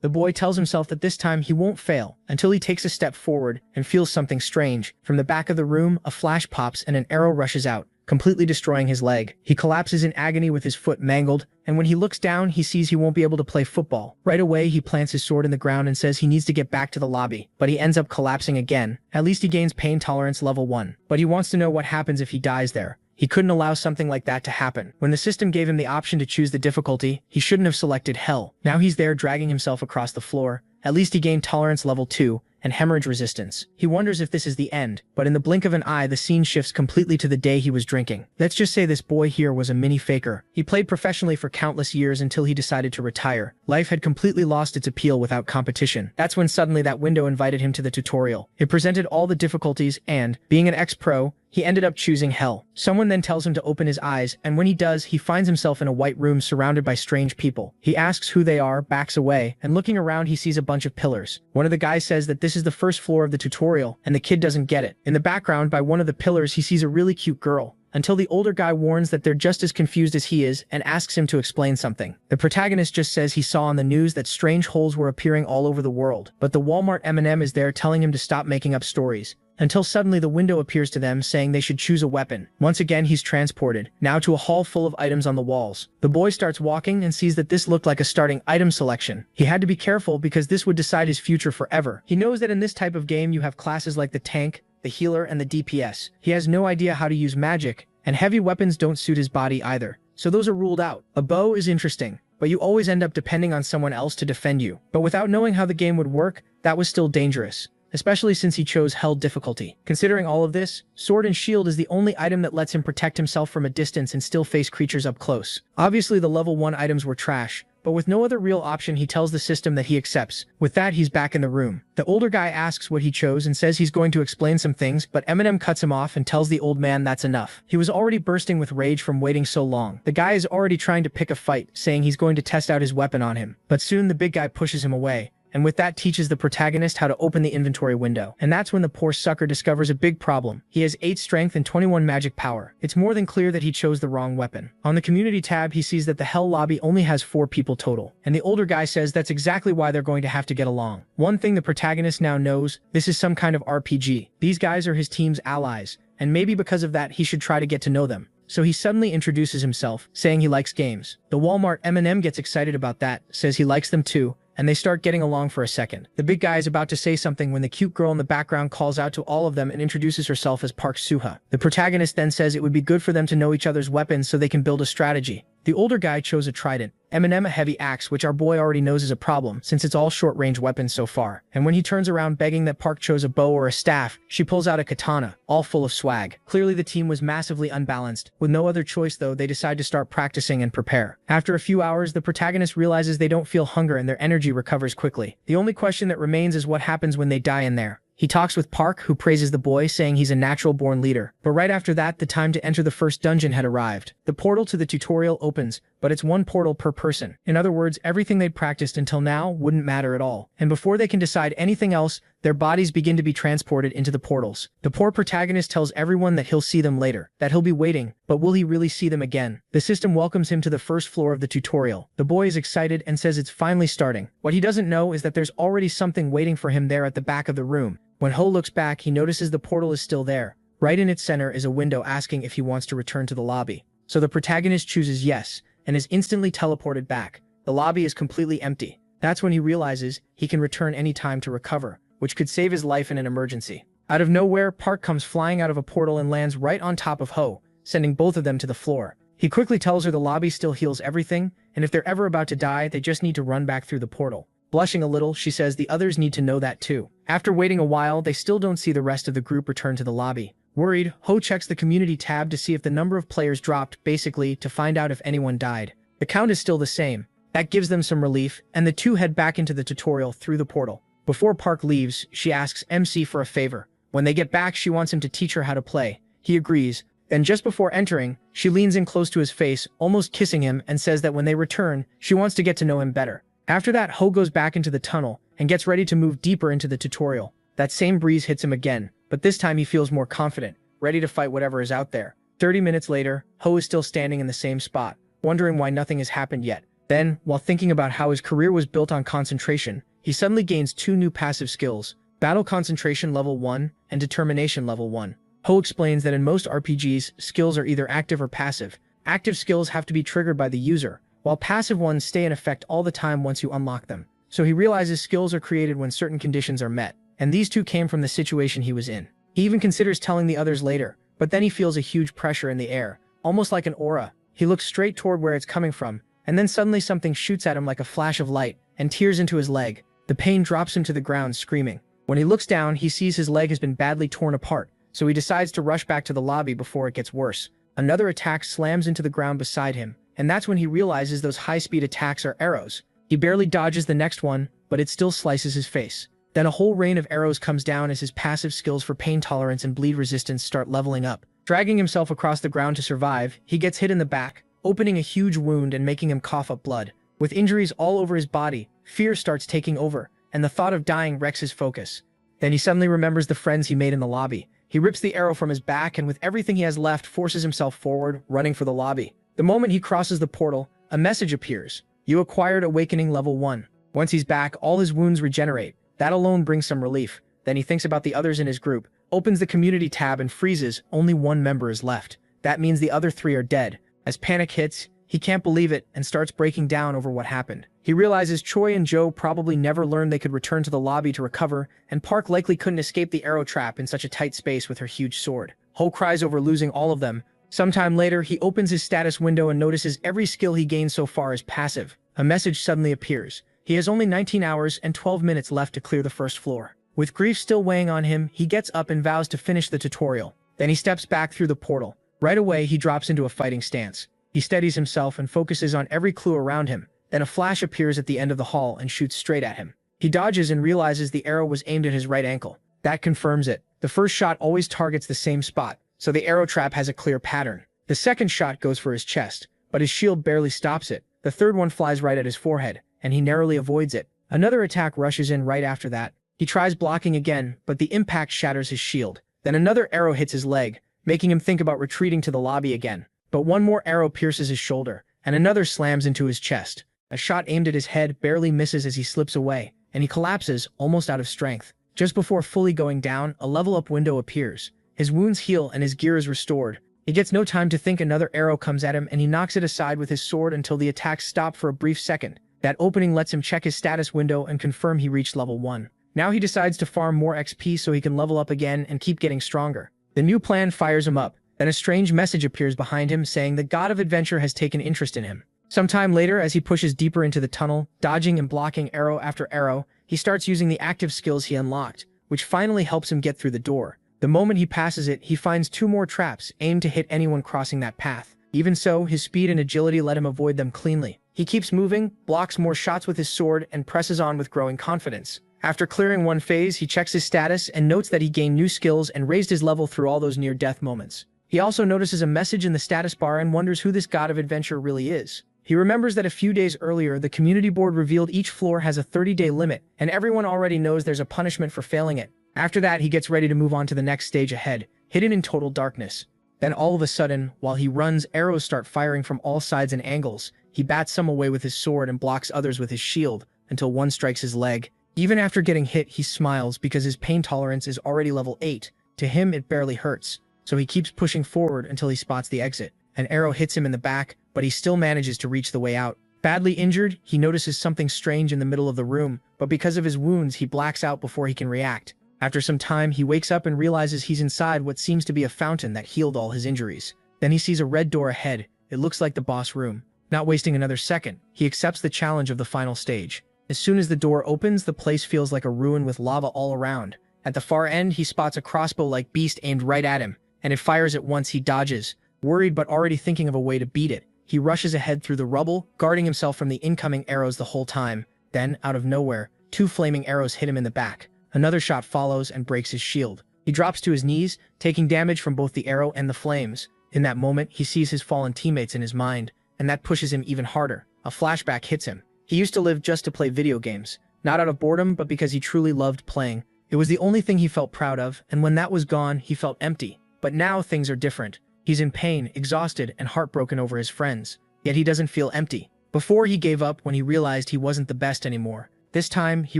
The boy tells himself that this time he won't fail until he takes a step forward and feels something strange. From the back of the room, a flash pops and an arrow rushes out, completely destroying his leg. He collapses in agony with his foot mangled, and when he looks down, he sees he won't be able to play football. Right away, he plants his sword in the ground and says he needs to get back to the lobby, but he ends up collapsing again. At least he gains pain tolerance level 1, but he wants to know what happens if he dies there. He couldn't allow something like that to happen. When the system gave him the option to choose the difficulty, he shouldn't have selected hell. Now he's there dragging himself across the floor. At least he gained tolerance level 2 and hemorrhage resistance. He wonders if this is the end, but in the blink of an eye, the scene shifts completely to the day he was drinking. Let's just say this boy here was a mini faker. He played professionally for countless years until he decided to retire. Life had completely lost its appeal without competition. That's when suddenly that window invited him to the tutorial. It presented all the difficulties and, being an ex-pro, he ended up choosing hell. Someone then tells him to open his eyes, and when he does, he finds himself in a white room surrounded by strange people. He asks who they are, backs away, and looking around he sees a bunch of pillars. One of the guys says that this is the first floor of the tutorial, and the kid doesn't get it. In the background, by one of the pillars, he sees a really cute girl, until the older guy warns that they're just as confused as he is and asks him to explain something. The protagonist just says he saw on the news that strange holes were appearing all over the world, but the Walmart M&M is there telling him to stop making up stories. Until suddenly the window appears to them saying they should choose a weapon. Once again he's transported, now to a hall full of items on the walls. The boy starts walking and sees that this looked like a starting item selection. He had to be careful because this would decide his future forever. He knows that in this type of game you have classes like the tank, the healer, and the DPS. He has no idea how to use magic, and heavy weapons don't suit his body either. So those are ruled out. A bow is interesting, but you always end up depending on someone else to defend you. But without knowing how the game would work, that was still dangerous, especially since he chose hell difficulty. Considering all of this, sword and shield is the only item that lets him protect himself from a distance and still face creatures up close. Obviously the level 1 items were trash, but with no other real option he tells the system that he accepts. With that he's back in the room. The older guy asks what he chose and says he's going to explain some things, but Eminem cuts him off and tells the old man that's enough. He was already bursting with rage from waiting so long. The guy is already trying to pick a fight, saying he's going to test out his weapon on him, but soon the big guy pushes him away, and with that teaches the protagonist how to open the inventory window. And that's when the poor sucker discovers a big problem. He has 8 strength and 21 magic power. It's more than clear that he chose the wrong weapon. On the community tab, he sees that the hell lobby only has 4 people total, and the older guy says that's exactly why they're going to have to get along. One thing the protagonist now knows, this is some kind of RPG. These guys are his team's allies, and maybe because of that he should try to get to know them. So he suddenly introduces himself, saying he likes games. The Walmart M&M gets excited about that, says he likes them too, and they start getting along for a second. The big guy is about to say something when the cute girl in the background calls out to all of them and introduces herself as Park Suha. The protagonist then says it would be good for them to know each other's weapons so they can build a strategy. The older guy chose a trident, Eminem a heavy axe, which our boy already knows is a problem since it's all short-range weapons so far. And when he turns around begging that Park chose a bow or a staff, she pulls out a katana, all full of swag. Clearly the team was massively unbalanced. With no other choice though, they decide to start practicing and prepare. After a few hours, the protagonist realizes they don't feel hunger and their energy recovers quickly. The only question that remains is what happens when they die in there. He talks with Park, who praises the boy, saying he's a natural-born leader. But right after that, the time to enter the first dungeon had arrived. The portal to the tutorial opens, but it's 1 portal per person. In other words, everything they'd practiced until now wouldn't matter at all. And before they can decide anything else, their bodies begin to be transported into the portals. The poor protagonist tells everyone that he'll see them later, that he'll be waiting, but will he really see them again? The system welcomes him to the first floor of the tutorial. The boy is excited and says it's finally starting. What he doesn't know is that there's already something waiting for him there at the back of the room. When Ho looks back, he notices the portal is still there. Right in its center is a window asking if he wants to return to the lobby. So the protagonist chooses yes, and is instantly teleported back. The lobby is completely empty. That's when he realizes he can return any time to recover, which could save his life in an emergency. Out of nowhere, Park comes flying out of a portal and lands right on top of Ho, sending both of them to the floor. He quickly tells her the lobby still heals everything, and if they're ever about to die, they just need to run back through the portal. Blushing a little, she says the others need to know that too. After waiting a while, they still don't see the rest of the group return to the lobby. Worried, Ho checks the community tab to see if the number of players dropped, basically to find out if anyone died. The count is still the same. That gives them some relief, and the two head back into the tutorial through the portal. Before Park leaves, she asks MC for a favor. When they get back, she wants him to teach her how to play. He agrees, and just before entering, she leans in close to his face, almost kissing him, and says that when they return, she wants to get to know him better. After that, Ho goes back into the tunnel and gets ready to move deeper into the tutorial. That same breeze hits him again, but this time he feels more confident, ready to fight whatever is out there. 30 minutes later, Ho is still standing in the same spot, wondering why nothing has happened yet. Then, while thinking about how his career was built on concentration, he suddenly gains two new passive skills: Battle Concentration Level 1 and Determination Level 1. Ho explains that in most RPGs, skills are either active or passive. Active skills have to be triggered by the user, while passive ones stay in effect all the time once you unlock them. So he realizes skills are created when certain conditions are met, and these two came from the situation he was in. He even considers telling the others later, but then he feels a huge pressure in the air, almost like an aura. He looks straight toward where it's coming from, and then suddenly something shoots at him like a flash of light and tears into his leg. The pain drops him to the ground, screaming. When he looks down, he sees his leg has been badly torn apart, so he decides to rush back to the lobby before it gets worse. Another attack slams into the ground beside him, and that's when he realizes those high-speed attacks are arrows. He barely dodges the next one, but it still slices his face. Then a whole rain of arrows comes down as his passive skills for pain tolerance and bleed resistance start leveling up. Dragging himself across the ground to survive, he gets hit in the back, opening a huge wound and making him cough up blood. With injuries all over his body, fear starts taking over, and the thought of dying wrecks his focus. Then he suddenly remembers the friends he made in the lobby. He rips the arrow from his back and with everything he has left forces himself forward, running for the lobby. The moment he crosses the portal, a message appears. You acquired Awakening Level 1. Once he's back, all his wounds regenerate. That alone brings some relief. Then he thinks about the others in his group, opens the community tab and freezes. Only one member is left. That means the other three are dead. As panic hits, he can't believe it and starts breaking down over what happened. He realizes Choi and Joe probably never learned they could return to the lobby to recover, and Park likely couldn't escape the arrow trap in such a tight space with her huge sword. Ho cries over losing all of them. Sometime later, he opens his status window and notices every skill he gained so far is passive. A message suddenly appears. He has only 19 hours and 12 minutes left to clear the first floor. With grief still weighing on him, he gets up and vows to finish the tutorial. Then he steps back through the portal. Right away, he drops into a fighting stance. He steadies himself and focuses on every clue around him. Then a flash appears at the end of the hall and shoots straight at him. He dodges and realizes the arrow was aimed at his right ankle. That confirms it. The first shot always targets the same spot, so the arrow trap has a clear pattern. The second shot goes for his chest, but his shield barely stops it. The third one flies right at his forehead, and he narrowly avoids it. Another attack rushes in right after that. He tries blocking again, but the impact shatters his shield. Then another arrow hits his leg, making him think about retreating to the lobby again. But one more arrow pierces his shoulder, and another slams into his chest. A shot aimed at his head barely misses as he slips away, and he collapses, almost out of strength. Just before fully going down, a level-up window appears. His wounds heal and his gear is restored. He gets no time to think. Another arrow comes at him and he knocks it aside with his sword until the attacks stop for a brief second. That opening lets him check his status window and confirm he reached level 1. Now he decides to farm more XP so he can level up again and keep getting stronger. The new plan fires him up. Then a strange message appears behind him saying the god of adventure has taken interest in him. Sometime later, as he pushes deeper into the tunnel, dodging and blocking arrow after arrow, he starts using the active skills he unlocked, which finally helps him get through the door. The moment he passes it, he finds two more traps aimed to hit anyone crossing that path. Even so, his speed and agility let him avoid them cleanly. He keeps moving, blocks more shots with his sword, and presses on with growing confidence. After clearing one phase, he checks his status and notes that he gained new skills and raised his level through all those near-death moments. He also notices a message in the status bar and wonders who this god of adventure really is. He remembers that a few days earlier, the community board revealed each floor has a 30-day limit, and everyone already knows there's a punishment for failing it. After that, he gets ready to move on to the next stage ahead, hidden in total darkness. Then all of a sudden, while he runs, arrows start firing from all sides and angles. He bats some away with his sword and blocks others with his shield, until one strikes his leg. Even after getting hit, he smiles because his pain tolerance is already level 8. To him, it barely hurts, so he keeps pushing forward until he spots the exit. An arrow hits him in the back, but he still manages to reach the way out. Badly injured, he notices something strange in the middle of the room, but because of his wounds, he blacks out before he can react. After some time, he wakes up and realizes he's inside what seems to be a fountain that healed all his injuries. Then he sees a red door ahead. It looks like the boss room. Not wasting another second, he accepts the challenge of the final stage. As soon as the door opens, the place feels like a ruin with lava all around. At the far end, he spots a crossbow-like beast aimed right at him, and it fires at once. He dodges. Worried but already thinking of a way to beat it, he rushes ahead through the rubble, guarding himself from the incoming arrows the whole time. Then, out of nowhere, two flaming arrows hit him in the back. Another shot follows and breaks his shield. He drops to his knees, taking damage from both the arrow and the flames. In that moment, he sees his fallen teammates in his mind, and that pushes him even harder. A flashback hits him. He used to live just to play video games, not out of boredom, but because he truly loved playing. It was the only thing he felt proud of, and when that was gone, he felt empty. But now things are different. He's in pain, exhausted, and heartbroken over his friends. Yet he doesn't feel empty. Before he gave up when he realized he wasn't the best anymore. This time, he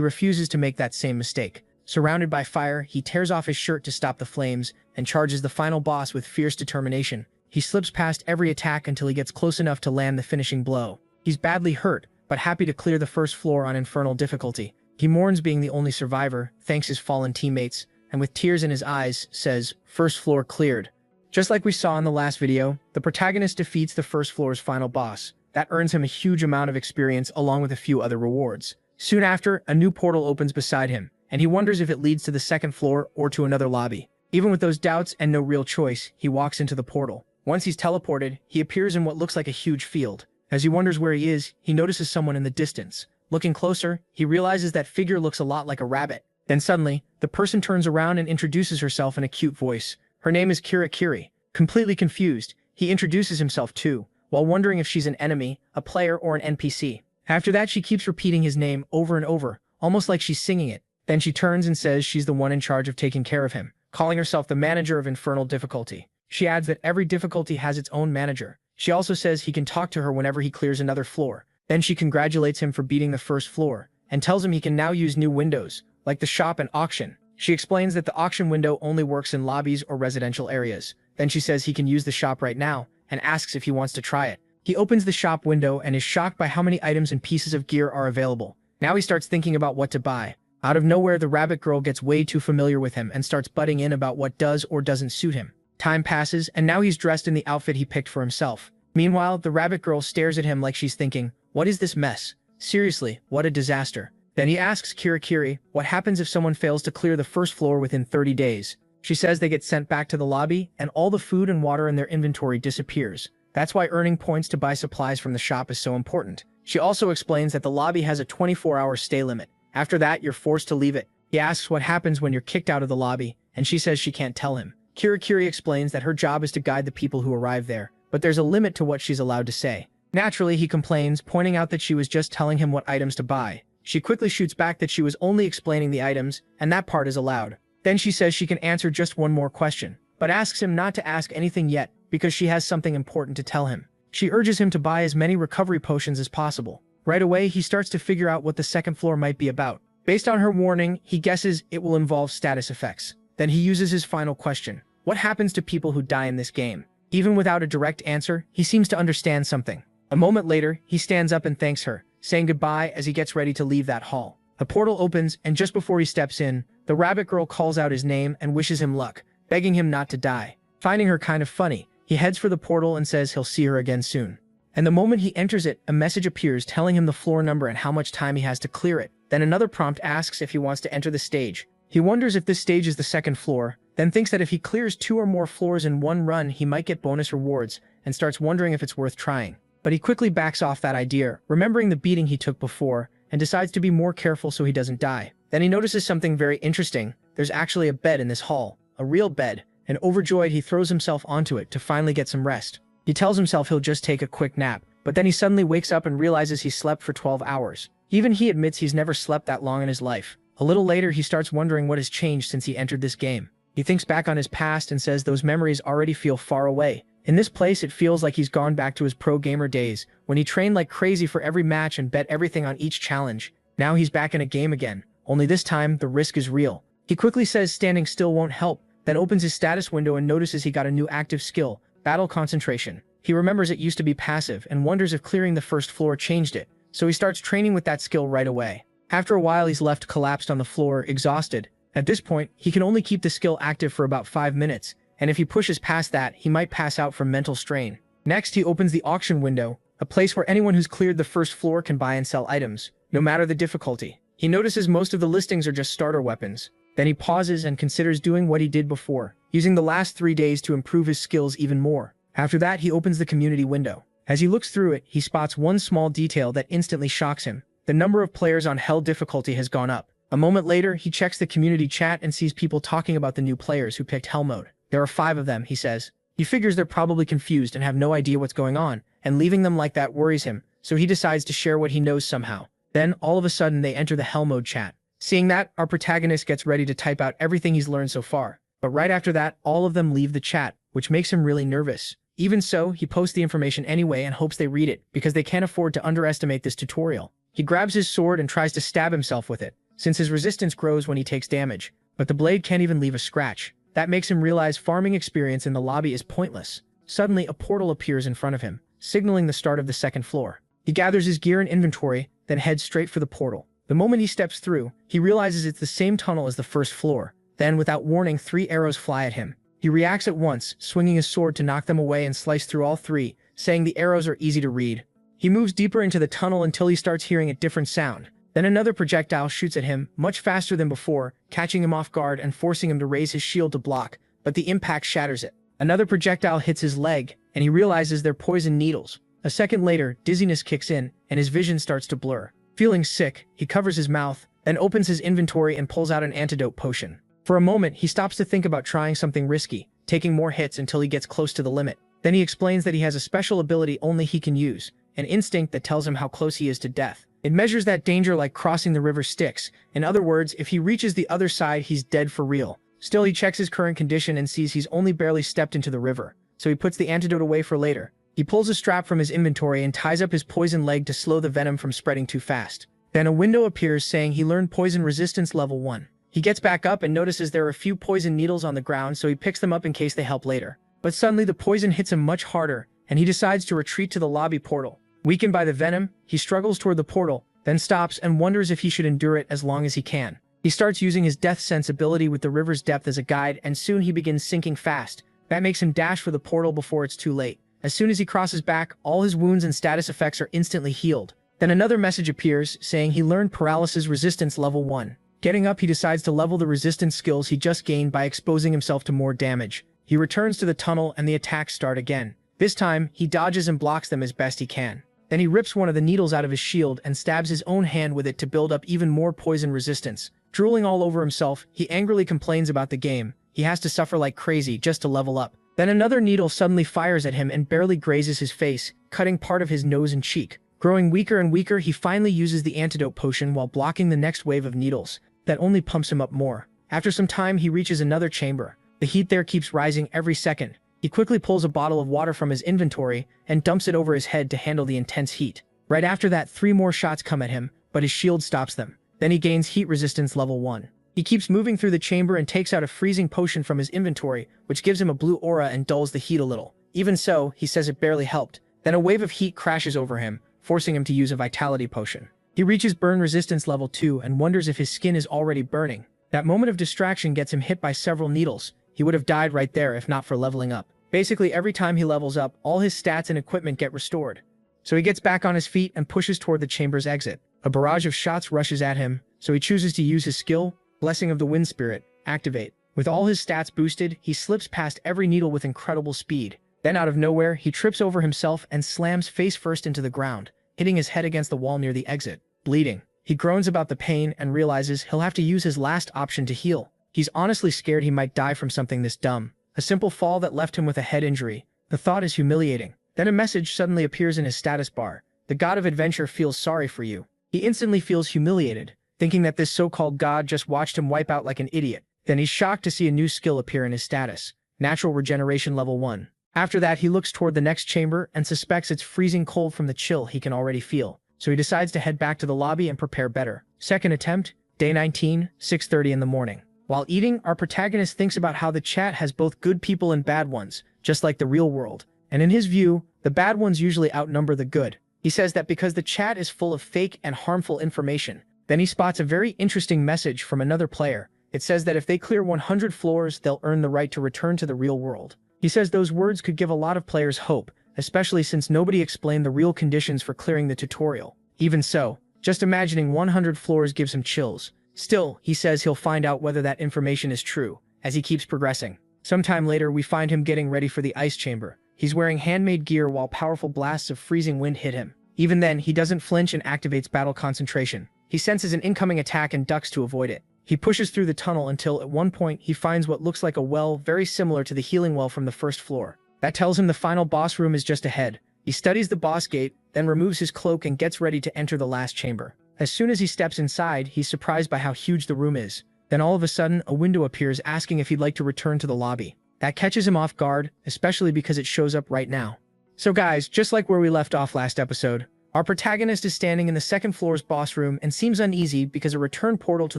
refuses to make that same mistake. Surrounded by fire, he tears off his shirt to stop the flames and charges the final boss with fierce determination. He slips past every attack until he gets close enough to land the finishing blow. He's badly hurt, but happy to clear the first floor on infernal difficulty. He mourns being the only survivor, thanks his fallen teammates, and with tears in his eyes, says, "First floor cleared." Just like we saw in the last video, the protagonist defeats the first floor's final boss. That earns him a huge amount of experience along with a few other rewards. Soon after, a new portal opens beside him, and he wonders if it leads to the second floor or to another lobby. Even with those doubts and no real choice, he walks into the portal. Once he's teleported, he appears in what looks like a huge field. As he wonders where he is, he notices someone in the distance. Looking closer, he realizes that figure looks a lot like a rabbit. Then suddenly, the person turns around and introduces herself in a cute voice. Her name is Kiri. Completely confused, he introduces himself too, while wondering if she's an enemy, a player, or an NPC. After that, she keeps repeating his name over and over, almost like she's singing it. Then she turns and says she's the one in charge of taking care of him, calling herself the manager of infernal difficulty. She adds that every difficulty has its own manager. She also says he can talk to her whenever he clears another floor. Then she congratulates him for beating the first floor, and tells him he can now use new windows, like the shop and auction. She explains that the auction window only works in lobbies or residential areas. Then she says he can use the shop right now, and asks if he wants to try it. He opens the shop window and is shocked by how many items and pieces of gear are available. Now he starts thinking about what to buy. Out of nowhere, the rabbit girl gets way too familiar with him and starts butting in about what does or doesn't suit him. Time passes, and now he's dressed in the outfit he picked for himself. Meanwhile, the rabbit girl stares at him like she's thinking, "What is this mess? Seriously, what a disaster." Then he asks Kiri what happens if someone fails to clear the first floor within 30 days. She says they get sent back to the lobby, and all the food and water in their inventory disappears. That's why earning points to buy supplies from the shop is so important. She also explains that the lobby has a 24-hour stay limit. After that, you're forced to leave it. He asks what happens when you're kicked out of the lobby, and she says she can't tell him. Kiri explains that her job is to guide the people who arrive there, but there's a limit to what she's allowed to say. Naturally, he complains, pointing out that she was just telling him what items to buy. She quickly shoots back that she was only explaining the items, and that part is allowed. Then she says she can answer just one more question, but asks him not to ask anything yet because she has something important to tell him. She urges him to buy as many recovery potions as possible. Right away, he starts to figure out what the second floor might be about. Based on her warning, he guesses it will involve status effects. Then he uses his final question. What happens to people who die in this game? Even without a direct answer, he seems to understand something. A moment later, he stands up and thanks her, saying goodbye as he gets ready to leave that hall. The portal opens, and just before he steps in, the rabbit girl calls out his name and wishes him luck, begging him not to die. Finding her kind of funny, he heads for the portal and says he'll see her again soon. And the moment he enters it, a message appears telling him the floor number and how much time he has to clear it. Then another prompt asks if he wants to enter the stage. He wonders if this stage is the second floor, then thinks that if he clears 2 or more floors in one run, he might get bonus rewards, and starts wondering if it's worth trying. But he quickly backs off that idea, remembering the beating he took before, and decides to be more careful so he doesn't die. Then he notices something very interesting. There's actually a bed in this hall, a real bed, and overjoyed he throws himself onto it to finally get some rest. He tells himself he'll just take a quick nap, but then he suddenly wakes up and realizes he slept for 12 hours. Even he admits he's never slept that long in his life. A little later, he starts wondering what has changed since he entered this game. He thinks back on his past and says those memories already feel far away. In this place, it feels like he's gone back to his pro gamer days, when he trained like crazy for every match and bet everything on each challenge. Now he's back in a game again, only this time the risk is real. He quickly says standing still won't help, then opens his status window and notices he got a new active skill, Battle Concentration. He remembers it used to be passive and wonders if clearing the first floor changed it, so he starts training with that skill right away. After a while, he's left collapsed on the floor, exhausted. At this point, he can only keep the skill active for about 5 minutes, and if he pushes past that, he might pass out from mental strain. Next, he opens the auction window, a place where anyone who's cleared the first floor can buy and sell items, no matter the difficulty. He notices most of the listings are just starter weapons. Then he pauses and considers doing what he did before, using the last 3 days to improve his skills even more. After that, he opens the community window. As he looks through it, he spots one small detail that instantly shocks him. The number of players on Hell difficulty has gone up. A moment later, he checks the community chat and sees people talking about the new players who picked Hell mode. There are 5 of them, he says. He figures they're probably confused and have no idea what's going on, and leaving them like that worries him, so he decides to share what he knows somehow. Then, all of a sudden, they enter the Hell mode chat. Seeing that, our protagonist gets ready to type out everything he's learned so far. But right after that, all of them leave the chat, which makes him really nervous. Even so, he posts the information anyway and hopes they read it, because they can't afford to underestimate this tutorial. He grabs his sword and tries to stab himself with it, since his resistance grows when he takes damage, but the blade can't even leave a scratch. That makes him realize farming experience in the lobby is pointless. Suddenly, a portal appears in front of him, signaling the start of the second floor. He gathers his gear and inventory, then heads straight for the portal. The moment he steps through, he realizes it's the same tunnel as the first floor. Then, without warning, 3 arrows fly at him. He reacts at once, swinging his sword to knock them away and slice through all 3, saying the arrows are easy to read. He moves deeper into the tunnel until he starts hearing a different sound. Then another projectile shoots at him, much faster than before, catching him off guard and forcing him to raise his shield to block, but the impact shatters it. Another projectile hits his leg, and he realizes they're poison needles. A second later, dizziness kicks in, and his vision starts to blur. Feeling sick, he covers his mouth, then opens his inventory and pulls out an antidote potion. For a moment, he stops to think about trying something risky, taking more hits until he gets close to the limit. Then he explains that he has a special ability only he can use, an instinct that tells him how close he is to death. It measures that danger like crossing the river Styx. In other words, if he reaches the other side, he's dead for real. Still, he checks his current condition and sees he's only barely stepped into the river, so he puts the antidote away for later. He pulls a strap from his inventory and ties up his poison leg to slow the venom from spreading too fast. Then a window appears saying he learned poison resistance level 1. He gets back up and notices there are a few poison needles on the ground, so he picks them up in case they help later. But suddenly the poison hits him much harder, and he decides to retreat to the lobby portal. Weakened by the venom, he struggles toward the portal, then stops and wonders if he should endure it as long as he can. He starts using his death sense ability with the river's depth as a guide, and soon he begins sinking fast. That makes him dash for the portal before it's too late. As soon as he crosses back, all his wounds and status effects are instantly healed. Then another message appears, saying he learned paralysis resistance level 1. Getting up, he decides to level the resistance skills he just gained by exposing himself to more damage. He returns to the tunnel and the attacks start again. This time, he dodges and blocks them as best he can. Then he rips one of the needles out of his shield and stabs his own hand with it to build up even more poison resistance. Drooling all over himself, he angrily complains about the game. He has to suffer like crazy just to level up. Then another needle suddenly fires at him and barely grazes his face, cutting part of his nose and cheek. Growing weaker and weaker, he finally uses the antidote potion while blocking the next wave of needles. That only pumps him up more. After some time, he reaches another chamber. The heat there keeps rising every second. He quickly pulls a bottle of water from his inventory and dumps it over his head to handle the intense heat. Right after that, 3 more shots come at him, but his shield stops them. Then he gains heat resistance level 1. He keeps moving through the chamber and takes out a freezing potion from his inventory, which gives him a blue aura and dulls the heat a little. Even so, he says it barely helped. Then a wave of heat crashes over him, forcing him to use a vitality potion. He reaches burn resistance level 2 and wonders if his skin is already burning. That moment of distraction gets him hit by several needles. He would have died right there if not for leveling up. Basically, every time he levels up, all his stats and equipment get restored. So he gets back on his feet and pushes toward the chamber's exit. A barrage of shots rushes at him, so he chooses to use his skill, Blessing of the Wind Spirit, activate. With all his stats boosted, he slips past every needle with incredible speed. Then out of nowhere, he trips over himself and slams face first into the ground, hitting his head against the wall near the exit. Bleeding. He groans about the pain and realizes he'll have to use his last option to heal. He's honestly scared he might die from something this dumb. A simple fall that left him with a head injury. The thought is humiliating. Then a message suddenly appears in his status bar. The god of adventure feels sorry for you. He instantly feels humiliated, thinking that this so-called god just watched him wipe out like an idiot. Then he's shocked to see a new skill appear in his status. Natural regeneration level 1. After that, he looks toward the next chamber and suspects it's freezing cold from the chill he can already feel. So he decides to head back to the lobby and prepare better. Second attempt, day 19, 6:30 in the morning. While eating, our protagonist thinks about how the chat has both good people and bad ones, just like the real world. And in his view, the bad ones usually outnumber the good. He says that because the chat is full of fake and harmful information. Then he spots a very interesting message from another player. It says that if they clear 100 floors, they'll earn the right to return to the real world. He says those words could give a lot of players hope, especially since nobody explained the real conditions for clearing the tutorial. Even so, just imagining 100 floors gives him chills. Still, he says he'll find out whether that information is true, as he keeps progressing. Sometime later, we find him getting ready for the ice chamber. He's wearing handmade gear while powerful blasts of freezing wind hit him. Even then, he doesn't flinch and activates battle concentration. He senses an incoming attack and ducks to avoid it. He pushes through the tunnel until, at one point, he finds what looks like a well very similar to the healing well from the first floor. That tells him the final boss room is just ahead. He studies the boss gate, then removes his cloak and gets ready to enter the last chamber. As soon as he steps inside, he's surprised by how huge the room is. Then all of a sudden, a window appears asking if he'd like to return to the lobby. That catches him off guard, especially because it shows up right now. So guys, just like where we left off last episode, our protagonist is standing in the second floor's boss room and seems uneasy because a return portal to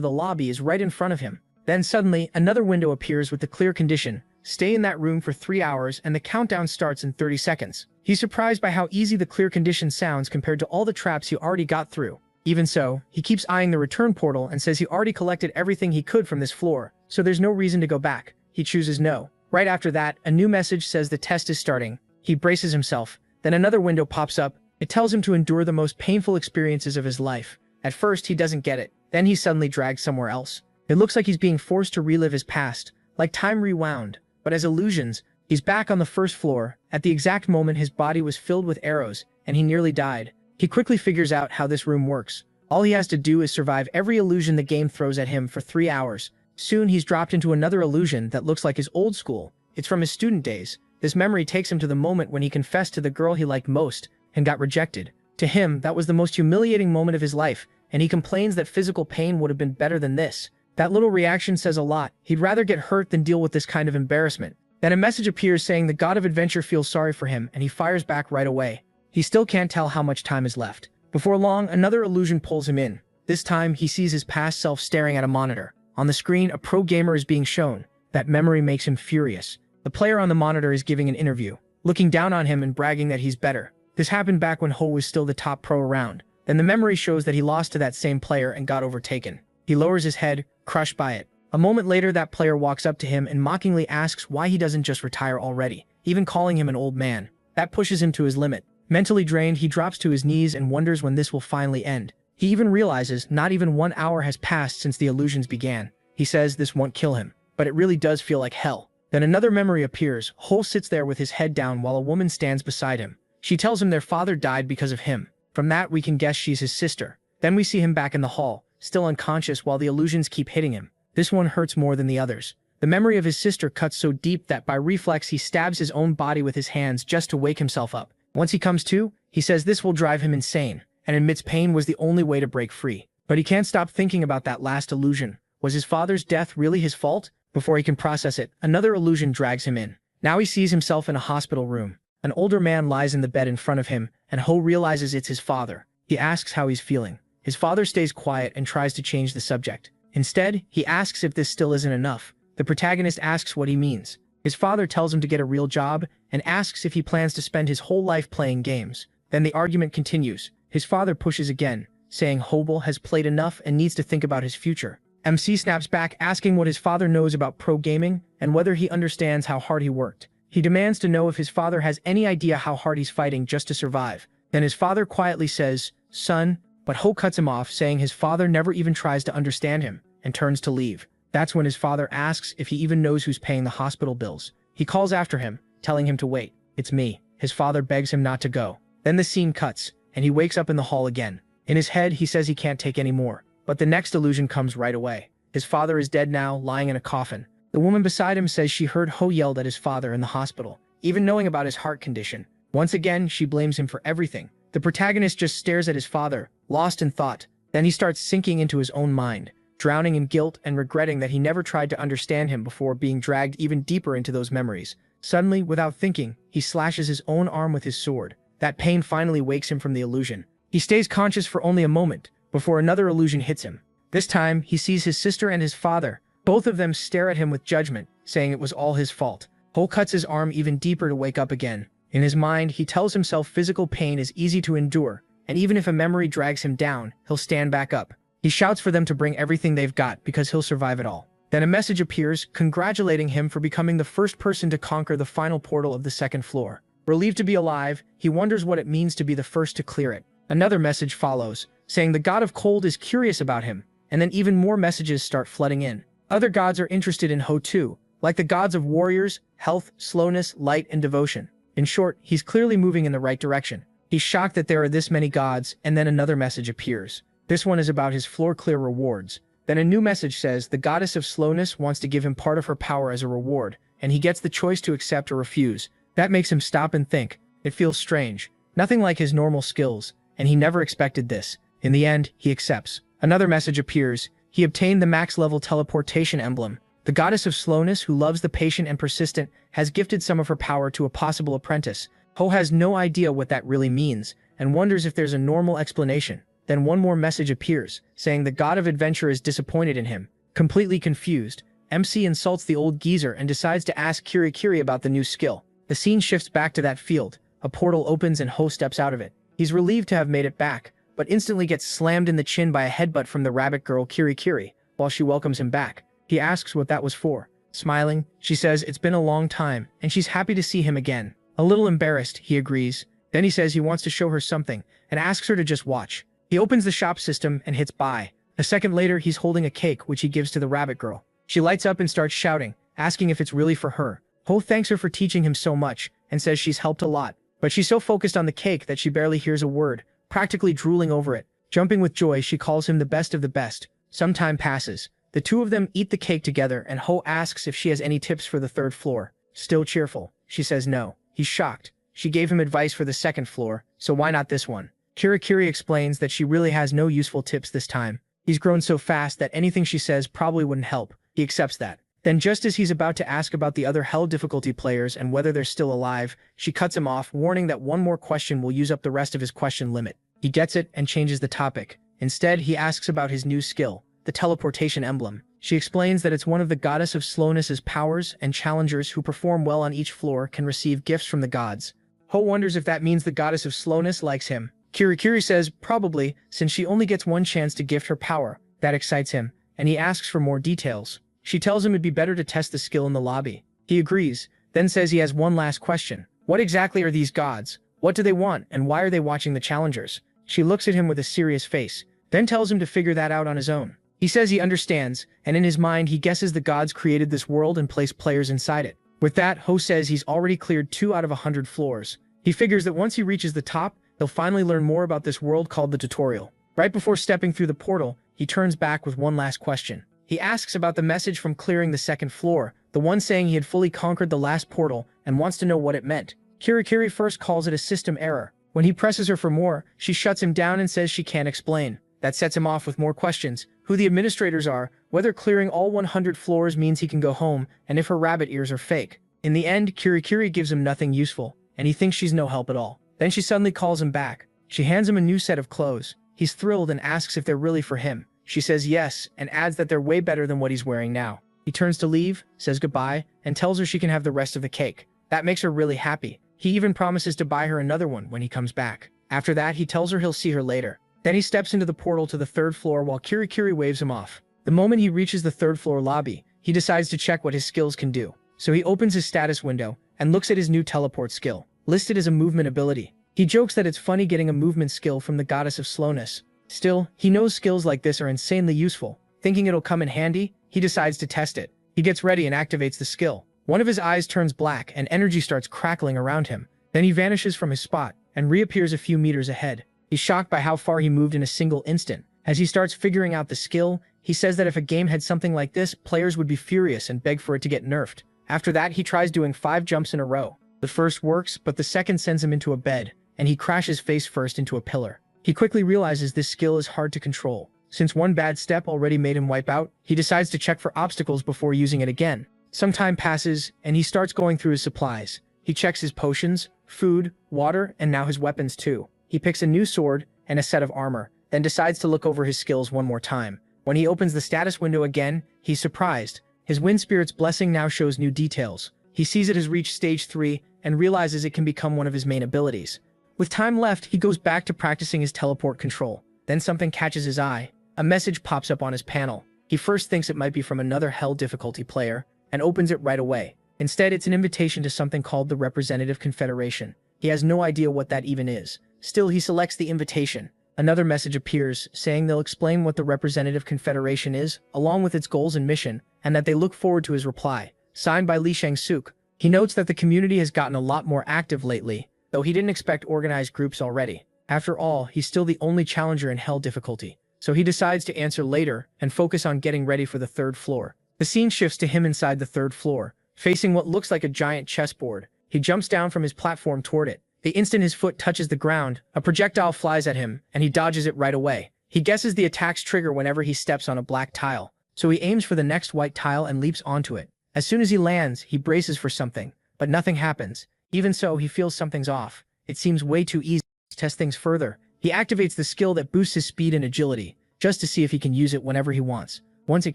the lobby is right in front of him. Then suddenly, another window appears with the clear condition: stay in that room for 3 hours, and the countdown starts in 30 seconds. He's surprised by how easy the clear condition sounds compared to all the traps he already got through. Even so, he keeps eyeing the return portal and says he already collected everything he could from this floor, so there's no reason to go back. He chooses no. Right after that, a new message says the test is starting. He braces himself. Then another window pops up. It tells him to endure the most painful experiences of his life. At first, he doesn't get it. Then he's suddenly dragged somewhere else. It looks like he's being forced to relive his past, like time rewound. But as illusions, he's back on the first floor. At the exact moment his body was filled with arrows, and he nearly died. He quickly figures out how this room works. All he has to do is survive every illusion the game throws at him for 3 hours. Soon he's dropped into another illusion that looks like his old school. It's from his student days. This memory takes him to the moment when he confessed to the girl he liked most and got rejected. To him, that was the most humiliating moment of his life, and he complains that physical pain would have been better than this. That little reaction says a lot. He'd rather get hurt than deal with this kind of embarrassment. Then a message appears saying the god of adventure feels sorry for him, and he fires back right away. He still can't tell how much time is left. Before long, another illusion pulls him in. This time, he sees his past self staring at a monitor. On the screen, a pro gamer is being shown. That memory makes him furious. The player on the monitor is giving an interview, looking down on him and bragging that he's better. This happened back when Ho was still the top pro around. Then the memory shows that he lost to that same player and got overtaken. He lowers his head, crushed by it. A moment later, that player walks up to him and mockingly asks why he doesn't just retire already, even calling him an old man. That pushes him to his limit. Mentally drained, he drops to his knees and wonders when this will finally end. He even realizes not even 1 hour has passed since the illusions began. He says this won't kill him, but it really does feel like hell. Then another memory appears. Ho sits there with his head down while a woman stands beside him. She tells him their father died because of him. From that, we can guess she's his sister. Then we see him back in the hall, still unconscious while the illusions keep hitting him. This one hurts more than the others. The memory of his sister cuts so deep that by reflex he stabs his own body with his hands just to wake himself up. Once he comes to, he says this will drive him insane, and admits pain was the only way to break free. But he can't stop thinking about that last illusion. Was his father's death really his fault? Before he can process it, another illusion drags him in. Now he sees himself in a hospital room. An older man lies in the bed in front of him, and Ho realizes it's his father. He asks how he's feeling. His father stays quiet and tries to change the subject. Instead, he asks if this still isn't enough. The protagonist asks what he means. His father tells him to get a real job and asks if he plans to spend his whole life playing games. Then the argument continues. His father pushes again, saying Hobel has played enough and needs to think about his future. MC snaps back, asking what his father knows about pro gaming and whether he understands how hard he worked. He demands to know if his father has any idea how hard he's fighting just to survive. Then his father quietly says, "Son," but Ho cuts him off, saying his father never even tries to understand him, and turns to leave. That's when his father asks if he even knows who's paying the hospital bills. He calls after him, telling him to wait. "It's me." His father begs him not to go. Then the scene cuts, and he wakes up in the hall again. In his head, he says he can't take any more. But the next illusion comes right away. His father is dead now, lying in a coffin. The woman beside him says she heard Ho yelled at his father in the hospital, even knowing about his heart condition. Once again, she blames him for everything. The protagonist just stares at his father, lost in thought. Then he starts sinking into his own mind, drowning in guilt and regretting that he never tried to understand him before being dragged even deeper into those memories. Suddenly, without thinking, he slashes his own arm with his sword. That pain finally wakes him from the illusion. He stays conscious for only a moment, before another illusion hits him. This time, he sees his sister and his father. Both of them stare at him with judgment, saying it was all his fault. Ho cuts his arm even deeper to wake up again. In his mind, he tells himself physical pain is easy to endure, and even if a memory drags him down, he'll stand back up. He shouts for them to bring everything they've got because he'll survive it all. Then a message appears, congratulating him for becoming the first person to conquer the final portal of the second floor. Relieved to be alive, he wonders what it means to be the first to clear it. Another message follows, saying the god of cold is curious about him, and then even more messages start flooding in. Other gods are interested in Ho too, like the gods of warriors, health, slowness, light, and devotion. In short, he's clearly moving in the right direction. He's shocked that there are this many gods, and then another message appears. This one is about his floor-clear rewards. Then a new message says the goddess of slowness wants to give him part of her power as a reward, and he gets the choice to accept or refuse. That makes him stop and think. It feels strange. Nothing like his normal skills, and he never expected this. In the end, he accepts. Another message appears. He obtained the max-level teleportation emblem. The goddess of slowness, who loves the patient and persistent, has gifted some of her power to a possible apprentice. Ho has no idea what that really means and wonders if there's a normal explanation. Then one more message appears, saying the god of adventure is disappointed in him. Completely confused, MC insults the old geezer and decides to ask Kirikiri about the new skill. The scene shifts back to that field. A portal opens and Ho steps out of it. He's relieved to have made it back, but instantly gets slammed in the chin by a headbutt from the rabbit girl Kirikiri while she welcomes him back. He asks what that was for. Smiling, she says it's been a long time and she's happy to see him again. A little embarrassed, he agrees. Then he says he wants to show her something and asks her to just watch. He opens the shop system and hits buy. A second later, he's holding a cake which he gives to the rabbit girl. She lights up and starts shouting, asking if it's really for her. Ho thanks her for teaching him so much and says she's helped a lot, but she's so focused on the cake that she barely hears a word, practically drooling over it. Jumping with joy, she calls him the best of the best. Some time passes. The two of them eat the cake together and Ho asks if she has any tips for the third floor. Still cheerful, she says no. He's shocked. She gave him advice for the second floor, so why not this one? Kirikiri explains that she really has no useful tips this time. He's grown so fast that anything she says probably wouldn't help. He accepts that. Then just as he's about to ask about the other hell difficulty players and whether they're still alive, she cuts him off, warning that one more question will use up the rest of his question limit. He gets it and changes the topic. Instead, he asks about his new skill, the teleportation emblem. She explains that it's one of the goddess of slowness's powers, and challengers who perform well on each floor can receive gifts from the gods. Ho wonders if that means the goddess of slowness likes him. Kirikiri says probably, since she only gets one chance to gift her power. That excites him, and he asks for more details. She tells him it'd be better to test the skill in the lobby. He agrees, then says he has one last question. What exactly are these gods? What do they want, and why are they watching the challengers? She looks at him with a serious face, then tells him to figure that out on his own. He says he understands, and in his mind he guesses the gods created this world and placed players inside it. With that, Ho says he's already cleared 2 out of 100 floors. He figures that once he reaches the top, he'll finally learn more about this world called the tutorial. Right before stepping through the portal, he turns back with one last question. He asks about the message from clearing the second floor, the one saying he had fully conquered the last portal, and wants to know what it meant. Kirikiri first calls it a system error. When he presses her for more, she shuts him down and says she can't explain. That sets him off with more questions: who the administrators are, whether clearing all 100 floors means he can go home, and if her rabbit ears are fake. In the end, Kirikiri gives him nothing useful, and he thinks she's no help at all. Then she suddenly calls him back. She hands him a new set of clothes. He's thrilled and asks if they're really for him. She says yes, and adds that they're way better than what he's wearing now. He turns to leave, says goodbye, and tells her she can have the rest of the cake. That makes her really happy. He even promises to buy her another one when he comes back. After that, he tells her he'll see her later. Then he steps into the portal to the 3rd floor while Kirikiri waves him off. The moment he reaches the 3rd floor lobby, he decides to check what his skills can do. So he opens his status window and looks at his new teleport skill, listed as a movement ability. He jokes that it's funny getting a movement skill from the goddess of slowness. Still, he knows skills like this are insanely useful. Thinking it'll come in handy, he decides to test it. He gets ready and activates the skill. One of his eyes turns black and energy starts crackling around him. Then he vanishes from his spot and reappears a few meters ahead. He's shocked by how far he moved in a single instant. As he starts figuring out the skill, he says that if a game had something like this, players would be furious and beg for it to get nerfed. After that, he tries doing 5 jumps in a row. The first works, but the second sends him into a bed, and he crashes face first into a pillar. He quickly realizes this skill is hard to control. Since one bad step already made him wipe out, he decides to check for obstacles before using it again. Some time passes, and he starts going through his supplies. He checks his potions, food, water, and now his weapons too. He picks a new sword and a set of armor, then decides to look over his skills one more time. When he opens the status window again, he's surprised. His Wind Spirit's Blessing now shows new details. He sees it has reached stage 3 and realizes it can become one of his main abilities. With time left, he goes back to practicing his teleport control. Then something catches his eye. A message pops up on his panel. He first thinks it might be from another hell difficulty player and opens it right away. Instead, it's an invitation to something called the Representative Confederation. He has no idea what that even is. Still, he selects the invitation. Another message appears, saying they'll explain what the Representative Confederation is, along with its goals and mission, and that they look forward to his reply. Signed by Li Shang-suk. He notes that the community has gotten a lot more active lately, though he didn't expect organized groups already. After all, he's still the only challenger in hell difficulty, so he decides to answer later and focus on getting ready for the 3rd floor. The scene shifts to him inside the 3rd floor, facing what looks like a giant chessboard. He jumps down from his platform toward it. The instant his foot touches the ground, a projectile flies at him, and he dodges it right away. He guesses the attack's trigger whenever he steps on a black tile. so he aims for the next white tile and leaps onto it. As soon as he lands, he braces for something, but nothing happens. Even so, he feels something's off. It seems way too easy to test things further. He activates the skill that boosts his speed and agility, just to see if he can use it whenever he wants. Once it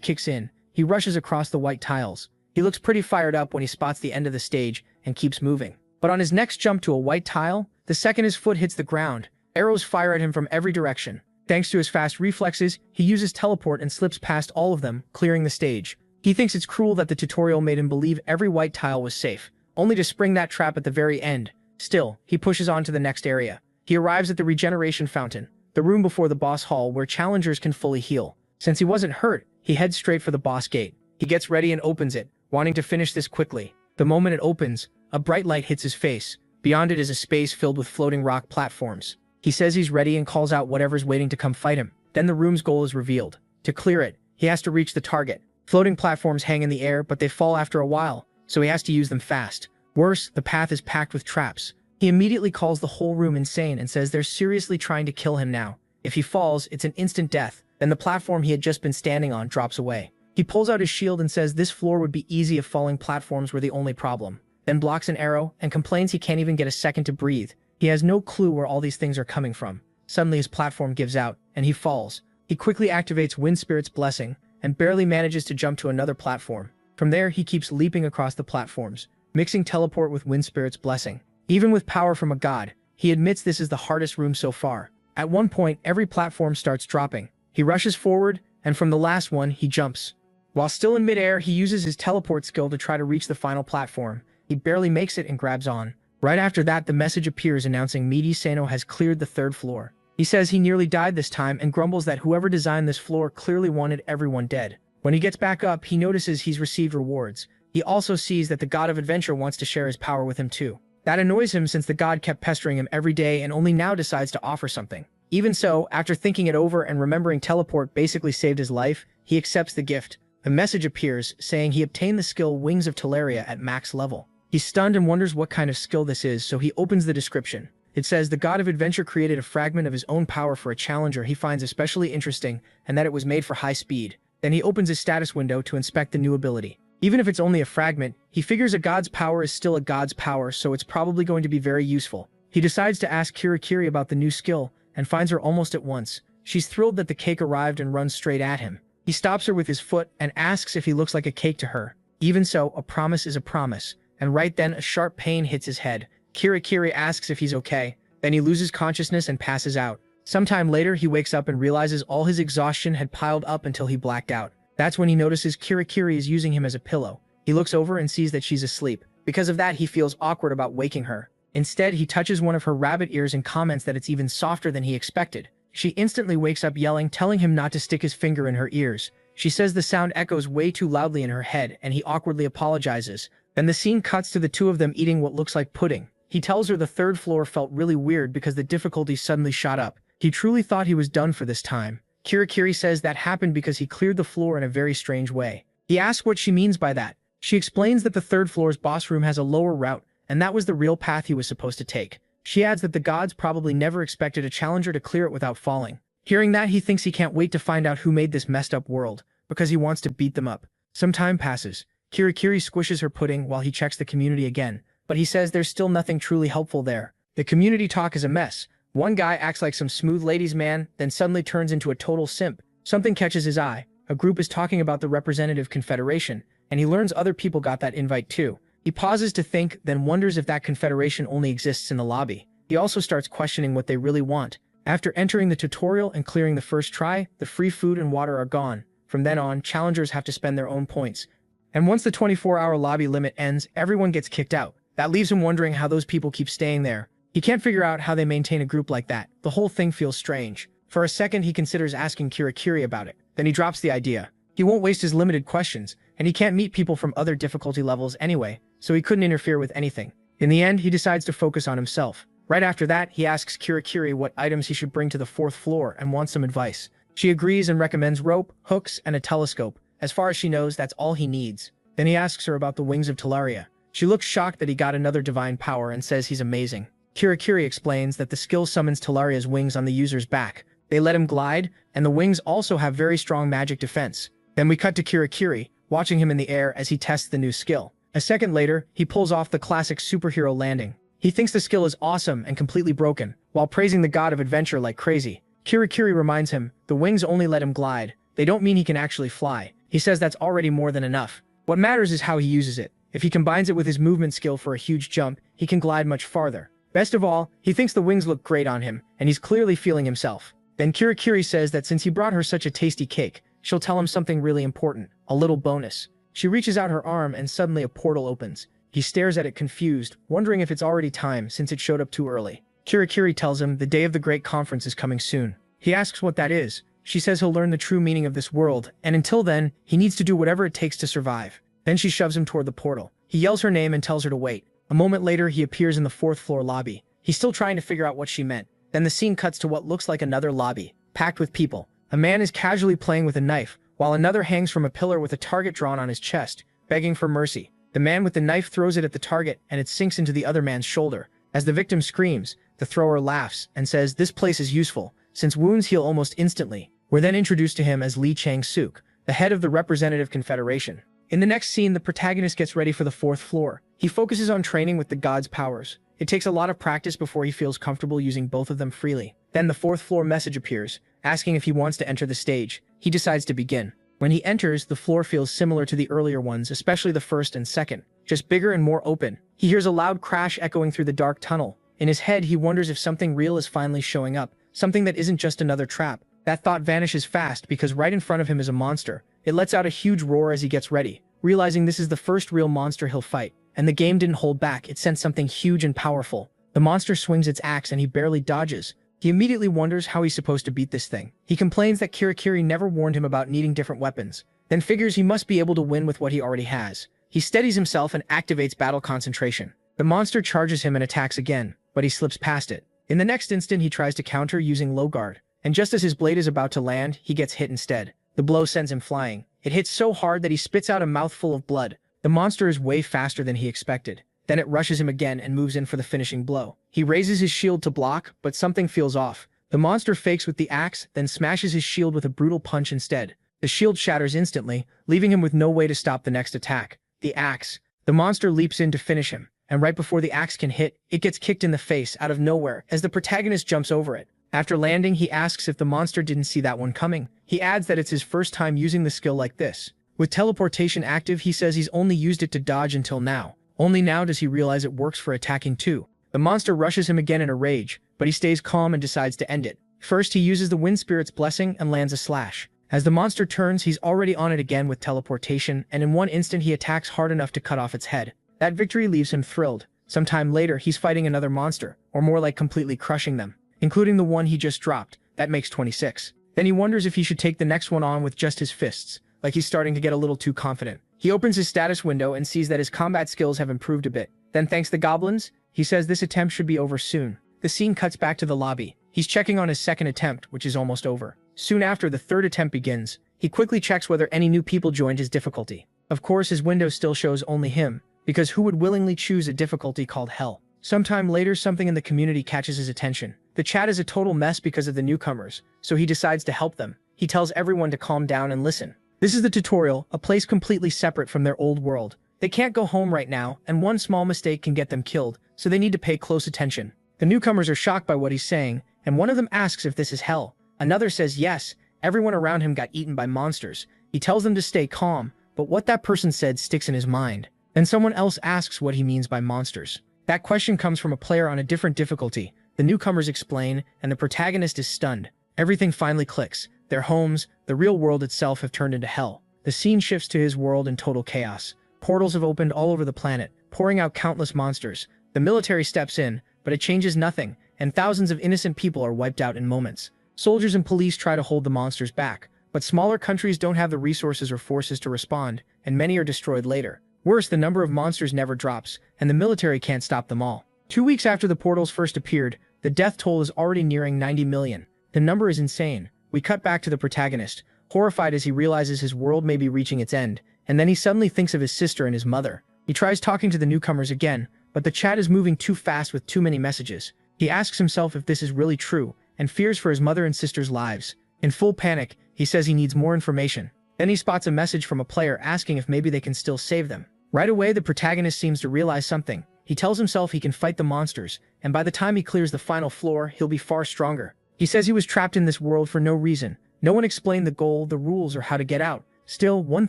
kicks in, he rushes across the white tiles. He looks pretty fired up when he spots the end of the stage and keeps moving. But on his next jump to a white tile, the second his foot hits the ground, arrows fire at him from every direction. Thanks to his fast reflexes, he uses teleport and slips past all of them, clearing the stage. He thinks it's cruel that the tutorial made him believe every white tile was safe, only to spring that trap at the very end. Still, he pushes on to the next area. He arrives at the regeneration fountain, the room before the boss hall where challengers can fully heal. Since he wasn't hurt, he heads straight for the boss gate. He gets ready and opens it, wanting to finish this quickly. The moment it opens, a bright light hits his face. Beyond it is a space filled with floating rock platforms. He says he's ready and calls out whatever's waiting to come fight him. Then the room's goal is revealed. To clear it, he has to reach the target. Floating platforms hang in the air, but they fall after a while, so he has to use them fast. Worse, the path is packed with traps. He immediately calls the whole room insane and says they're seriously trying to kill him now. If he falls, it's an instant death. Then the platform he had just been standing on drops away. He pulls out his shield and says this floor would be easy if falling platforms were the only problem. Then blocks an arrow and complains he can't even get a second to breathe. He has no clue where all these things are coming from. Suddenly his platform gives out, and he falls. He quickly activates Wind Spirit's blessing, and barely manages to jump to another platform. From there, he keeps leaping across the platforms, mixing teleport with Wind Spirit's blessing. Even with power from a god, he admits this is the hardest room so far. At one point, every platform starts dropping. He rushes forward, and from the last one, he jumps. While still in midair, he uses his teleport skill to try to reach the final platform. He barely makes it and grabs on. Right after that, the message appears announcing Midi Sano has cleared the 3rd floor. He says he nearly died this time and grumbles that whoever designed this floor clearly wanted everyone dead. When he gets back up, he notices he's received rewards. He also sees that the god of adventure wants to share his power with him too. That annoys him since the god kept pestering him every day and only now decides to offer something. Even so, after thinking it over and remembering teleport basically saved his life, he accepts the gift. A message appears saying he obtained the skill Wings of Teleria at max level. He's stunned and wonders what kind of skill this is, so he opens the description. It says the god of adventure created a fragment of his own power for a challenger he finds especially interesting, and that it was made for high speed. Then he opens his status window to inspect the new ability. Even if it's only a fragment, he figures a god's power is still a god's power, so it's probably going to be very useful. He decides to ask Kirikiri about the new skill, and finds her almost at once. She's thrilled that the cake arrived and runs straight at him. He stops her with his foot and asks if he looks like a cake to her. Even so, a promise is a promise. And right then, a sharp pain hits his head. Kirikiri asks if he's okay. Then he loses consciousness and passes out. Sometime later, he wakes up and realizes all his exhaustion had piled up until he blacked out. That's when he notices Kirikiri is using him as a pillow. He looks over and sees that she's asleep. Because of that, he feels awkward about waking her. Instead, he touches one of her rabbit ears and comments that it's even softer than he expected. She instantly wakes up yelling, telling him not to stick his finger in her ears. She says the sound echoes way too loudly in her head, and he awkwardly apologizes. Then the scene cuts to the two of them eating what looks like pudding. He tells her the 3rd floor felt really weird because the difficulty suddenly shot up. He truly thought he was done for this time. Kirikiri says that happened because he cleared the floor in a very strange way. He asks what she means by that. She explains that the 3rd floor's boss room has a lower route, and that was the real path he was supposed to take. She adds that the gods probably never expected a challenger to clear it without falling. Hearing that, he thinks he can't wait to find out who made this messed up world, because he wants to beat them up. Some time passes. Kirikiri squishes her pudding while he checks the community again, but he says there's still nothing truly helpful there. The community talk is a mess. One guy acts like some smooth ladies man, then suddenly turns into a total simp. Something catches his eye. A group is talking about the representative confederation, and he learns other people got that invite too. He pauses to think, then wonders if that confederation only exists in the lobby. He also starts questioning what they really want. After entering the tutorial and clearing the first try, the free food and water are gone. From then on, challengers have to spend their own points. And once the 24-hour lobby limit ends, everyone gets kicked out. That leaves him wondering how those people keep staying there. He can't figure out how they maintain a group like that. The whole thing feels strange. For a second, he considers asking Kirikiri about it. Then he drops the idea. He won't waste his limited questions, and he can't meet people from other difficulty levels anyway, so he couldn't interfere with anything. In the end, he decides to focus on himself. Right after that, he asks Kirikiri what items he should bring to the 4th floor and wants some advice. She agrees and recommends rope, hooks, and a telescope. As far as she knows, that's all he needs. Then he asks her about the Wings of Teleria. She looks shocked that he got another divine power and says he's amazing. Kirikiri explains that the skill summons Telaria's wings on the user's back. They let him glide, and the wings also have very strong magic defense. Then we cut to Kirikiri, watching him in the air as he tests the new skill. A second later, he pulls off the classic superhero landing. He thinks the skill is awesome and completely broken, while praising the god of adventure like crazy. Kirikiri reminds him, the wings only let him glide. They don't mean he can actually fly. He says that's already more than enough. What matters is how he uses it. If he combines it with his movement skill for a huge jump, he can glide much farther. Best of all, he thinks the wings look great on him, and he's clearly feeling himself. Then Kirikiri says that since he brought her such a tasty cake, she'll tell him something really important, a little bonus. She reaches out her arm and suddenly a portal opens. He stares at it confused, wondering if it's already time since it showed up too early. Kirikiri tells him the day of the great conference is coming soon. He asks what that is. She says he'll learn the true meaning of this world, and until then, he needs to do whatever it takes to survive. Then she shoves him toward the portal. He yells her name and tells her to wait. A moment later, he appears in the 4th floor lobby. He's still trying to figure out what she meant. Then the scene cuts to what looks like another lobby, packed with people. A man is casually playing with a knife, while another hangs from a pillar with a target drawn on his chest, begging for mercy. The man with the knife throws it at the target, and it sinks into the other man's shoulder. As the victim screams, the thrower laughs and says this place is useful, since wounds heal almost instantly. We're then introduced to him as Lee Chang-suk, the head of the Representative Confederation. In the next scene, the protagonist gets ready for the 4th floor. He focuses on training with the god's powers. It takes a lot of practice before he feels comfortable using both of them freely. Then the 4th floor message appears, asking if he wants to enter the stage. He decides to begin. When he enters, the floor feels similar to the earlier ones, especially the first and second, just bigger and more open. He hears a loud crash echoing through the dark tunnel. In his head, he wonders if something real is finally showing up, something that isn't just another trap. That thought vanishes fast because right in front of him is a monster. It lets out a huge roar as he gets ready, realizing this is the first real monster he'll fight. And the game didn't hold back, it sent something huge and powerful. The monster swings its axe and he barely dodges. He immediately wonders how he's supposed to beat this thing. He complains that Kirikiri never warned him about needing different weapons, then figures he must be able to win with what he already has. He steadies himself and activates battle concentration. The monster charges him and attacks again, but he slips past it. In the next instant, he tries to counter using low guard, and just as his blade is about to land, he gets hit instead. The blow sends him flying. It hits so hard that he spits out a mouthful of blood. The monster is way faster than he expected. Then it rushes him again and moves in for the finishing blow. He raises his shield to block, but something feels off. The monster fakes with the axe, then smashes his shield with a brutal punch instead. The shield shatters instantly, leaving him with no way to stop the next attack. The axe. The monster leaps in to finish him, and right before the axe can hit, it gets kicked in the face out of nowhere as the protagonist jumps over it. After landing, he asks if the monster didn't see that one coming. He adds that it's his first time using the skill like this. With teleportation active, he says he's only used it to dodge until now. Only now does he realize it works for attacking too. The monster rushes him again in a rage, but he stays calm and decides to end it. First, he uses the Wind Spirit's blessing and lands a slash. As the monster turns, he's already on it again with teleportation, and in one instant he attacks hard enough to cut off its head. That victory leaves him thrilled. Sometime later, he's fighting another monster, or more like completely crushing them, including the one he just dropped. That makes 26. Then he wonders if he should take the next one on with just his fists, like he's starting to get a little too confident. He opens his status window and sees that his combat skills have improved a bit. Then thanks the goblins, he says this attempt should be over soon. The scene cuts back to the lobby. He's checking on his second attempt, which is almost over. Soon after, the third attempt begins. He quickly checks whether any new people joined his difficulty. Of course, his window still shows only him, because who would willingly choose a difficulty called hell? Sometime later, something in the community catches his attention. The chat is a total mess because of the newcomers, so he decides to help them. He tells everyone to calm down and listen. This is the tutorial, a place completely separate from their old world. They can't go home right now, and one small mistake can get them killed, so they need to pay close attention. The newcomers are shocked by what he's saying, and one of them asks if this is hell. Another says yes. Everyone around him got eaten by monsters. He tells them to stay calm, but what that person said sticks in his mind. Then someone else asks what he means by monsters. That question comes from a player on a different difficulty. The newcomers explain, and the protagonist is stunned. Everything finally clicks. Their homes, the real world itself, have turned into hell. The scene shifts to his world in total chaos. Portals have opened all over the planet, pouring out countless monsters. The military steps in, but it changes nothing, and thousands of innocent people are wiped out in moments. Soldiers and police try to hold the monsters back, but smaller countries don't have the resources or forces to respond, and many are destroyed later. Worse, the number of monsters never drops, and the military can't stop them all. 2 weeks after the portals first appeared, the death toll is already nearing 90 million. The number is insane. We cut back to the protagonist, horrified as he realizes his world may be reaching its end, and then he suddenly thinks of his sister and his mother. He tries talking to the newcomers again, but the chat is moving too fast with too many messages. He asks himself if this is really true, and fears for his mother and sister's lives. In full panic, he says he needs more information. Then he spots a message from a player asking if maybe they can still save them. Right away, the protagonist seems to realize something. He tells himself he can fight the monsters, and by the time he clears the final floor, he'll be far stronger. He says he was trapped in this world for no reason. No one explained the goal, the rules, or how to get out. Still, one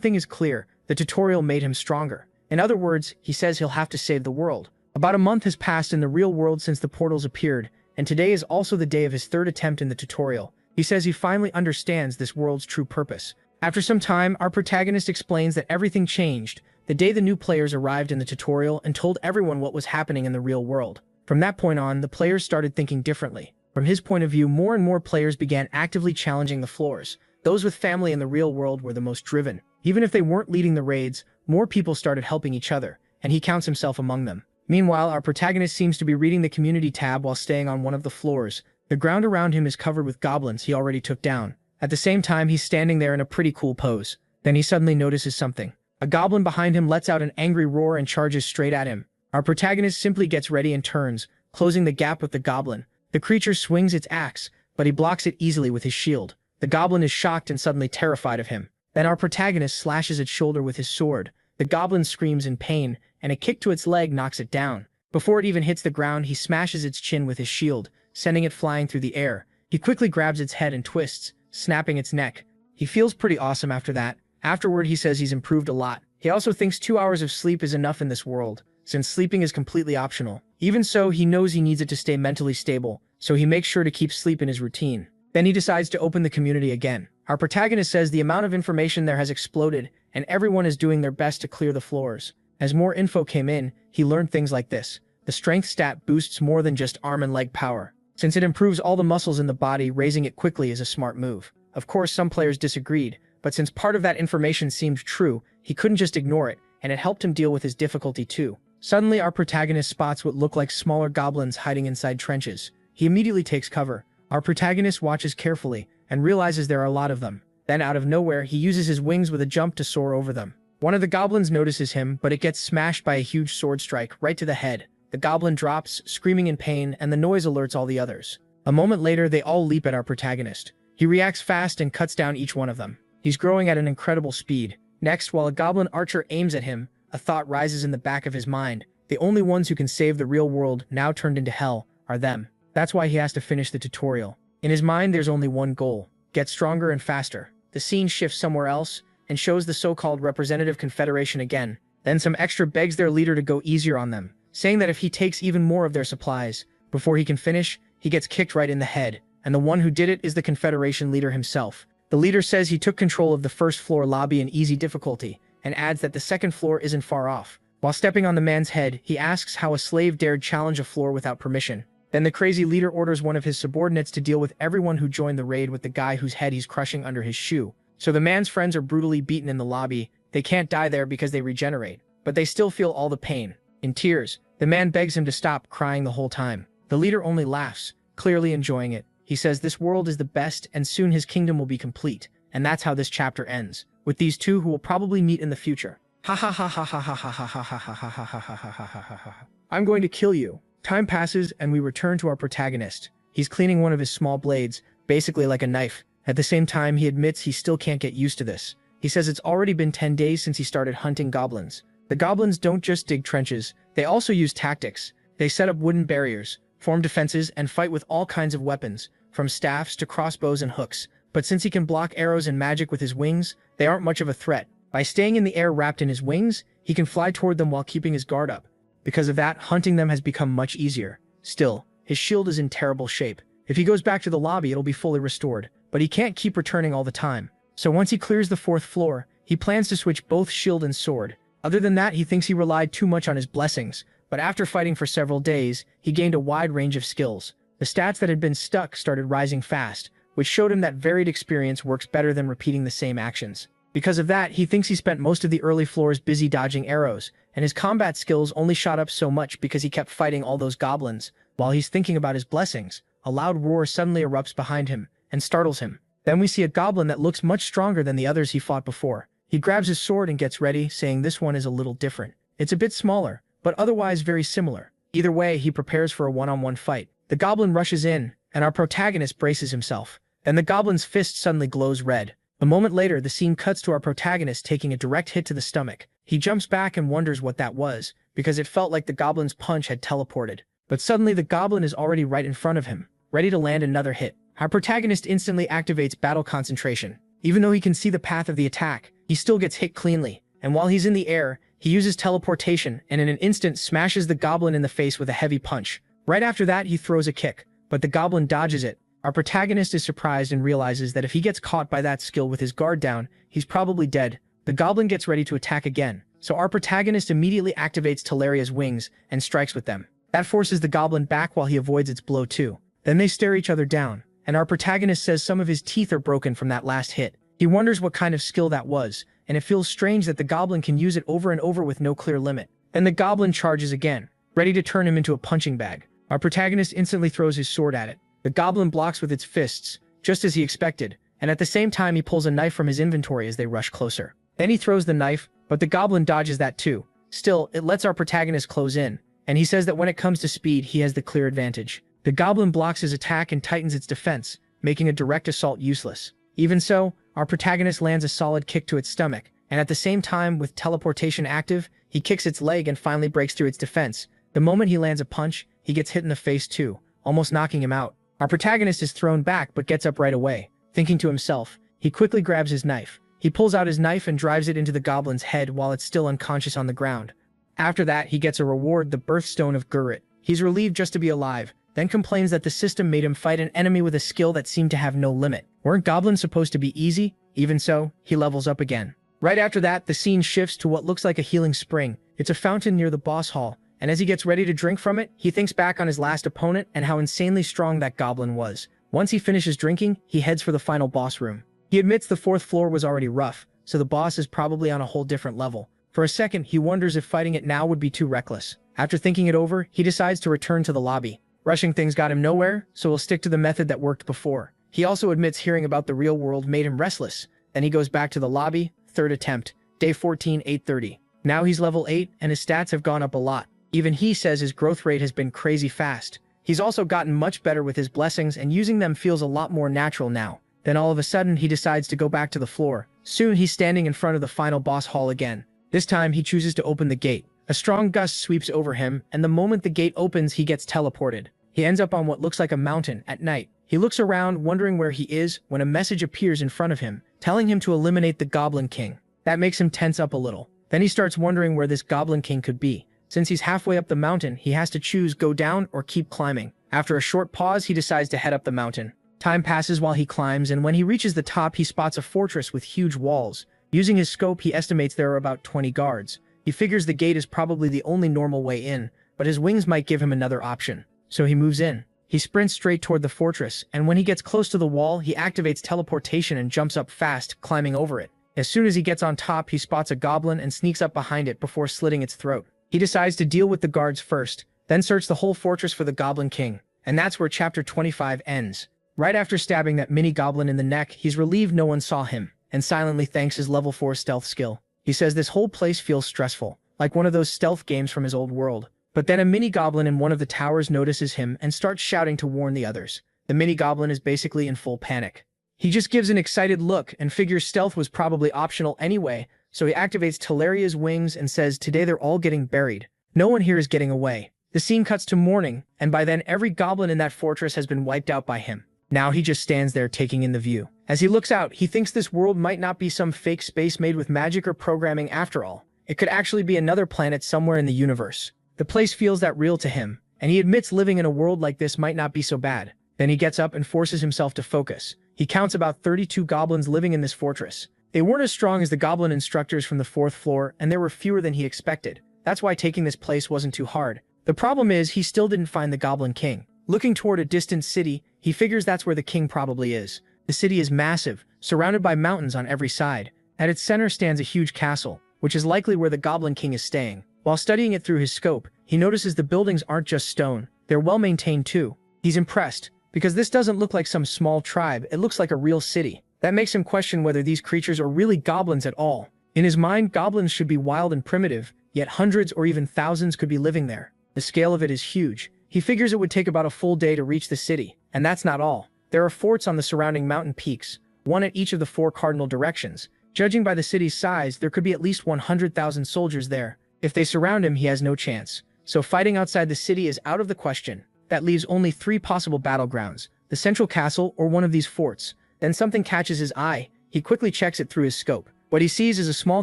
thing is clear, the tutorial made him stronger. In other words, he says he'll have to save the world. About a month has passed in the real world since the portals appeared, and today is also the day of his third attempt in the tutorial. He says he finally understands this world's true purpose. After some time, our protagonist explains that everything changed the day the new players arrived in the tutorial and told everyone what was happening in the real world. From that point on, the players started thinking differently. From his point of view, more and more players began actively challenging the floors. Those with family in the real world were the most driven. Even if they weren't leading the raids, more people started helping each other, and he counts himself among them. Meanwhile, our protagonist seems to be reading the community tab while staying on one of the floors. The ground around him is covered with goblins he already took down. At the same time, he's standing there in a pretty cool pose. Then he suddenly notices something. A goblin behind him lets out an angry roar and charges straight at him. Our protagonist simply gets ready and turns, closing the gap with the goblin. The creature swings its axe, but he blocks it easily with his shield. The goblin is shocked and suddenly terrified of him. Then our protagonist slashes its shoulder with his sword. The goblin screams in pain, and a kick to its leg knocks it down. Before it even hits the ground, he smashes its chin with his shield, sending it flying through the air. He quickly grabs its head and twists, snapping its neck. He feels pretty awesome after that. Afterward, he says he's improved a lot. He also thinks 2 hours of sleep is enough in this world, since sleeping is completely optional. Even so, he knows he needs it to stay mentally stable, so he makes sure to keep sleep in his routine. Then he decides to open the community again. Our protagonist says the amount of information there has exploded, and everyone is doing their best to clear the floors. As more info came in, he learned things like this. The strength stat boosts more than just arm and leg power. Since it improves all the muscles in the body, raising it quickly is a smart move. Of course, some players disagreed, but since part of that information seemed true, he couldn't just ignore it, and it helped him deal with his difficulty too. Suddenly, our protagonist spots what look like smaller goblins hiding inside trenches. He immediately takes cover. Our protagonist watches carefully, and realizes there are a lot of them. Then, out of nowhere, he uses his wings with a jump to soar over them. One of the goblins notices him, but it gets smashed by a huge sword strike right to the head. The goblin drops, screaming in pain, and the noise alerts all the others. A moment later, they all leap at our protagonist. He reacts fast and cuts down each one of them. He's growing at an incredible speed. Next, while a goblin archer aims at him, a thought rises in the back of his mind. The only ones who can save the real world, now turned into hell, are them. That's why he has to finish the tutorial. In his mind, there's only one goal: get stronger and faster. The scene shifts somewhere else, and shows the so-called representative confederation again. Then some extra begs their leader to go easier on them, saying that if he takes even more of their supplies, before he can finish, he gets kicked right in the head. And the one who did it is the confederation leader himself. The leader says he took control of the first floor lobby in easy difficulty, and adds that the second floor isn't far off. While stepping on the man's head, he asks how a slave dared challenge a floor without permission. Then the crazy leader orders one of his subordinates to deal with everyone who joined the raid with the guy whose head he's crushing under his shoe. So the man's friends are brutally beaten in the lobby. They can't die there because they regenerate, but they still feel all the pain. In tears, the man begs him to stop crying the whole time. The leader only laughs, clearly enjoying it. He says this world is the best and soon his kingdom will be complete. And that's how this chapter ends, with these two who will probably meet in the future. Ha ha ha ha ha ha ha ha ha ha ha ha ha ha ha ha ha ha. I'm going to kill you. Time passes and we return to our protagonist. He's cleaning one of his small blades, basically like a knife. At the same time, he admits he still can't get used to this. He says it's already been 10 days since he started hunting goblins. The goblins don't just dig trenches, they also use tactics. They set up wooden barriers, form defenses, and fight with all kinds of weapons, from staffs to crossbows and hooks. But since he can block arrows and magic with his wings, they aren't much of a threat. By staying in the air wrapped in his wings, he can fly toward them while keeping his guard up. Because of that, hunting them has become much easier. Still, his shield is in terrible shape. If he goes back to the lobby, it'll be fully restored, but he can't keep returning all the time. So once he clears the 4th floor, he plans to switch both shield and sword. Other than that, he thinks he relied too much on his blessings, but after fighting for several days, he gained a wide range of skills. The stats that had been stuck started rising fast, which showed him that varied experience works better than repeating the same actions. Because of that, he thinks he spent most of the early floors busy dodging arrows, and his combat skills only shot up so much because he kept fighting all those goblins. While he's thinking about his blessings, a loud roar suddenly erupts behind him and startles him. Then we see a goblin that looks much stronger than the others he fought before. He grabs his sword and gets ready, saying this one is a little different. It's a bit smaller, but otherwise very similar. Either way, he prepares for a one-on-one fight. The goblin rushes in, and our protagonist braces himself. Then the goblin's fist suddenly glows red. A moment later, the scene cuts to our protagonist taking a direct hit to the stomach. He jumps back and wonders what that was, because it felt like the goblin's punch had teleported. But suddenly the goblin is already right in front of him, ready to land another hit. Our protagonist instantly activates battle concentration. Even though he can see the path of the attack, he still gets hit cleanly, and while he's in the air, he uses teleportation and in an instant smashes the goblin in the face with a heavy punch. Right after that, he throws a kick, but the goblin dodges it. Our protagonist is surprised and realizes that if he gets caught by that skill with his guard down, he's probably dead. The goblin gets ready to attack again, so our protagonist immediately activates Talaria's wings and strikes with them. That forces the goblin back while he avoids its blow too. Then they stare each other down, and our protagonist says some of his teeth are broken from that last hit. He wonders what kind of skill that was, and it feels strange that the goblin can use it over and over with no clear limit. Then the goblin charges again, ready to turn him into a punching bag. Our protagonist instantly throws his sword at it. The goblin blocks with its fists, just as he expected, and at the same time he pulls a knife from his inventory as they rush closer. Then he throws the knife, but the goblin dodges that too. Still, it lets our protagonist close in, and he says that when it comes to speed, he has the clear advantage. The goblin blocks his attack and tightens its defense, making a direct assault useless. Even so, our protagonist lands a solid kick to its stomach, and at the same time, with teleportation active, he kicks its leg and finally breaks through its defense. The moment he lands a punch, he gets hit in the face too, almost knocking him out. Our protagonist is thrown back but gets up right away. Thinking to himself, he quickly grabs his knife. He pulls out his knife and drives it into the goblin's head while it's still unconscious on the ground. After that, he gets a reward, the birthstone of Gurrit. He's relieved just to be alive, then complains that the system made him fight an enemy with a skill that seemed to have no limit. Weren't goblins supposed to be easy? Even so, he levels up again. Right after that, the scene shifts to what looks like a healing spring. It's a fountain near the boss hall, and as he gets ready to drink from it, he thinks back on his last opponent and how insanely strong that goblin was. Once he finishes drinking, he heads for the final boss room. He admits the fourth floor was already rough, so the boss is probably on a whole different level. For a second, he wonders if fighting it now would be too reckless. After thinking it over, he decides to return to the lobby. Rushing things got him nowhere, so he'll stick to the method that worked before. He also admits hearing about the real world made him restless. Then he goes back to the lobby, third attempt, day 14, 8:30. Now he's level 8, and his stats have gone up a lot. Even he says his growth rate has been crazy fast. He's also gotten much better with his blessings, and using them feels a lot more natural now. Then all of a sudden, he decides to go back to the floor. Soon he's standing in front of the final boss hall again. This time, he chooses to open the gate. A strong gust sweeps over him, and the moment the gate opens, he gets teleported. He ends up on what looks like a mountain at night. He looks around, wondering where he is, when a message appears in front of him, telling him to eliminate the Goblin King. That makes him tense up a little. Then he starts wondering where this Goblin King could be. Since he's halfway up the mountain, he has to choose go down or keep climbing. After a short pause, he decides to head up the mountain. Time passes while he climbs, and when he reaches the top, he spots a fortress with huge walls. Using his scope, he estimates there are about 20 guards. He figures the gate is probably the only normal way in, but his wings might give him another option. So he moves in. He sprints straight toward the fortress, and when he gets close to the wall, he activates teleportation and jumps up fast, climbing over it. As soon as he gets on top, he spots a goblin and sneaks up behind it before slitting its throat. He decides to deal with the guards first, then search the whole fortress for the Goblin King. And that's where chapter 25 ends. Right after stabbing that mini-goblin in the neck, he's relieved no one saw him, and silently thanks his level 4 stealth skill. He says this whole place feels stressful, like one of those stealth games from his old world. But then a mini-goblin in one of the towers notices him and starts shouting to warn the others. The mini-goblin is basically in full panic. He just gives an excited look and figures stealth was probably optional anyway, so he activates Talaria's wings and says today they're all getting buried. No one here is getting away. The scene cuts to morning, and by then every goblin in that fortress has been wiped out by him. Now he just stands there taking in the view. As he looks out, he thinks this world might not be some fake space made with magic or programming after all. It could actually be another planet somewhere in the universe. The place feels that real to him, and he admits living in a world like this might not be so bad. Then he gets up and forces himself to focus. He counts about 32 goblins living in this fortress. They weren't as strong as the goblin instructors from the 4th floor, and there were fewer than he expected. That's why taking this place wasn't too hard. The problem is, he still didn't find the Goblin King. Looking toward a distant city, he figures that's where the king probably is. The city is massive, surrounded by mountains on every side. At its center stands a huge castle, which is likely where the Goblin King is staying. While studying it through his scope, he notices the buildings aren't just stone, they're well maintained too. He's impressed, because this doesn't look like some small tribe, it looks like a real city. That makes him question whether these creatures are really goblins at all. In his mind, goblins should be wild and primitive, yet hundreds or even thousands could be living there. The scale of it is huge. He figures it would take about a full day to reach the city, and that's not all. There are forts on the surrounding mountain peaks. one at each of the 4 cardinal directions. Judging by the city's size, there could be at least 100,000 soldiers there. If they surround him, he has no chance. So fighting outside the city is out of the question. That leaves only 3 possible battlegrounds: the central castle or one of these forts. Then something catches his eye. He quickly checks it through his scope. What he sees is a small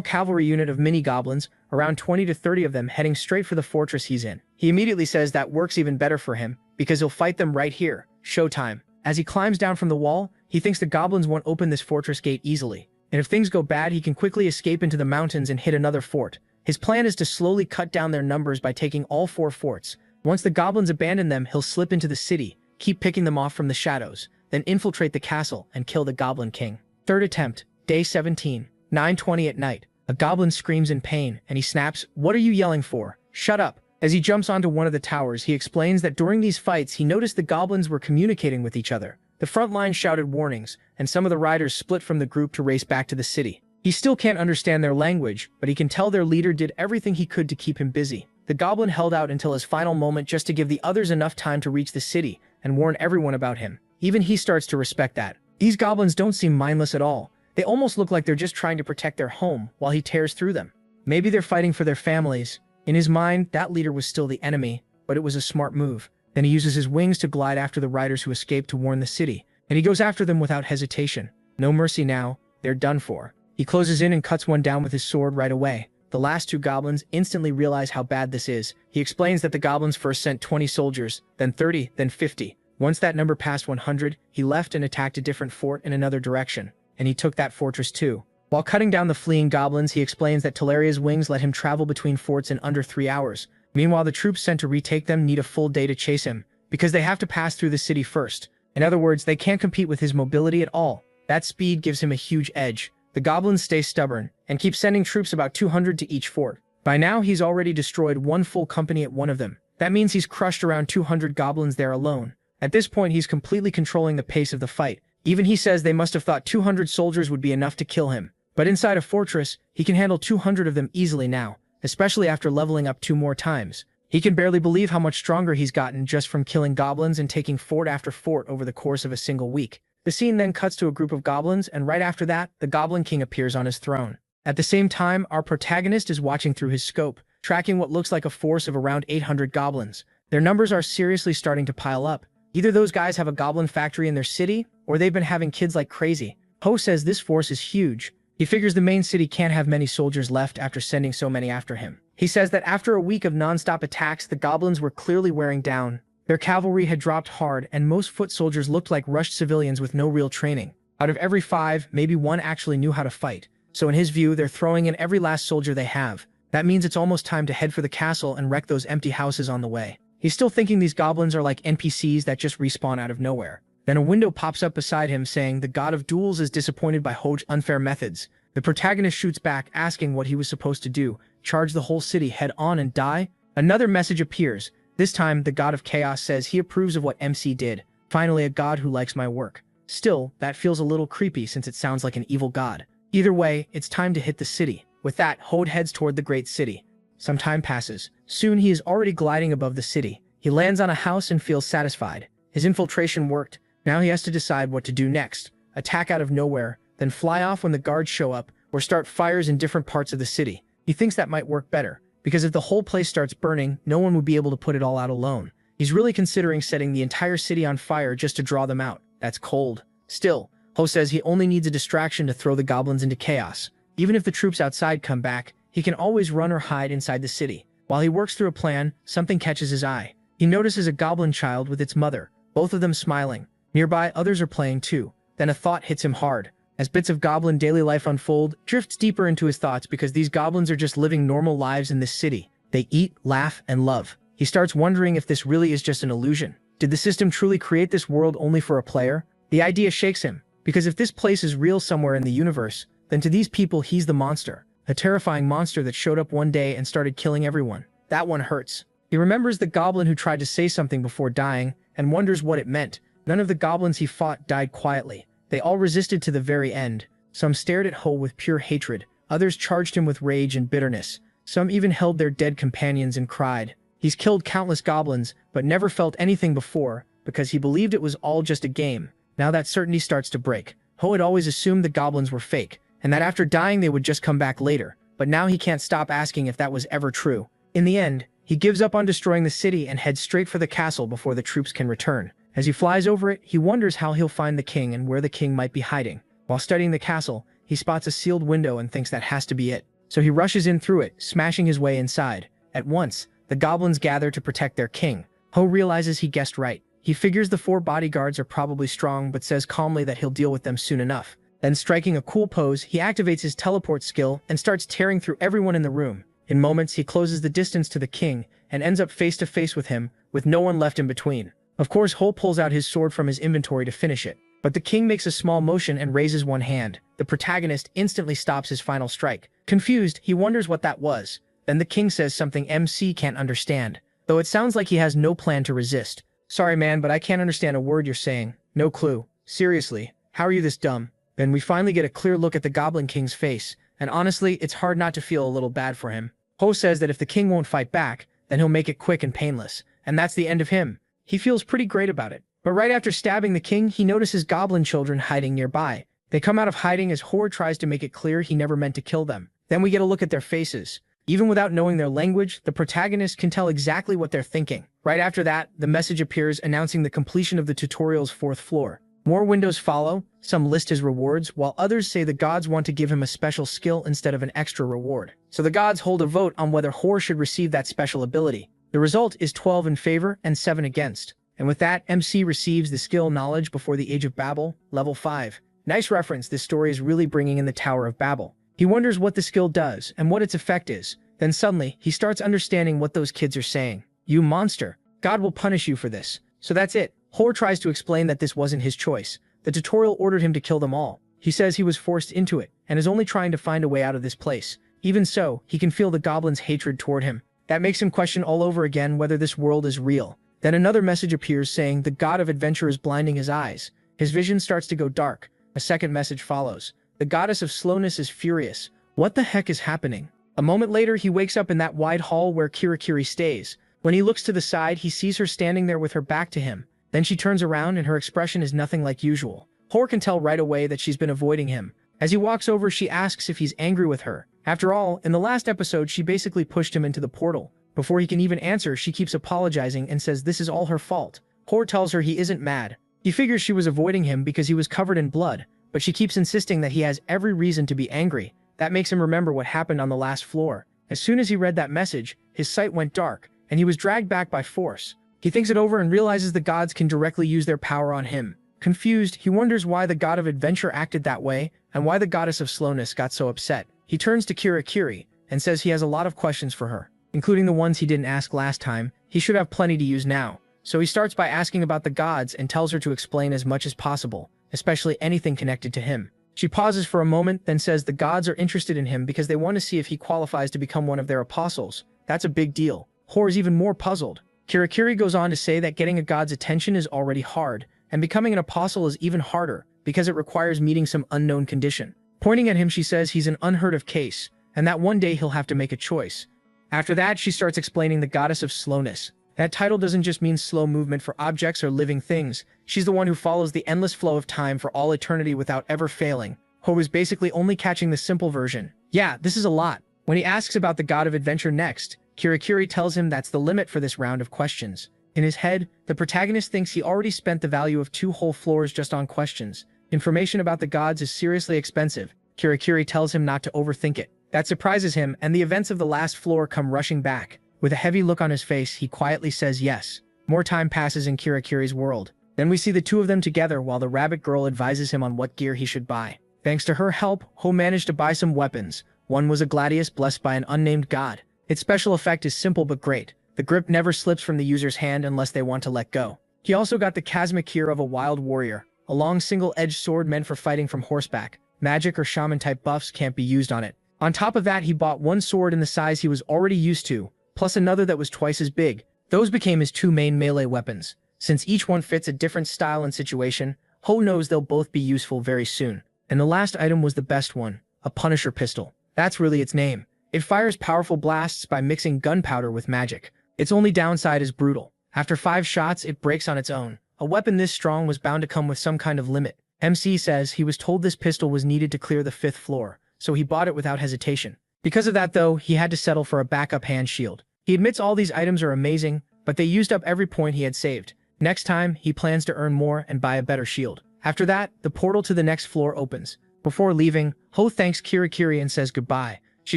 cavalry unit of mini-goblins, around 20 to 30 of them, heading straight for the fortress he's in. He immediately says that works even better for him, because he'll fight them right here. Showtime. As he climbs down from the wall, he thinks the goblins won't open this fortress gate easily. And if things go bad, he can quickly escape into the mountains and hit another fort. His plan is to slowly cut down their numbers by taking all 4 forts. Once the goblins abandon them, he'll slip into the city, keep picking them off from the shadows, then infiltrate the castle and kill the Goblin King. Third attempt, day 17, 9:20 at night. A goblin screams in pain, and he snaps, "What are you yelling for? Shut up." As he jumps onto one of the towers, he explains that during these fights, he noticed the goblins were communicating with each other. The front line shouted warnings, and some of the riders split from the group to race back to the city. He still can't understand their language, but he can tell their leader did everything he could to keep him busy. The goblin held out until his final moment just to give the others enough time to reach the city and warn everyone about him. Even he starts to respect that. These goblins don't seem mindless at all. They almost look like they're just trying to protect their home while he tears through them. Maybe they're fighting for their families. In his mind, that leader was still the enemy, but it was a smart move. Then he uses his wings to glide after the riders who escaped to warn the city, and he goes after them without hesitation. No mercy now, they're done for. He closes in and cuts one down with his sword right away. The last 2 goblins instantly realize how bad this is. He explains that the goblins first sent 20 soldiers, then 30, then 50. Once that number passed 100, he left and attacked a different fort in another direction, and he took that fortress too. While cutting down the fleeing goblins, he explains that Talaria's wings let him travel between forts in under 3 hours. Meanwhile, the troops sent to retake them need a full day to chase him, because they have to pass through the city first. In other words, they can't compete with his mobility at all. That speed gives him a huge edge. The goblins stay stubborn, and keep sending troops about 200 to each fort. By now, he's already destroyed 1 full company at one of them. That means he's crushed around 200 goblins there alone. At this point, he's completely controlling the pace of the fight. Even he says they must have thought 200 soldiers would be enough to kill him. But inside a fortress, he can handle 200 of them easily now, especially after leveling up 2 more times. He can barely believe how much stronger he's gotten just from killing goblins and taking fort after fort over the course of a single week. The scene then cuts to a group of goblins, and right after that, the Goblin King appears on his throne. At the same time, our protagonist is watching through his scope, tracking what looks like a force of around 800 goblins. Their numbers are seriously starting to pile up. Either those guys have a goblin factory in their city, or they've been having kids like crazy. Ho says this force is huge. He figures the main city can't have many soldiers left after sending so many after him. He says that after a week of non-stop attacks, the goblins were clearly wearing down. Their cavalry had dropped hard, and most foot soldiers looked like rushed civilians with no real training. Out of every 5, maybe 1 actually knew how to fight. So in his view, they're throwing in every last soldier they have. That means it's almost time to head for the castle and wreck those empty houses on the way. He's still thinking these goblins are like NPCs that just respawn out of nowhere. Then a window pops up beside him saying the god of duels is disappointed by Ho's unfair methods. The protagonist shoots back, asking what he was supposed to do, charge the whole city head on and die? Another message appears. This time, the god of chaos says he approves of what MC did. Finally, a god who likes my work. Still, that feels a little creepy since it sounds like an evil god. Either way, it's time to hit the city. With that, Hode heads toward the great city. Some time passes. Soon he is already gliding above the city. He lands on a house and feels satisfied. His infiltration worked. Now he has to decide what to do next. Attack out of nowhere, then fly off when the guards show up, or start fires in different parts of the city. He thinks that might work better, because if the whole place starts burning, no one would be able to put it all out alone. He's really considering setting the entire city on fire just to draw them out. That's cold. Still, Ho says he only needs a distraction to throw the goblins into chaos. Even if the troops outside come back, he can always run or hide inside the city. While he works through a plan, something catches his eye. He notices a goblin child with its mother, both of them smiling. Nearby, others are playing too. Then a thought hits him hard. As bits of goblin daily life unfold, drifts deeper into his thoughts because these goblins are just living normal lives in this city. They eat, laugh, and love. He starts wondering if this really is just an illusion. Did the system truly create this world only for a player? The idea shakes him, because if this place is real somewhere in the universe, then to these people he's the monster. A terrifying monster that showed up one day and started killing everyone. That one hurts. He remembers the goblin who tried to say something before dying, and wonders what it meant. None of the goblins he fought died quietly. They all resisted to the very end. Some stared at Ho with pure hatred. Others charged him with rage and bitterness. Some even held their dead companions and cried. He's killed countless goblins, but never felt anything before, because he believed it was all just a game. Now that certainty starts to break. Ho had always assumed the goblins were fake, and that after dying they would just come back later, but now he can't stop asking if that was ever true. In the end, he gives up on destroying the city and heads straight for the castle before the troops can return. As he flies over it, he wonders how he'll find the king and where the king might be hiding. While studying the castle, he spots a sealed window and thinks that has to be it. So he rushes in through it, smashing his way inside. At once, the goblins gather to protect their king. Ho realizes he guessed right. He figures the 4 bodyguards are probably strong but says calmly that he'll deal with them soon enough. Then striking a cool pose, he activates his teleport skill and starts tearing through everyone in the room. In moments, he closes the distance to the king and ends up face to face with him, with no one left in between. Of course, Ho pulls out his sword from his inventory to finish it, but the king makes a small motion and raises one hand. The protagonist instantly stops his final strike. Confused, he wonders what that was. Then the king says something MC can't understand, though it sounds like he has no plan to resist. Sorry man, but I can't understand a word you're saying. No clue. Seriously, how are you this dumb? Then we finally get a clear look at the Goblin King's face, and honestly, it's hard not to feel a little bad for him. Ho says that if the king won't fight back, then he'll make it quick and painless, and that's the end of him. He feels pretty great about it. But right after stabbing the king, he notices goblin children hiding nearby. They come out of hiding as Ho tries to make it clear he never meant to kill them. Then we get a look at their faces. Even without knowing their language, the protagonist can tell exactly what they're thinking. Right after that, the message appears announcing the completion of the tutorial's 4th floor. More windows follow, some list his rewards, while others say the gods want to give him a special skill instead of an extra reward. So the gods hold a vote on whether Ho should receive that special ability. The result is 12 in favor and 7 against. And with that, MC receives the skill Knowledge Before the Age of Babel, level 5. Nice reference, this story is really bringing in the Tower of Babel. He wonders what the skill does and what its effect is. Then suddenly, he starts understanding what those kids are saying. You monster. God will punish you for this. So that's it. Ho tries to explain that this wasn't his choice. The tutorial ordered him to kill them all. He says he was forced into it, and is only trying to find a way out of this place. Even so, he can feel the goblins' hatred toward him. That makes him question all over again whether this world is real. Then another message appears saying the god of adventure is blinding his eyes. His vision starts to go dark. A second message follows. The goddess of slowness is furious. What the heck is happening? A moment later, he wakes up in that wide hall where Kirakiri stays. When he looks to the side, he sees her standing there with her back to him. Then she turns around and her expression is nothing like usual. Ho can tell right away that she's been avoiding him. As he walks over, she asks if he's angry with her. After all, in the last episode, she basically pushed him into the portal. Before he can even answer, she keeps apologizing and says this is all her fault. Ho tells her he isn't mad. He figures she was avoiding him because he was covered in blood, but she keeps insisting that he has every reason to be angry. That makes him remember what happened on the last floor. As soon as he read that message, his sight went dark, and he was dragged back by force. He thinks it over and realizes the gods can directly use their power on him. Confused, he wonders why the god of adventure acted that way, and why the goddess of slowness got so upset. He turns to Kirakiri, and says he has a lot of questions for her, including the ones he didn't ask last time. He should have plenty to use now. So he starts by asking about the gods and tells her to explain as much as possible, especially anything connected to him. She pauses for a moment, then says the gods are interested in him because they want to see if he qualifies to become one of their apostles. That's a big deal. Ho is even more puzzled. Kirakiri goes on to say that getting a god's attention is already hard, and becoming an apostle is even harder because it requires meeting some unknown condition. Pointing at him, she says he's an unheard of case, and that one day he'll have to make a choice. After that, she starts explaining the goddess of slowness. That title doesn't just mean slow movement for objects or living things. She's the one who follows the endless flow of time for all eternity without ever failing. Ho is basically only catching the simple version. Yeah, this is a lot. When he asks about the god of adventure next, Kirakiri tells him that's the limit for this round of questions. In his head, the protagonist thinks he already spent the value of 2 whole floors just on questions. Information about the gods is seriously expensive. Kirakiri tells him not to overthink it. That surprises him, and the events of the last floor come rushing back. With a heavy look on his face, he quietly says yes. More time passes in Kirakiri's world. Then we see the two of them together while the rabbit girl advises him on what gear he should buy. Thanks to her help, Ho managed to buy some weapons. One was a gladius blessed by an unnamed god. Its special effect is simple but great. The grip never slips from the user's hand unless they want to let go. He also got the Kazma gear of a wild warrior, a long single-edged sword meant for fighting from horseback. Magic or shaman-type buffs can't be used on it. On top of that, he bought one sword in the size he was already used to, plus another that was twice as big. Those became his 2 main melee weapons. Since each one fits a different style and situation, Ho knows they'll both be useful very soon. And the last item was the best one, a Punisher pistol. That's really its name. It fires powerful blasts by mixing gunpowder with magic. Its only downside is brutal. After 5 shots, it breaks on its own. A weapon this strong was bound to come with some kind of limit. MC says he was told this pistol was needed to clear the 5th floor, so he bought it without hesitation. Because of that though, he had to settle for a backup hand shield. He admits all these items are amazing, but they used up every point he had saved. Next time, he plans to earn more and buy a better shield. After that, the portal to the next floor opens. Before leaving, Ho thanks Kirikiri and says goodbye. She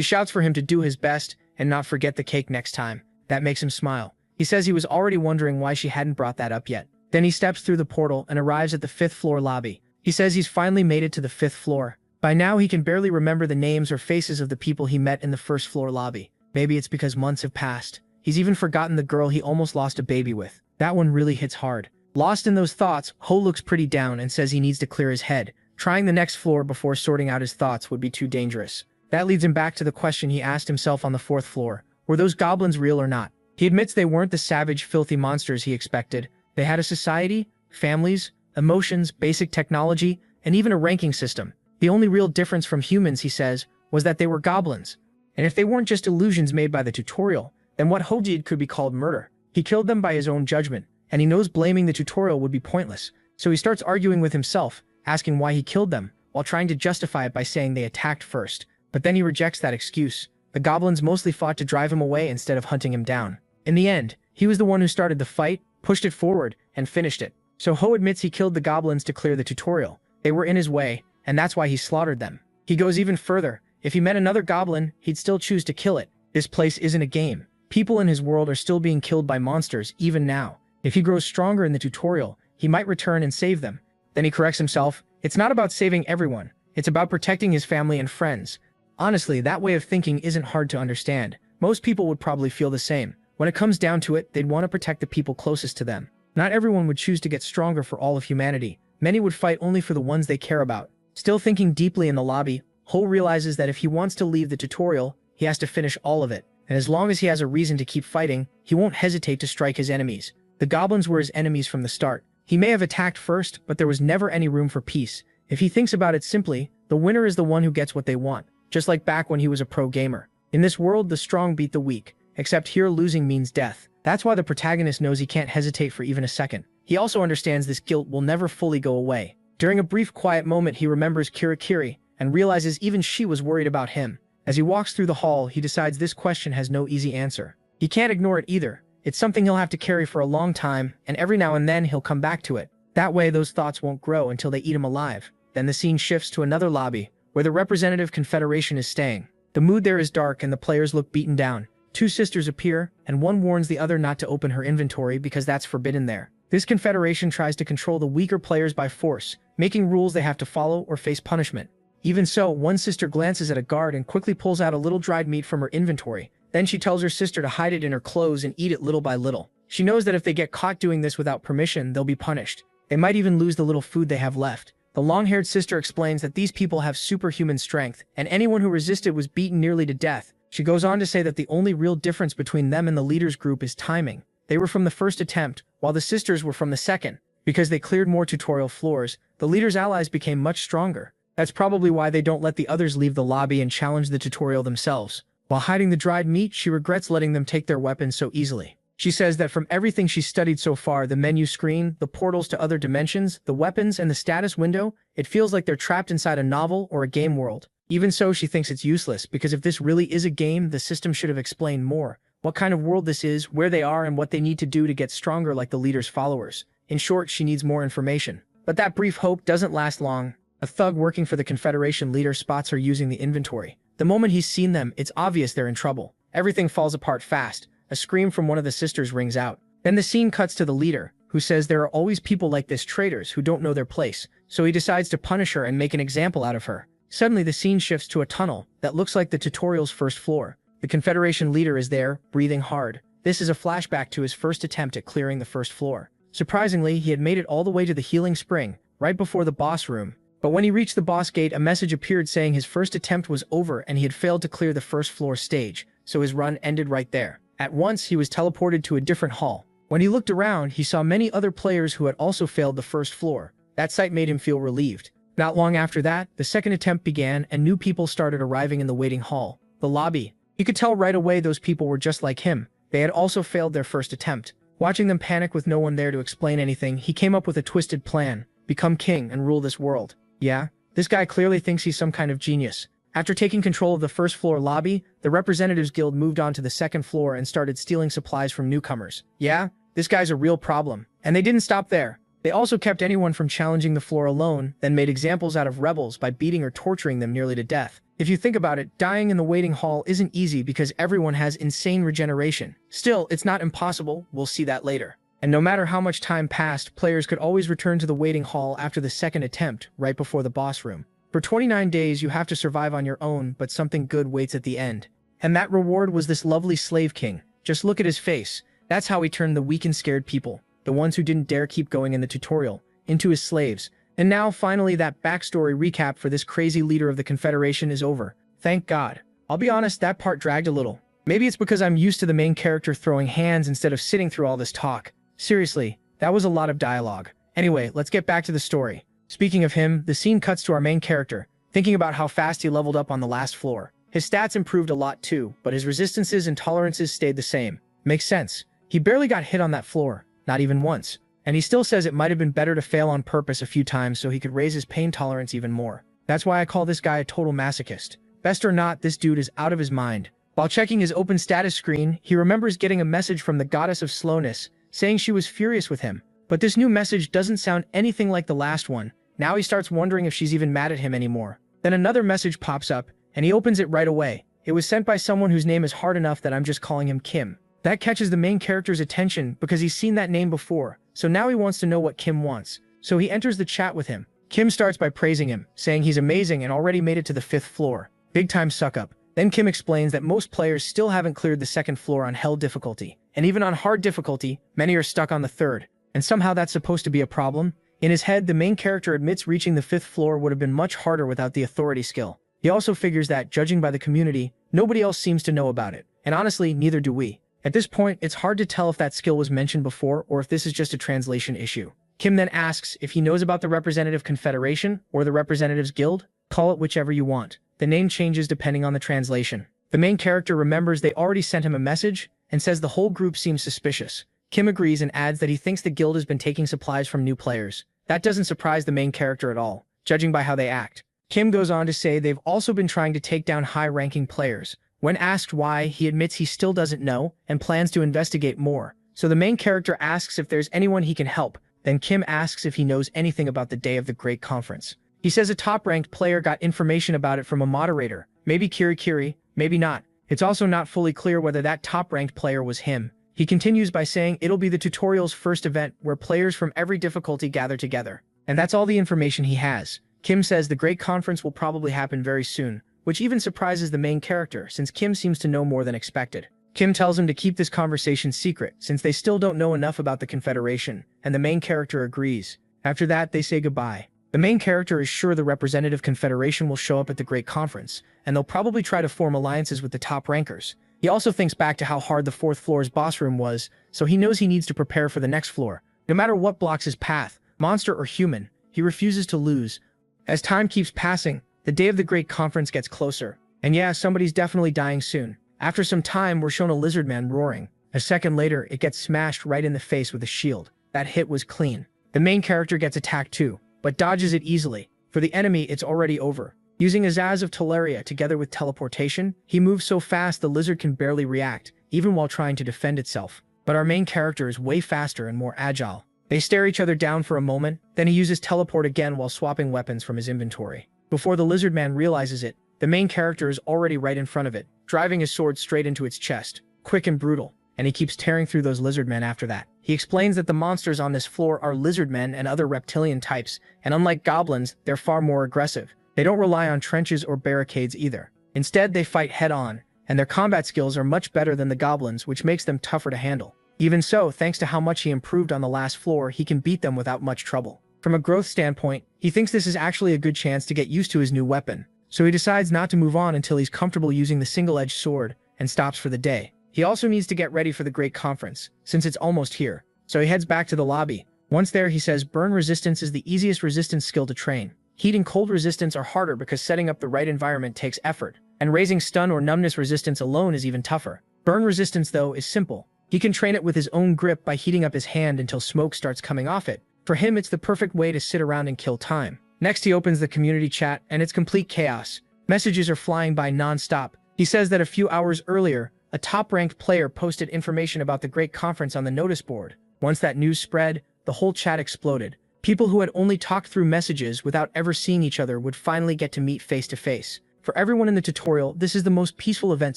shouts for him to do his best and not forget the cake next time. That makes him smile. He says he was already wondering why she hadn't brought that up yet. Then he steps through the portal and arrives at the 5th floor lobby. He says he's finally made it to the 5th floor. By now, he can barely remember the names or faces of the people he met in the 1st floor lobby. Maybe it's because months have passed. He's even forgotten the girl he almost lost a baby with. That one really hits hard. Lost in those thoughts, Ho looks pretty down and says he needs to clear his head. Trying the next floor before sorting out his thoughts would be too dangerous. That leads him back to the question he asked himself on the 4th floor. Were those goblins real or not? He admits they weren't the savage, filthy monsters he expected. They had a society, families, emotions, basic technology, and even a ranking system. The only real difference from humans, he says, was that they were goblins. And if they weren't just illusions made by the tutorial, then what Ho did could be called murder. He killed them by his own judgment, and he knows blaming the tutorial would be pointless. So he starts arguing with himself, asking why he killed them, while trying to justify it by saying they attacked first. But then he rejects that excuse. The goblins mostly fought to drive him away instead of hunting him down. In the end, he was the one who started the fight, pushed it forward, and finished it. So Ho admits he killed the goblins to clear the tutorial. They were in his way, and that's why he slaughtered them. He goes even further. If he met another goblin, he'd still choose to kill it. This place isn't a game. People in his world are still being killed by monsters, even now. If he grows stronger in the tutorial, he might return and save them. Then he corrects himself. It's not about saving everyone. It's about protecting his family and friends. Honestly, that way of thinking isn't hard to understand. Most people would probably feel the same. When it comes down to it, they'd want to protect the people closest to them. Not everyone would choose to get stronger for all of humanity. Many would fight only for the ones they care about. Still thinking deeply in the lobby, Ho realizes that if he wants to leave the tutorial, he has to finish all of it. And as long as he has a reason to keep fighting, he won't hesitate to strike his enemies. The goblins were his enemies from the start. He may have attacked first, but there was never any room for peace. If he thinks about it simply, the winner is the one who gets what they want, just like back when he was a pro gamer. In this world, the strong beat the weak, except here losing means death. That's why the protagonist knows he can't hesitate for even a second. He also understands this guilt will never fully go away. During a brief quiet moment, he remembers Kirikiri and realizes even she was worried about him. As he walks through the hall, he decides this question has no easy answer. He can't ignore it either. It's something he'll have to carry for a long time, and every now and then he'll come back to it. That way those thoughts won't grow until they eat him alive. Then the scene shifts to another lobby, where the representative confederation is staying. The mood there is dark and the players look beaten down. Two sisters appear, and one warns the other not to open her inventory because that's forbidden there. This confederation tries to control the weaker players by force, making rules they have to follow or face punishment. Even so, one sister glances at a guard and quickly pulls out a little dried meat from her inventory. Then she tells her sister to hide it in her clothes and eat it little by little. She knows that if they get caught doing this without permission, they'll be punished. They might even lose the little food they have left. The long-haired sister explains that these people have superhuman strength, and anyone who resisted was beaten nearly to death. She goes on to say that the only real difference between them and the leaders group is timing. They were from the first attempt, while the sisters were from the second. Because they cleared more tutorial floors, the leaders' allies became much stronger. That's probably why they don't let the others leave the lobby and challenge the tutorial themselves. While hiding the dried meat, she regrets letting them take their weapons so easily. She says that from everything she's studied so far, the menu screen, the portals to other dimensions, the weapons, and the status window, it feels like they're trapped inside a novel or a game world. Even so, she thinks it's useless, because if this really is a game, the system should have explained more. What kind of world this is, where they are, and what they need to do to get stronger like the leader's followers. In short, she needs more information. But that brief hope doesn't last long. A thug working for the Confederation leader spots her using the inventory. The moment he's seen them, it's obvious they're in trouble. Everything falls apart fast. A scream from one of the sisters rings out. Then the scene cuts to the leader, who says there are always people like this, traitors who don't know their place, so he decides to punish her and make an example out of her. Suddenly the scene shifts to a tunnel that looks like the tutorial's first floor. The Confederation leader is there, breathing hard. This is a flashback to his first attempt at clearing the first floor. Surprisingly, he had made it all the way to the healing spring, right before the boss room. But when he reached the boss gate, a message appeared saying his first attempt was over and he had failed to clear the first floor stage, so his run ended right there. At once, he was teleported to a different hall. When he looked around, he saw many other players who had also failed the first floor. That sight made him feel relieved. Not long after that, the second attempt began and new people started arriving in the waiting hall. The lobby. He could tell right away those people were just like him. They had also failed their first attempt. Watching them panic with no one there to explain anything, he came up with a twisted plan. become king and rule this world. Yeah, this guy clearly thinks he's some kind of genius. After taking control of the first floor lobby, the Representatives Guild moved on to the second floor and started stealing supplies from newcomers. Yeah, this guy's a real problem. And they didn't stop there. They also kept anyone from challenging the floor alone, then made examples out of rebels by beating or torturing them nearly to death. If you think about it, dying in the waiting hall isn't easy because everyone has insane regeneration. Still, it's not impossible, we'll see that later. And no matter how much time passed, players could always return to the waiting hall after the second attempt, right before the boss room. For 29 days you have to survive on your own, but something good waits at the end. And that reward was this lovely slave king. Just look at his face. That's how he turned the weak and scared people, the ones who didn't dare keep going in the tutorial, into his slaves. And now, finally, that backstory recap for this crazy leader of the Confederation is over. Thank God. I'll be honest, that part dragged a little. Maybe it's because I'm used to the main character throwing hands instead of sitting through all this talk. Seriously, that was a lot of dialogue. Anyway, let's get back to the story. Speaking of him, the scene cuts to our main character, thinking about how fast he leveled up on the last floor. His stats improved a lot too, but his resistances and tolerances stayed the same. Makes sense. He barely got hit on that floor. Not even once. And he still says it might have been better to fail on purpose a few times so he could raise his pain tolerance even more. That's why I call this guy a total masochist. Best or not, this dude is out of his mind. While checking his open status screen, he remembers getting a message from the goddess of slowness, saying she was furious with him. But this new message doesn't sound anything like the last one. Now he starts wondering if she's even mad at him anymore. Then another message pops up, and he opens it right away. It was sent by someone whose name is hard enough that I'm just calling him Kim. That catches the main character's attention because he's seen that name before, so now he wants to know what Kim wants. So he enters the chat with him. Kim starts by praising him, saying he's amazing and already made it to the 5th floor. Big time suck up. Then Kim explains that most players still haven't cleared the 2nd floor on hell difficulty, and even on hard difficulty, many are stuck on the 3rd. And somehow that's supposed to be a problem? In his head, the main character admits reaching the 5th floor would have been much harder without the authority skill. He also figures that, judging by the community, nobody else seems to know about it. And honestly, neither do we. At this point, it's hard to tell if that skill was mentioned before or if this is just a translation issue. Kim then asks if he knows about the Representative Confederation or the Representatives Guild. Call it whichever you want. The name changes depending on the translation. The main character remembers they already sent him a message and says the whole group seems suspicious. Kim agrees and adds that he thinks the guild has been taking supplies from new players. That doesn't surprise the main character at all, judging by how they act. Kim goes on to say they've also been trying to take down high-ranking players. When asked why, he admits he still doesn't know and plans to investigate more. So the main character asks if there's anyone he can help. Then Kim asks if he knows anything about the day of the Great Conference. He says a top-ranked player got information about it from a moderator. Maybe Kiri, maybe not. It's also not fully clear whether that top-ranked player was him. He continues by saying it'll be the tutorial's first event where players from every difficulty gather together. And that's all the information he has. Kim says the Great Conference will probably happen very soon, which even surprises the main character since Kim seems to know more than expected. Kim tells him to keep this conversation secret since they still don't know enough about the Confederation, and the main character agrees. After that, they say goodbye. The main character is sure the Representative Confederation will show up at the Great Conference, and they'll probably try to form alliances with the top rankers. He also thinks back to how hard the 4th floor's boss room was, so he knows he needs to prepare for the next floor. No matter what blocks his path, monster or human, he refuses to lose. As time keeps passing, the day of the Great Conference gets closer. And yeah, somebody's definitely dying soon. After some time, we're shown a lizard man roaring. A second later, it gets smashed right in the face with a shield. That hit was clean. The main character gets attacked too, but dodges it easily. For the enemy, it's already over. Using Azaz of Teleria together with teleportation, he moves so fast the lizard can barely react, even while trying to defend itself. But our main character is way faster and more agile. They stare each other down for a moment, then he uses teleport again while swapping weapons from his inventory. Before the lizard man realizes it, the main character is already right in front of it, driving his sword straight into its chest. Quick and brutal, and he keeps tearing through those lizard men after that. He explains that the monsters on this floor are lizard men and other reptilian types, and unlike goblins, they're far more aggressive. They don't rely on trenches or barricades either. Instead, they fight head-on, and their combat skills are much better than the goblins, which makes them tougher to handle. Even so, thanks to how much he improved on the last floor, he can beat them without much trouble. From a growth standpoint, he thinks this is actually a good chance to get used to his new weapon, so he decides not to move on until he's comfortable using the single-edged sword, and stops for the day. He also needs to get ready for the Great Conference, since it's almost here, so he heads back to the lobby. Once there, he says burn resistance is the easiest resistance skill to train. Heat and cold resistance are harder because setting up the right environment takes effort, and raising stun or numbness resistance alone is even tougher. Burn resistance, though, is simple. He can train it with his own grip by heating up his hand until smoke starts coming off it, For him, it's the perfect way to sit around and kill time. Next, he opens the community chat, and it's complete chaos. Messages are flying by non-stop. He says that a few hours earlier, a top-ranked player posted information about the great conference on the notice board. Once that news spread, the whole chat exploded. People who had only talked through messages without ever seeing each other would finally get to meet face-to-face. For everyone in the tutorial, this is the most peaceful event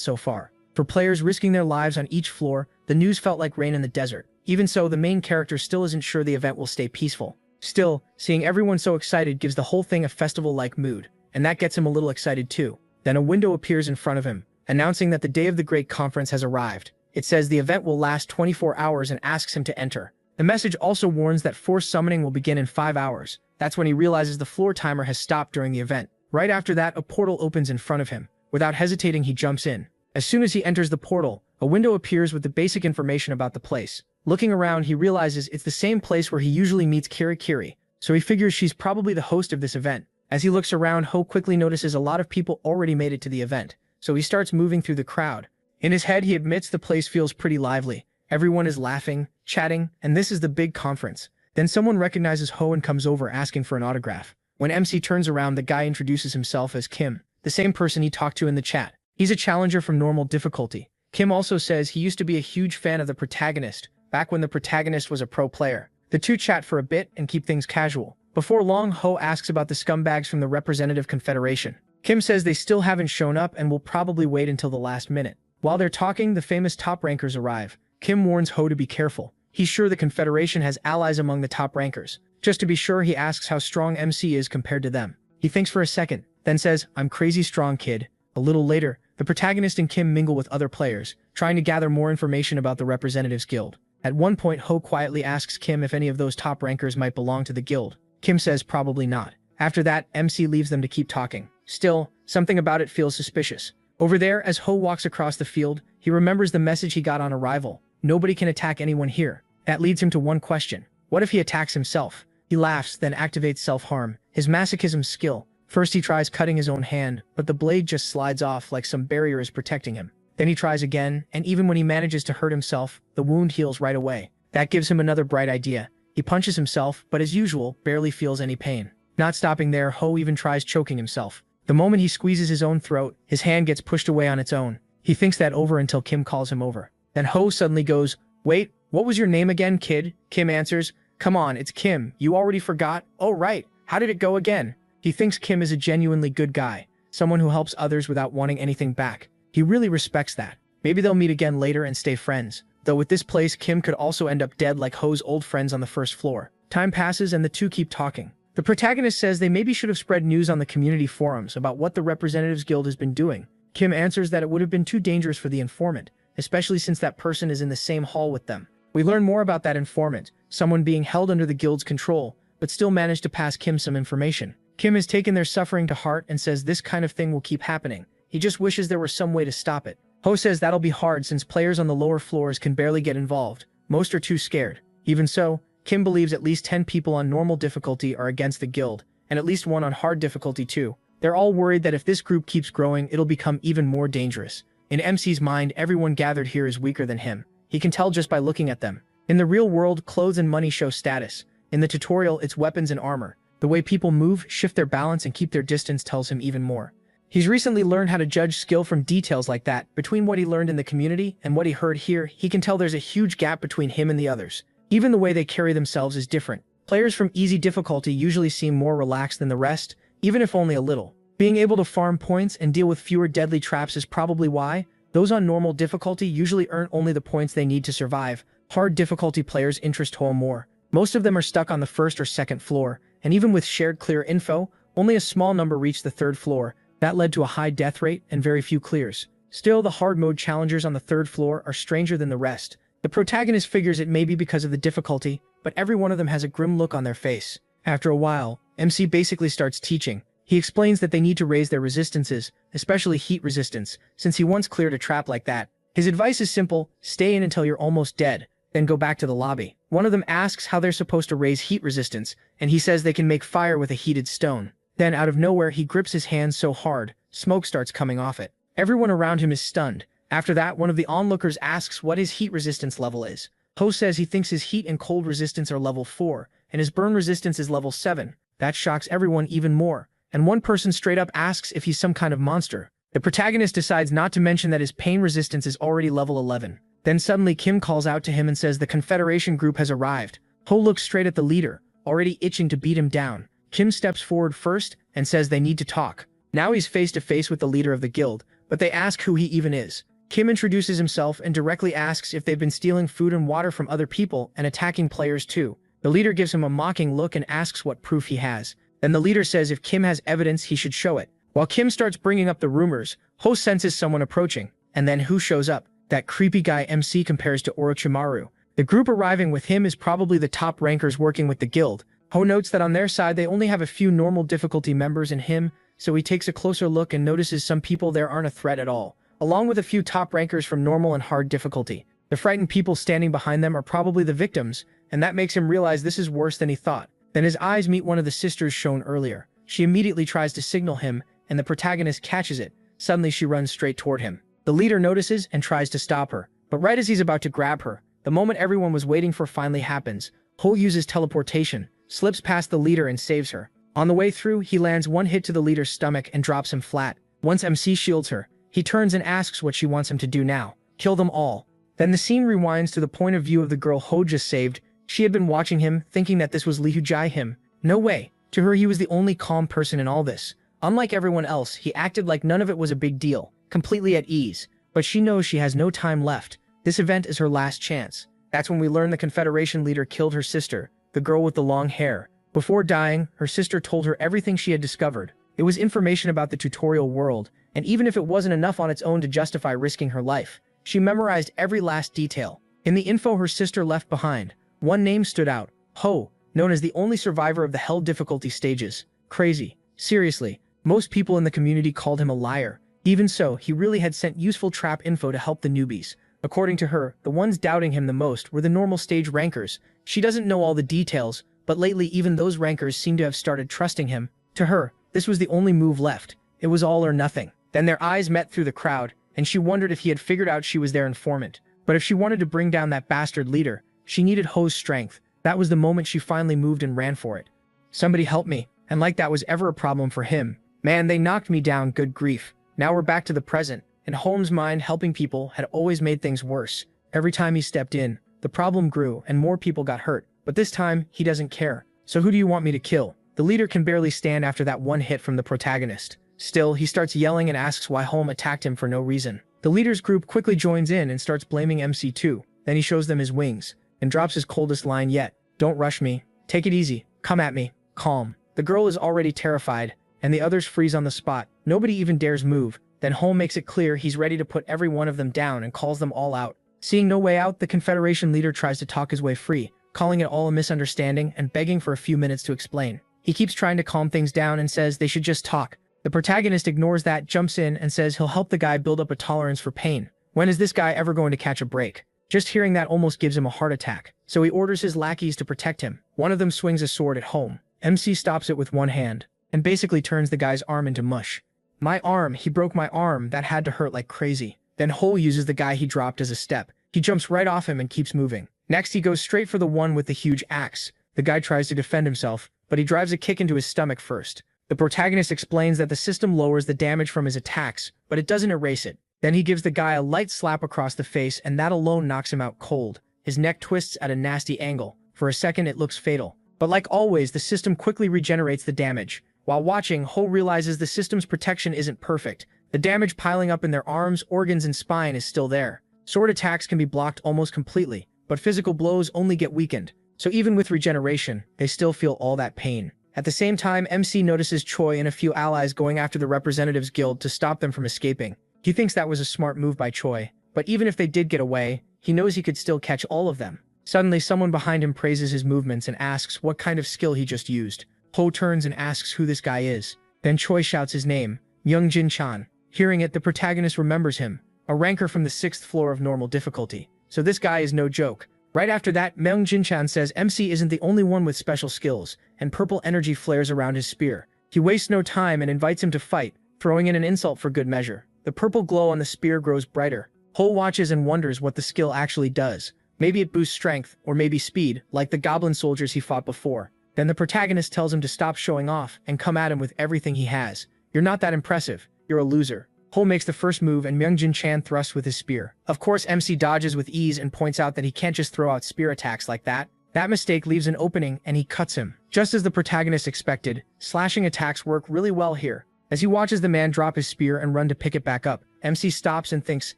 so far. For players risking their lives on each floor, the news felt like rain in the desert. Even so, the main character still isn't sure the event will stay peaceful. Still, seeing everyone so excited gives the whole thing a festival-like mood, and that gets him a little excited too. Then a window appears in front of him, announcing that the day of the great conference has arrived. It says the event will last 24 hours and asks him to enter. The message also warns that force summoning will begin in 5 hours. That's when he realizes the floor timer has stopped during the event. Right after that, a portal opens in front of him. Without hesitating, he jumps in. As soon as he enters the portal, a window appears with the basic information about the place. Looking around, he realizes it's the same place where he usually meets Kiri, so he figures she's probably the host of this event. As he looks around, Ho quickly notices a lot of people already made it to the event, so he starts moving through the crowd. In his head, he admits the place feels pretty lively. Everyone is laughing, chatting, and this is the big conference. Then someone recognizes Ho and comes over asking for an autograph. When MC turns around, the guy introduces himself as Kim, the same person he talked to in the chat. He's a challenger from normal difficulty. Kim also says he used to be a huge fan of the protagonist, back when the protagonist was a pro player. The two chat for a bit and keep things casual. Before long, Ho asks about the scumbags from the Representative Confederation. Kim says they still haven't shown up and will probably wait until the last minute. While they're talking, the famous top rankers arrive. Kim warns Ho to be careful. He's sure the Confederation has allies among the top rankers. Just to be sure, he asks how strong MC is compared to them. He thinks for a second, then says, "I'm crazy strong, kid." A little later, the protagonist and Kim mingle with other players, trying to gather more information about the Representatives Guild. At one point, Ho quietly asks Kim if any of those top rankers might belong to the guild. Kim says probably not. After that, MC leaves them to keep talking. Still, something about it feels suspicious. Over there, as Ho walks across the field, he remembers the message he got on arrival. Nobody can attack anyone here. That leads him to one question. What if he attacks himself? He laughs, then activates self-harm, his masochism skill. First he tries cutting his own hand, but the blade just slides off like some barrier is protecting him. Then he tries again, and even when he manages to hurt himself, the wound heals right away. That gives him another bright idea. He punches himself, but as usual, barely feels any pain. Not stopping there, Ho even tries choking himself. The moment he squeezes his own throat, his hand gets pushed away on its own. He thinks that over until Kim calls him over. Then Ho suddenly goes, "Wait, what was your name again, kid?" Kim answers, "Come on, it's Kim. You already forgot? Oh right, how did it go again?" He thinks Kim is a genuinely good guy, someone who helps others without wanting anything back. He really respects that. Maybe they'll meet again later and stay friends. Though with this place, Kim could also end up dead like Ho's old friends on the first floor. Time passes and the two keep talking. The protagonist says they maybe should have spread news on the community forums about what the Representatives Guild has been doing. Kim answers that it would have been too dangerous for the informant, especially since that person is in the same hall with them. We learn more about that informant, someone being held under the guild's control, but still managed to pass Kim some information. Kim has taken their suffering to heart and says this kind of thing will keep happening. He just wishes there were some way to stop it. Ho says that'll be hard since players on the lower floors can barely get involved. Most are too scared. Even so, Kim believes at least 10 people on normal difficulty are against the guild, and at least one on hard difficulty too. They're all worried that if this group keeps growing, it'll become even more dangerous. In MC's mind, everyone gathered here is weaker than him. He can tell just by looking at them. In the real world, clothes and money show status. In the tutorial, it's weapons and armor. The way people move, shift their balance, and keep their distance tells him even more. He's recently learned how to judge skill from details like that. Between what he learned in the community and what he heard here, he can tell there's a huge gap between him and the others. Even the way they carry themselves is different. Players from easy difficulty usually seem more relaxed than the rest, even if only a little. Being able to farm points and deal with fewer deadly traps is probably why. Those on normal difficulty usually earn only the points they need to survive. Hard difficulty players interest Ho more. Most of them are stuck on the first or second floor, and even with shared clear info, only a small number reach the third floor. That led to a high death rate and very few clears. Still, the hard mode challengers on the third floor are stranger than the rest. The protagonist figures it may be because of the difficulty, but every one of them has a grim look on their face. After a while, MC basically starts teaching. He explains that they need to raise their resistances, especially heat resistance, since he once cleared a trap like that. His advice is simple: stay in until you're almost dead, then go back to the lobby. One of them asks how they're supposed to raise heat resistance, and he says they can make fire with a heated stone. Then out of nowhere, he grips his hand so hard, smoke starts coming off it. Everyone around him is stunned. After that, one of the onlookers asks what his heat resistance level is. Ho says he thinks his heat and cold resistance are level 4, and his burn resistance is level 7. That shocks everyone even more, and one person straight up asks if he's some kind of monster. The protagonist decides not to mention that his pain resistance is already level 11. Then suddenly Kim calls out to him and says the Confederation group has arrived. Ho looks straight at the leader, already itching to beat him down. Kim steps forward first and says they need to talk. Now he's face to face with the leader of the guild, but they ask who he even is. Kim introduces himself and directly asks if they've been stealing food and water from other people and attacking players too. The leader gives him a mocking look and asks what proof he has. Then the leader says if Kim has evidence, he should show it. While Kim starts bringing up the rumors, Ho senses someone approaching, and then who shows up? That creepy guy MC compares to Orochimaru. The group arriving with him is probably the top rankers working with the guild. Ho notes that on their side they only have a few normal difficulty members in him, so he takes a closer look and notices some people there aren't a threat at all, along with a few top rankers from normal and hard difficulty. The frightened people standing behind them are probably the victims, and that makes him realize this is worse than he thought. Then his eyes meet one of the sisters shown earlier. She immediately tries to signal him, and the protagonist catches it. Suddenly she runs straight toward him. The leader notices and tries to stop her, but right as he's about to grab her, the moment everyone was waiting for finally happens. Ho uses teleportation, slips past the leader and saves her. On the way through, he lands one hit to the leader's stomach and drops him flat. Once MC shields her, he turns and asks what she wants him to do now. Kill them all. Then the scene rewinds to the point of view of the girl Ho just saved. She had been watching him, thinking that this was Lee Hujai him. No way. To her, he was the only calm person in all this. Unlike everyone else, he acted like none of it was a big deal, completely at ease. But she knows she has no time left. This event is her last chance. That's when we learn the Confederation leader killed her sister, the girl with the long hair. Before dying, her sister told her everything she had discovered. It was information about the tutorial world, and even if it wasn't enough on its own to justify risking her life, she memorized every last detail. In the info her sister left behind, one name stood out: Ho, known as the only survivor of the hell difficulty stages. Crazy. Seriously, most people in the community called him a liar. Even so, he really had sent useful trap info to help the newbies. According to her, the ones doubting him the most were the normal stage rankers. She doesn't know all the details, but lately even those rankers seem to have started trusting him. To her, this was the only move left. It was all or nothing. Then their eyes met through the crowd, and she wondered if he had figured out she was their informant. But if she wanted to bring down that bastard leader, she needed Ho's strength. That was the moment she finally moved and ran for it. Somebody help me. And like that was ever a problem for him. Man, they knocked me down, good grief. Now we're back to the present. In Holmes' mind, helping people had always made things worse. Every time he stepped in, the problem grew and more people got hurt. But this time, he doesn't care. So who do you want me to kill? The leader can barely stand after that one hit from the protagonist. Still, he starts yelling and asks why Holm attacked him for no reason. The leader's group quickly joins in and starts blaming MC2. Then he shows them his wings and drops his coldest line yet. Don't rush me. Take it easy. Come at me. Calm. The girl is already terrified, and the others freeze on the spot. Nobody even dares move. Then Holm makes it clear he's ready to put every one of them down and calls them all out. Seeing no way out, the Confederation leader tries to talk his way free, calling it all a misunderstanding and begging for a few minutes to explain. He keeps trying to calm things down and says they should just talk. The protagonist ignores that, jumps in, and says he'll help the guy build up a tolerance for pain. When is this guy ever going to catch a break? Just hearing that almost gives him a heart attack, so he orders his lackeys to protect him. One of them swings a sword at Holm. MC stops it with one hand, and basically turns the guy's arm into mush. My arm, he broke my arm, that had to hurt like crazy. Then Ho uses the guy he dropped as a step. He jumps right off him and keeps moving. Next he goes straight for the one with the huge axe. The guy tries to defend himself, but he drives a kick into his stomach first. The protagonist explains that the system lowers the damage from his attacks, but it doesn't erase it. Then he gives the guy a light slap across the face, and that alone knocks him out cold. His neck twists at a nasty angle. For a second it looks fatal. But like always, the system quickly regenerates the damage. While watching, Ho realizes the system's protection isn't perfect. The damage piling up in their arms, organs, and spine is still there. Sword attacks can be blocked almost completely, but physical blows only get weakened. So even with regeneration, they still feel all that pain. At the same time, MC notices Choi and a few allies going after the Representatives Guild to stop them from escaping. He thinks that was a smart move by Choi, but even if they did get away, he knows he could still catch all of them. Suddenly, someone behind him praises his movements and asks what kind of skill he just used. Ho turns and asks who this guy is. Then Choi shouts his name, Myung Jin Chan. Hearing it, the protagonist remembers him, a ranker from the 6th floor of normal difficulty. So this guy is no joke. Right after that, Myung Jin Chan says MC isn't the only one with special skills, and purple energy flares around his spear. He wastes no time and invites him to fight, throwing in an insult for good measure. The purple glow on the spear grows brighter. Ho watches and wonders what the skill actually does. Maybe it boosts strength, or maybe speed, like the goblin soldiers he fought before. Then the protagonist tells him to stop showing off and come at him with everything he has. You're not that impressive. You're a loser. Ho makes the first move and Myungjin Chan thrusts with his spear. Of course, MC dodges with ease and points out that he can't just throw out spear attacks like that. That mistake leaves an opening and he cuts him. Just as the protagonist expected, slashing attacks work really well here. As he watches the man drop his spear and run to pick it back up, MC stops and thinks,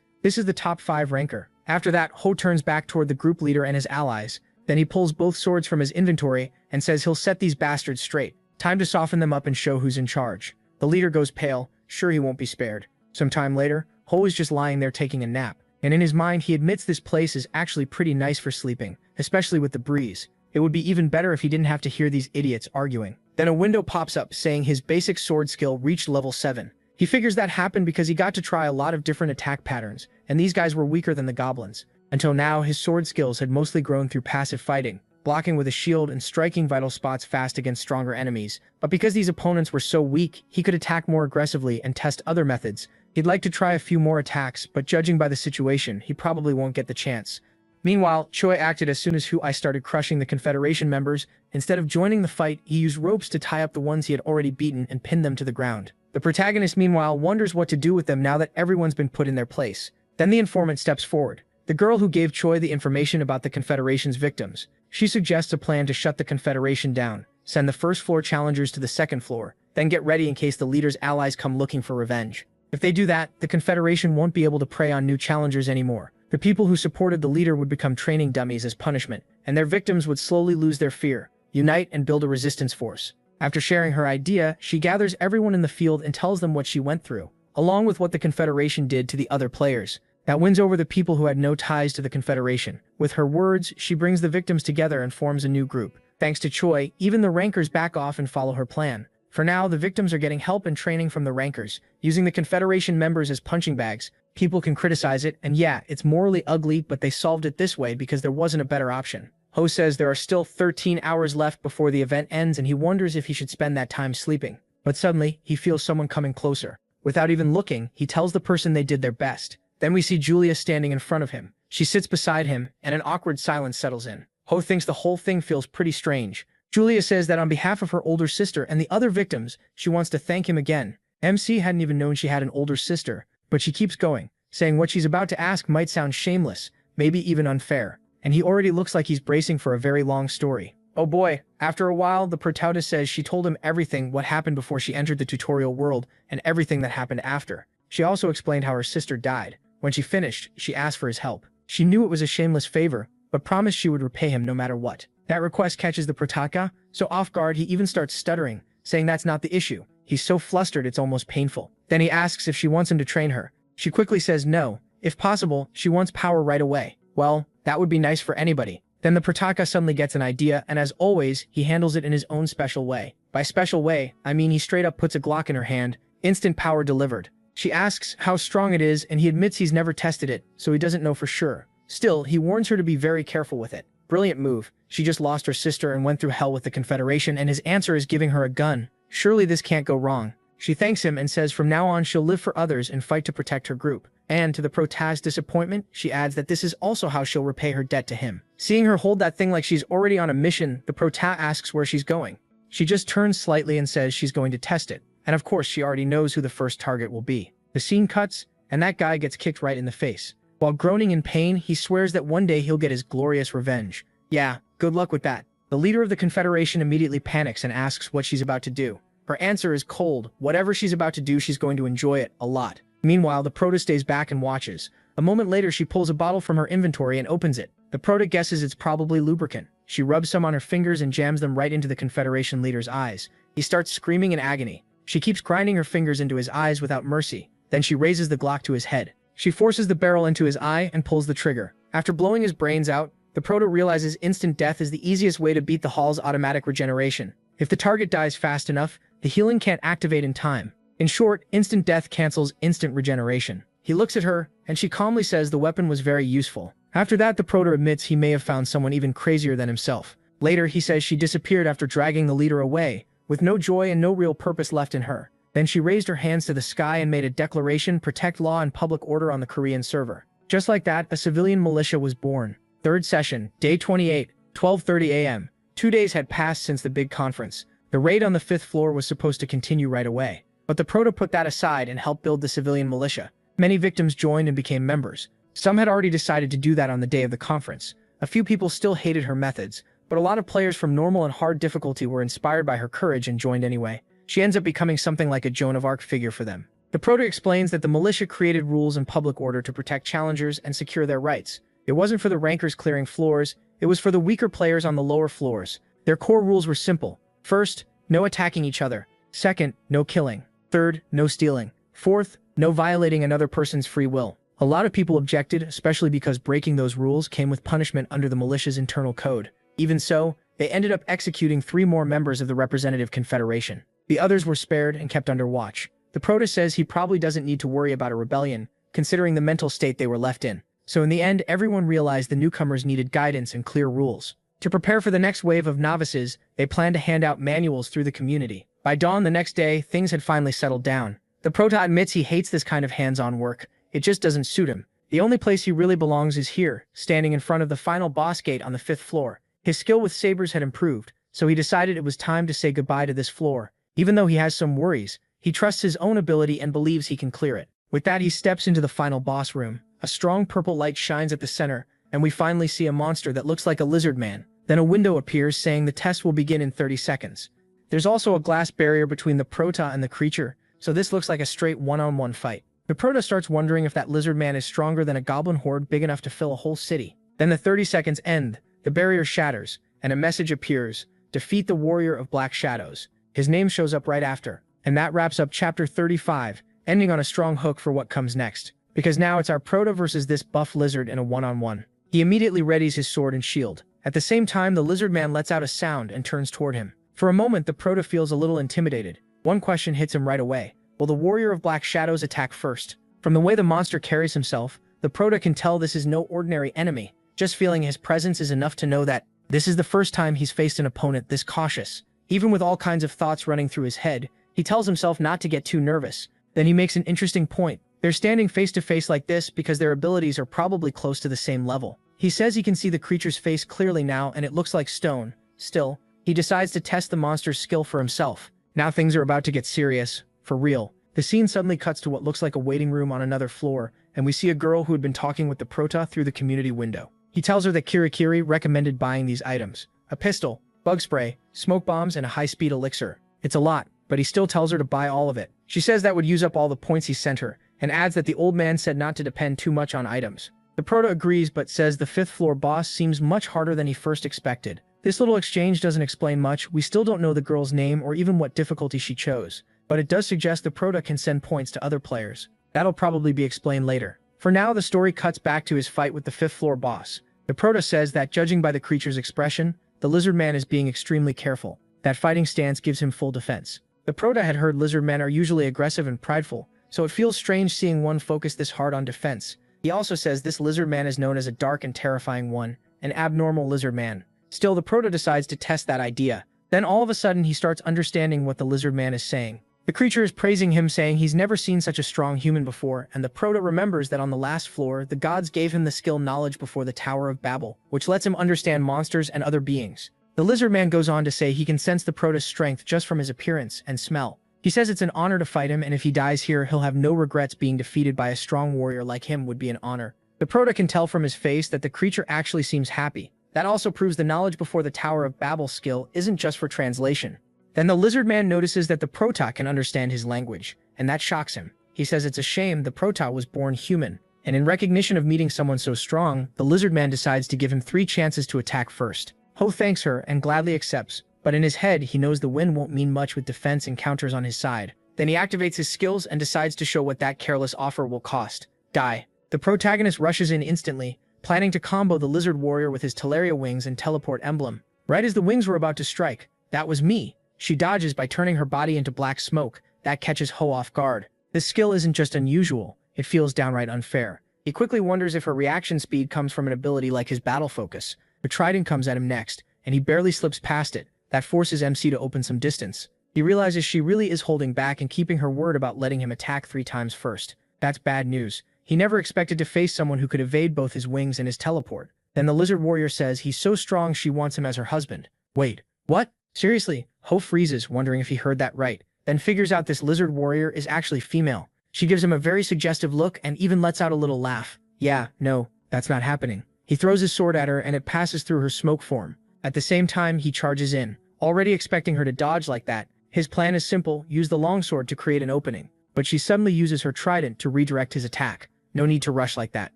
this is the top 5 ranker. After that, Ho turns back toward the group leader and his allies. Then he pulls both swords from his inventory and says he'll set these bastards straight. Time to soften them up and show who's in charge. The leader goes pale, sure he won't be spared. Some time later, Ho is just lying there taking a nap, and in his mind he admits this place is actually pretty nice for sleeping, especially with the breeze. It would be even better if he didn't have to hear these idiots arguing. Then a window pops up saying his basic sword skill reached level 7. He figures that happened because he got to try a lot of different attack patterns, and these guys were weaker than the goblins. Until now, his sword skills had mostly grown through passive fighting, blocking with a shield and striking vital spots fast against stronger enemies. But because these opponents were so weak, he could attack more aggressively and test other methods. He'd like to try a few more attacks, but judging by the situation, he probably won't get the chance. Meanwhile, Choi acted as soon as Hu Ai started crushing the Confederation members. Instead of joining the fight, he used ropes to tie up the ones he had already beaten and pin them to the ground. The protagonist, meanwhile, wonders what to do with them now that everyone's been put in their place. Then the informant steps forward. The girl who gave Choi the information about the Confederation's victims. She suggests a plan to shut the Confederation down, send the first floor challengers to the second floor, then get ready in case the leader's allies come looking for revenge. If they do that, the Confederation won't be able to prey on new challengers anymore. The people who supported the leader would become training dummies as punishment, and their victims would slowly lose their fear, unite and build a resistance force. After sharing her idea, she gathers everyone in the field and tells them what she went through, along with what the Confederation did to the other players. That wins over the people who had no ties to the Confederation. With her words, she brings the victims together and forms a new group. Thanks to Choi, even the rankers back off and follow her plan. For now, the victims are getting help and training from the rankers, using the Confederation members as punching bags. People can criticize it, and yeah, it's morally ugly, but they solved it this way because there wasn't a better option. Ho says there are still 13 hours left before the event ends and he wonders if he should spend that time sleeping. But suddenly, he feels someone coming closer. Without even looking, he tells the person they did their best. Then we see Julia standing in front of him. She sits beside him, and an awkward silence settles in. Ho thinks the whole thing feels pretty strange. Julia says that on behalf of her older sister and the other victims, she wants to thank him again. MC hadn't even known she had an older sister, but she keeps going, saying what she's about to ask might sound shameless, maybe even unfair. And he already looks like he's bracing for a very long story. Oh boy, after a while, the protagonist says she told him everything what happened before she entered the tutorial world and everything that happened after. She also explained how her sister died. When she finished, she asked for his help. She knew it was a shameless favor, but promised she would repay him no matter what. That request catches the protaka, so off guard he even starts stuttering, saying that's not the issue. He's so flustered it's almost painful. Then he asks if she wants him to train her. She quickly says no. If possible, she wants power right away. Well, that would be nice for anybody. Then the protaka suddenly gets an idea, and as always, he handles it in his own special way. By special way, I mean he straight up puts a Glock in her hand. Instant power delivered. She asks how strong it is, and he admits he's never tested it, so he doesn't know for sure. Still, he warns her to be very careful with it. Brilliant move. She just lost her sister and went through hell with the Confederation, and his answer is giving her a gun. Surely this can't go wrong. She thanks him and says from now on she'll live for others and fight to protect her group. And to the prota's disappointment, she adds that this is also how she'll repay her debt to him. Seeing her hold that thing like she's already on a mission, the prota asks where she's going. She just turns slightly and says she's going to test it. And of course she already knows who the first target will be. The scene cuts, and that guy gets kicked right in the face. While groaning in pain, he swears that one day he'll get his glorious revenge. Yeah, good luck with that. The leader of the Confederation immediately panics and asks what she's about to do. Her answer is cold. Whatever she's about to do, she's going to enjoy it a lot. Meanwhile, the prota stays back and watches. A moment later, she pulls a bottle from her inventory and opens it. The prota guesses it's probably lubricant. She rubs some on her fingers and jams them right into the Confederation leader's eyes. He starts screaming in agony. She keeps grinding her fingers into his eyes without mercy. Then she raises the Glock to his head. She forces the barrel into his eye and pulls the trigger. After blowing his brains out, the prota realizes instant death is the easiest way to beat the Hall's automatic regeneration. If the target dies fast enough, the healing can't activate in time. In short, instant death cancels instant regeneration. He looks at her, and she calmly says the weapon was very useful. After that, the prota admits he may have found someone even crazier than himself. Later, he says she disappeared after dragging the leader away, with no joy and no real purpose left in her. Then she raised her hands to the sky and made a declaration, protect law and public order on the Korean server. Just like that, a civilian militia was born. Third session, day 28, 12:30 a.m. 2 days had passed since the big conference. The raid on the 5th floor was supposed to continue right away. But the Proto put that aside and helped build the civilian militia. Many victims joined and became members. Some had already decided to do that on the day of the conference. A few people still hated her methods, but a lot of players from normal and hard difficulty were inspired by her courage and joined anyway. She ends up becoming something like a Joan of Arc figure for them. The Proto explains that the militia created rules and public order to protect challengers and secure their rights. It wasn't for the rankers clearing floors, it was for the weaker players on the lower floors. Their core rules were simple. First, no attacking each other. Second, no killing. Third, no stealing. Fourth, no violating another person's free will. A lot of people objected, especially because breaking those rules came with punishment under the militia's internal code. Even so, they ended up executing 3 more members of the Representative Confederation. The others were spared and kept under watch. The Proto says he probably doesn't need to worry about a rebellion, considering the mental state they were left in. So in the end, everyone realized the newcomers needed guidance and clear rules. To prepare for the next wave of novices, they planned to hand out manuals through the community. By dawn the next day, things had finally settled down. The Proto admits he hates this kind of hands-on work. It just doesn't suit him. The only place he really belongs is here, standing in front of the final boss gate on the 5th floor. His skill with sabers had improved, so he decided it was time to say goodbye to this floor. Even though he has some worries, he trusts his own ability and believes he can clear it. With that, he steps into the final boss room. A strong purple light shines at the center, and we finally see a monster that looks like a lizard man. Then a window appears saying the test will begin in 30 seconds. There's also a glass barrier between the Proto and the creature, so this looks like a straight one-on-one fight. The Proto starts wondering if that lizard man is stronger than a goblin horde big enough to fill a whole city. Then the 30 seconds end, the barrier shatters, and a message appears: defeat the warrior of black shadows. His name shows up right after. And that wraps up chapter 35, ending on a strong hook for what comes next. Because now it's our Proto versus this buff lizard in a one-on-one. He immediately readies his sword and shield. At the same time, the lizard man lets out a sound and turns toward him. For a moment, the Proto feels a little intimidated. One question hits him right away. Will the warrior of black shadows attack first? From the way the monster carries himself, the Proto can tell this is no ordinary enemy. Just feeling his presence is enough to know that this is the first time he's faced an opponent this cautious. Even with all kinds of thoughts running through his head, he tells himself not to get too nervous. Then he makes an interesting point. They're standing face to face like this because their abilities are probably close to the same level. He says he can see the creature's face clearly now and it looks like stone. Still, he decides to test the monster's skill for himself. Now things are about to get serious. For real. The scene suddenly cuts to what looks like a waiting room on another floor, and we see a girl who had been talking with the Proto through the community window. He tells her that Kirikiri recommended buying these items: a pistol, bug spray, smoke bombs, and a high-speed elixir. It's a lot, but he still tells her to buy all of it. She says that would use up all the points he sent her, and adds that the old man said not to depend too much on items. The Proto agrees but says the 5th floor boss seems much harder than he first expected. This little exchange doesn't explain much. We still don't know the girl's name or even what difficulty she chose, but it does suggest the Proto can send points to other players. That'll probably be explained later. For now, the story cuts back to his fight with the 5th floor boss. The Proto says that judging by the creature's expression, the lizard man is being extremely careful. That fighting stance gives him full defense. The Proto had heard lizard men are usually aggressive and prideful, so it feels strange seeing one focus this hard on defense. He also says this lizard man is known as a dark and terrifying one, an abnormal lizard man. Still, the Proto decides to test that idea. Then all of a sudden he starts understanding what the lizard man is saying. The creature is praising him, saying he's never seen such a strong human before, and the Proto remembers that on the last floor, the gods gave him the skill knowledge before the Tower of Babel, which lets him understand monsters and other beings. The lizard man goes on to say he can sense the Proto's strength just from his appearance and smell. He says it's an honor to fight him, and if he dies here, he'll have no regrets. Being defeated by a strong warrior like him would be an honor. The Proto can tell from his face that the creature actually seems happy. That also proves the knowledge before the Tower of Babel skill isn't just for translation. Then the lizard man notices that the Proto can understand his language, and that shocks him. He says it's a shame the Proto was born human, and in recognition of meeting someone so strong, the lizard man decides to give him 3 chances to attack first. Ho thanks her and gladly accepts, but in his head he knows the win won't mean much with defense and counters on his side. Then he activates his skills and decides to show what that careless offer will cost. Die. The protagonist rushes in instantly, planning to combo the lizard warrior with his Teleria wings and teleport emblem. Right as the wings were about to strike, that was me. She dodges by turning her body into black smoke. That catches Ho off guard. This skill isn't just unusual, it feels downright unfair. He quickly wonders if her reaction speed comes from an ability like his battle focus. The trident comes at him next, and he barely slips past it. That forces MC to open some distance. He realizes she really is holding back and keeping her word about letting him attack 3 times first. That's bad news. He never expected to face someone who could evade both his wings and his teleport. Then the lizard warrior says he's so strong she wants him as her husband. Wait, what? Seriously? Ho freezes, wondering if he heard that right, then figures out this lizard warrior is actually female. She gives him a very suggestive look and even lets out a little laugh. Yeah, no, that's not happening. He throws his sword at her and it passes through her smoke form. At the same time, he charges in, already expecting her to dodge like that. His plan is simple, use the longsword to create an opening. But she suddenly uses her trident to redirect his attack. No need to rush like that.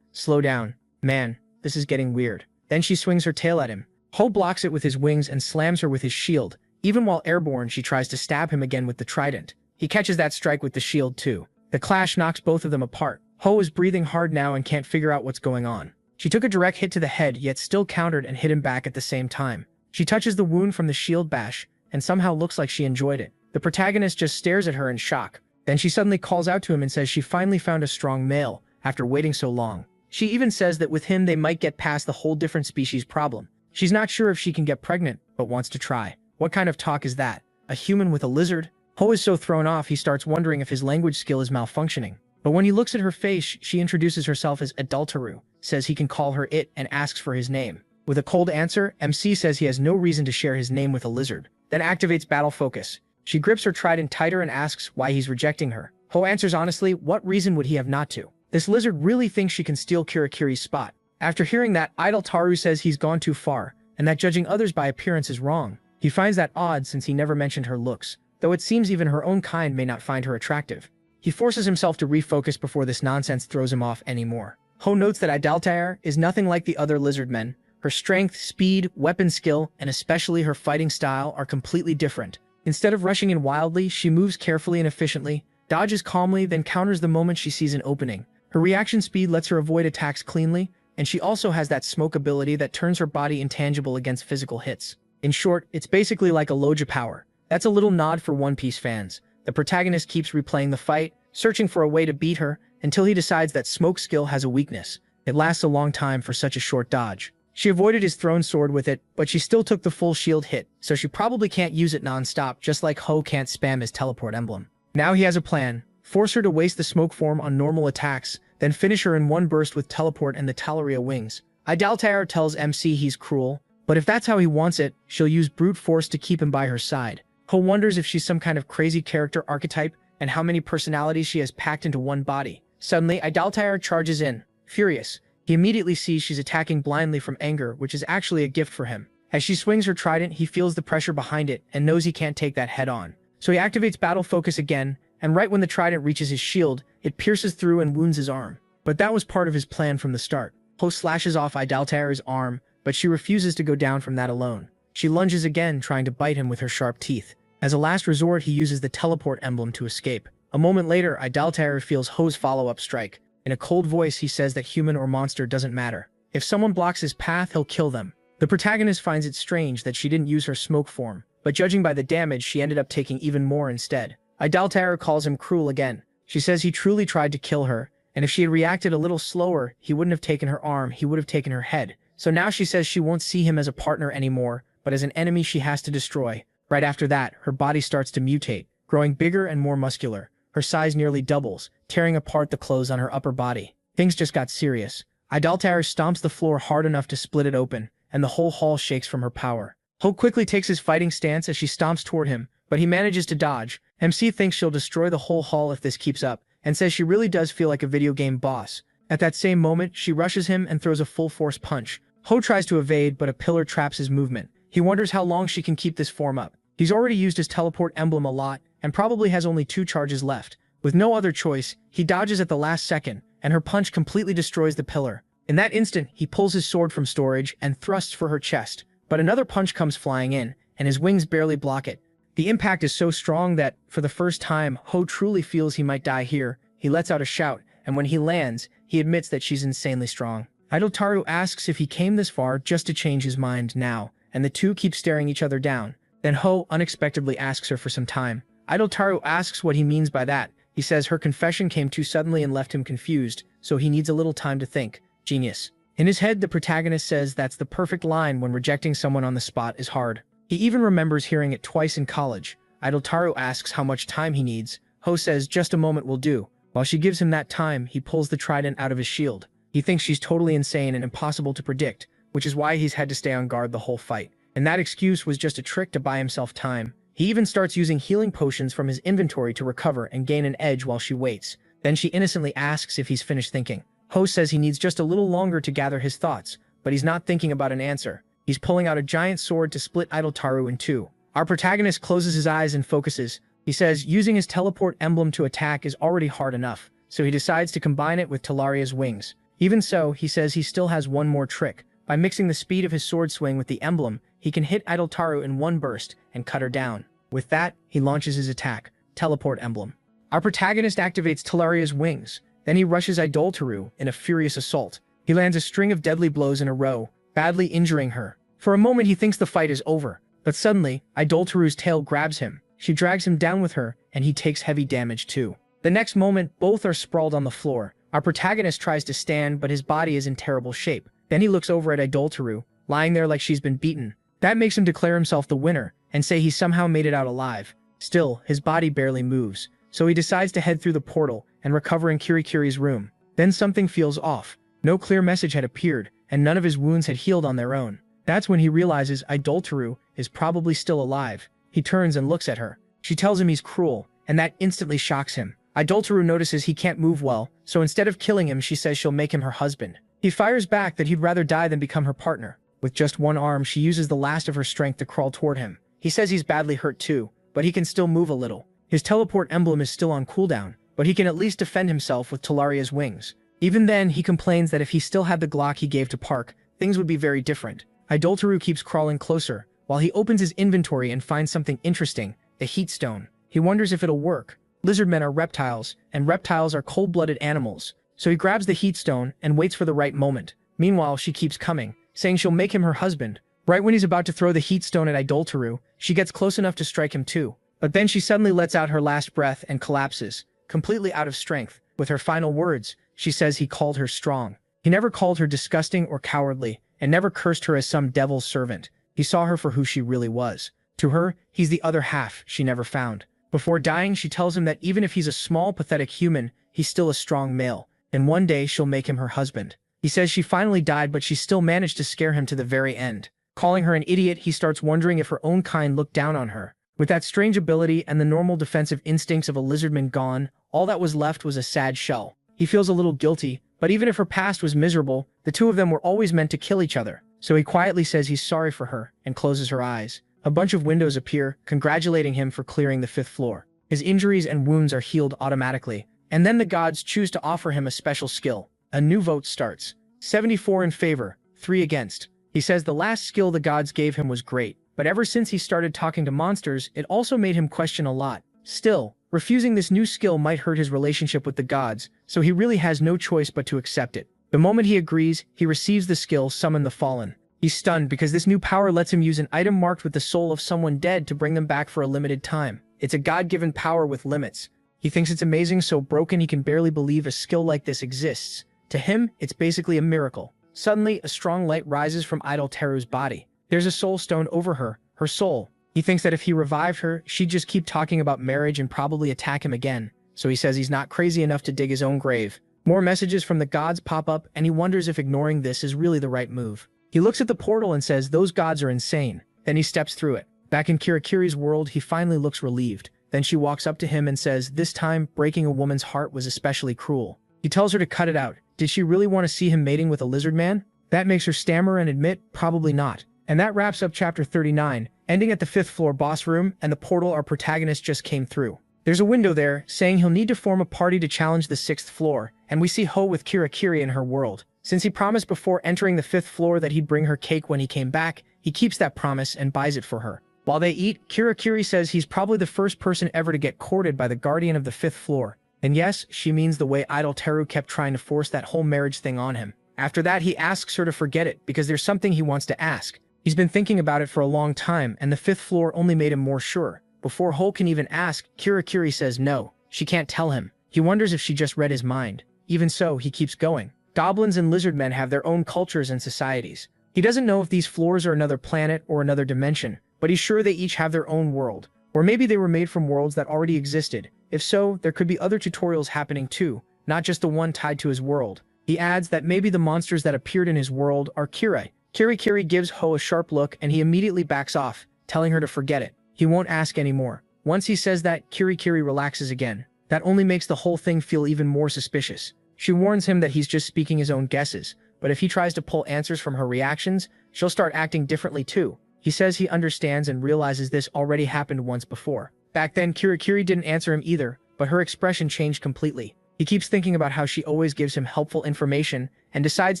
Slow down. Man, this is getting weird. Then she swings her tail at him. Ho blocks it with his wings and slams her with his shield. Even while airborne, she tries to stab him again with the trident. He catches that strike with the shield too. The clash knocks both of them apart. Ho is breathing hard now and can't figure out what's going on. She took a direct hit to the head, yet still countered and hit him back at the same time. She touches the wound from the shield bash, and somehow looks like she enjoyed it. The protagonist just stares at her in shock. Then she suddenly calls out to him and says she finally found a strong male, after waiting so long. She even says that with him they might get past the whole different species problem. She's not sure if she can get pregnant, but wants to try. What kind of talk is that? A human with a lizard? Ho is so thrown off he starts wondering if his language skill is malfunctioning. But when he looks at her face, she introduces herself as Adultaru, says he can call her it, and asks for his name. With a cold answer, MC says he has no reason to share his name with a lizard. Then activates battle focus. She grips her trident tighter and asks why he's rejecting her. Ho answers honestly, what reason would he have not to? This lizard really thinks she can steal Kirakiri's spot. After hearing that, Idoltaru says he's gone too far, and that judging others by appearance is wrong. He finds that odd since he never mentioned her looks, though it seems even her own kind may not find her attractive. He forces himself to refocus before this nonsense throws him off anymore. Ho notes that Idaltair is nothing like the other lizard men. Her strength, speed, weapon skill, and especially her fighting style are completely different. Instead of rushing in wildly, she moves carefully and efficiently, dodges calmly, then counters the moment she sees an opening. Her reaction speed lets her avoid attacks cleanly, and she also has that smoke ability that turns her body intangible against physical hits. In short, it's basically like a Loja power. That's a little nod for One Piece fans. The protagonist keeps replaying the fight, searching for a way to beat her, until he decides that smoke skill has a weakness. It lasts a long time for such a short dodge. She avoided his thrown sword with it, but she still took the full shield hit, so she probably can't use it non-stop, just like Ho can't spam his teleport emblem. Now he has a plan. Force her to waste the smoke form on normal attacks, then finish her in one burst with teleport and the Talaria wings. Idaltair tells MC he's cruel, but if that's how he wants it, she'll use brute force to keep him by her side. Ho wonders if she's some kind of crazy character archetype, and how many personalities she has packed into one body. Suddenly, Idaltair charges in. Furious, he immediately sees she's attacking blindly from anger, which is actually a gift for him. As she swings her trident, he feels the pressure behind it and knows he can't take that head on. So he activates battle focus again, and right when the trident reaches his shield, it pierces through and wounds his arm. But that was part of his plan from the start. Ho slashes off Idaltair's arm, but she refuses to go down from that alone. She lunges again, trying to bite him with her sharp teeth. As a last resort, he uses the teleport emblem to escape. A moment later, Idaltair feels Ho's follow-up strike. In a cold voice, he says that human or monster doesn't matter. If someone blocks his path, he'll kill them. The protagonist finds it strange that she didn't use her smoke form, but judging by the damage, she ended up taking even more instead. Idaltair calls him cruel again. She says he truly tried to kill her, and if she had reacted a little slower, he wouldn't have taken her arm, he would have taken her head. So now she says she won't see him as a partner anymore, but as an enemy she has to destroy. Right after that, her body starts to mutate, growing bigger and more muscular. Her size nearly doubles, tearing apart the clothes on her upper body. Things just got serious. Idaltair stomps the floor hard enough to split it open, and the whole hall shakes from her power. Ho quickly takes his fighting stance as she stomps toward him, but he manages to dodge. MC thinks she'll destroy the whole hall if this keeps up, and says she really does feel like a video game boss. At that same moment, she rushes him and throws a full-force punch. Ho tries to evade, but a pillar traps his movement. He wonders how long she can keep this form up. He's already used his teleport emblem a lot, and probably has only 2 charges left. With no other choice, he dodges at the last second, and her punch completely destroys the pillar. In that instant, he pulls his sword from storage and thrusts for her chest, but another punch comes flying in, and his wings barely block it. The impact is so strong that, for the first time, Ho truly feels he might die here. He lets out a shout, and when he lands, he admits that she's insanely strong. Idoltaru asks if he came this far just to change his mind now, and the two keep staring each other down. Then Ho unexpectedly asks her for some time. Idoltaru asks what he means by that. He says her confession came too suddenly and left him confused, so he needs a little time to think. Genius. In his head, the protagonist says that's the perfect line when rejecting someone on the spot is hard. He even remembers hearing it twice in college. Idoltaru asks how much time he needs. Ho says just a moment will do. While she gives him that time, he pulls the trident out of his shield. He thinks she's totally insane and impossible to predict, which is why he's had to stay on guard the whole fight. And that excuse was just a trick to buy himself time. He even starts using healing potions from his inventory to recover and gain an edge while she waits. Then she innocently asks if he's finished thinking. Ho says he needs just a little longer to gather his thoughts, but he's not thinking about an answer. He's pulling out a giant sword to split Idoltaru in two. Our protagonist closes his eyes and focuses. He says using his teleport emblem to attack is already hard enough, so he decides to combine it with Talaria's wings. Even so, he says he still has one more trick. By mixing the speed of his sword swing with the emblem, he can hit Idoltaru in one burst and cut her down. With that, he launches his attack, Teleport Emblem. Our protagonist activates Talaria's wings. Then he rushes Idoltaru in a furious assault. He lands a string of deadly blows in a row, badly injuring her. For a moment he thinks the fight is over, but suddenly, Idoltaru's tail grabs him. She drags him down with her, and he takes heavy damage too. The next moment, both are sprawled on the floor. Our protagonist tries to stand, but his body is in terrible shape. Then he looks over at Idoltaru, lying there like she's been beaten. That makes him declare himself the winner, and say he somehow made it out alive. Still, his body barely moves, so he decides to head through the portal and recover in Kirikiri's room. Then something feels off. No clear message had appeared, and none of his wounds had healed on their own. That's when he realizes Idoltaru is probably still alive. He turns and looks at her. She tells him he's cruel, and that instantly shocks him. Idoltaru notices he can't move well, so instead of killing him, she says she'll make him her husband. He fires back that he'd rather die than become her partner. With just one arm, she uses the last of her strength to crawl toward him. He says he's badly hurt too, but he can still move a little. His teleport emblem is still on cooldown, but he can at least defend himself with Talaria's wings. Even then, he complains that if he still had the Glock he gave to Park, things would be very different. Idoltaru keeps crawling closer, while he opens his inventory and finds something interesting, the heat stone. He wonders if it'll work. Lizardmen are reptiles, and reptiles are cold-blooded animals. So he grabs the heat stone and waits for the right moment. Meanwhile, she keeps coming, saying she'll make him her husband. Right when he's about to throw the heat stone at Idoltaru, she gets close enough to strike him too. But then she suddenly lets out her last breath and collapses, completely out of strength. With her final words, she says he called her strong. He never called her disgusting or cowardly, and never cursed her as some devil's servant. He saw her for who she really was. To her, he's the other half she never found. Before dying, she tells him that even if he's a small, pathetic human, he's still a strong male. And one day she'll make him her husband. He says she finally died, but she still managed to scare him to the very end. Calling her an idiot, he starts wondering if her own kind looked down on her. With that strange ability and the normal defensive instincts of a lizardman gone, all that was left was a sad shell. He feels a little guilty, but even if her past was miserable, the two of them were always meant to kill each other. So he quietly says he's sorry for her and closes her eyes. A bunch of windows appear, congratulating him for clearing the 5th floor. His injuries and wounds are healed automatically. And then the gods choose to offer him a special skill. A new vote starts. 74 in favor, 3 against. He says the last skill the gods gave him was great, but ever since he started talking to monsters, it also made him question a lot. Still, refusing this new skill might hurt his relationship with the gods, so he really has no choice but to accept it. The moment he agrees, he receives the skill Summon the Fallen. He's stunned because this new power lets him use an item marked with the soul of someone dead to bring them back for a limited time. It's a god-given power with limits. He thinks it's amazing, so broken he can barely believe a skill like this exists. To him, it's basically a miracle. Suddenly, a strong light rises from Idoltaru's body. There's a soul stone over her, her soul. He thinks that if he revived her, she'd just keep talking about marriage and probably attack him again. So he says he's not crazy enough to dig his own grave. More messages from the gods pop up, and he wonders if ignoring this is really the right move. He looks at the portal and says those gods are insane. Then he steps through it. Back in Kirikiri's world, he finally looks relieved. Then she walks up to him and says, this time, breaking a woman's heart was especially cruel. He tells her to cut it out. Did she really want to see him mating with a lizard man? That makes her stammer and admit, probably not. And that wraps up chapter 39, ending at the 5th floor boss room and the portal our protagonist just came through. There's a window there, saying he'll need to form a party to challenge the 6th floor, and we see Ho with Kirikiri in her world. Since he promised before entering the 5th floor that he'd bring her cake when he came back, he keeps that promise and buys it for her. While they eat, Kirikiri says he's probably the first person ever to get courted by the guardian of the 5th floor. And yes, she means the way Idoltaru kept trying to force that whole marriage thing on him. After that, he asks her to forget it because there's something he wants to ask. He's been thinking about it for a long time, and the 5th floor only made him more sure. Before Ho can even ask, Kirikiri says no, she can't tell him. He wonders if she just read his mind. Even so, he keeps going. Goblins and lizardmen have their own cultures and societies. He doesn't know if these floors are another planet or another dimension, but he's sure they each have their own world. Or maybe they were made from worlds that already existed. If so, there could be other tutorials happening too, not just the one tied to his world. He adds that maybe the monsters that appeared in his world are Kirai, Kiri gives Ho a sharp look and he immediately backs off, telling her to forget it. He won't ask anymore. Once he says that, Kiri relaxes again. That only makes the whole thing feel even more suspicious. She warns him that he's just speaking his own guesses, but if he tries to pull answers from her reactions, she'll start acting differently too. He says he understands and realizes this already happened once before. Back then, Kiri didn't answer him either, but her expression changed completely. He keeps thinking about how she always gives him helpful information and decides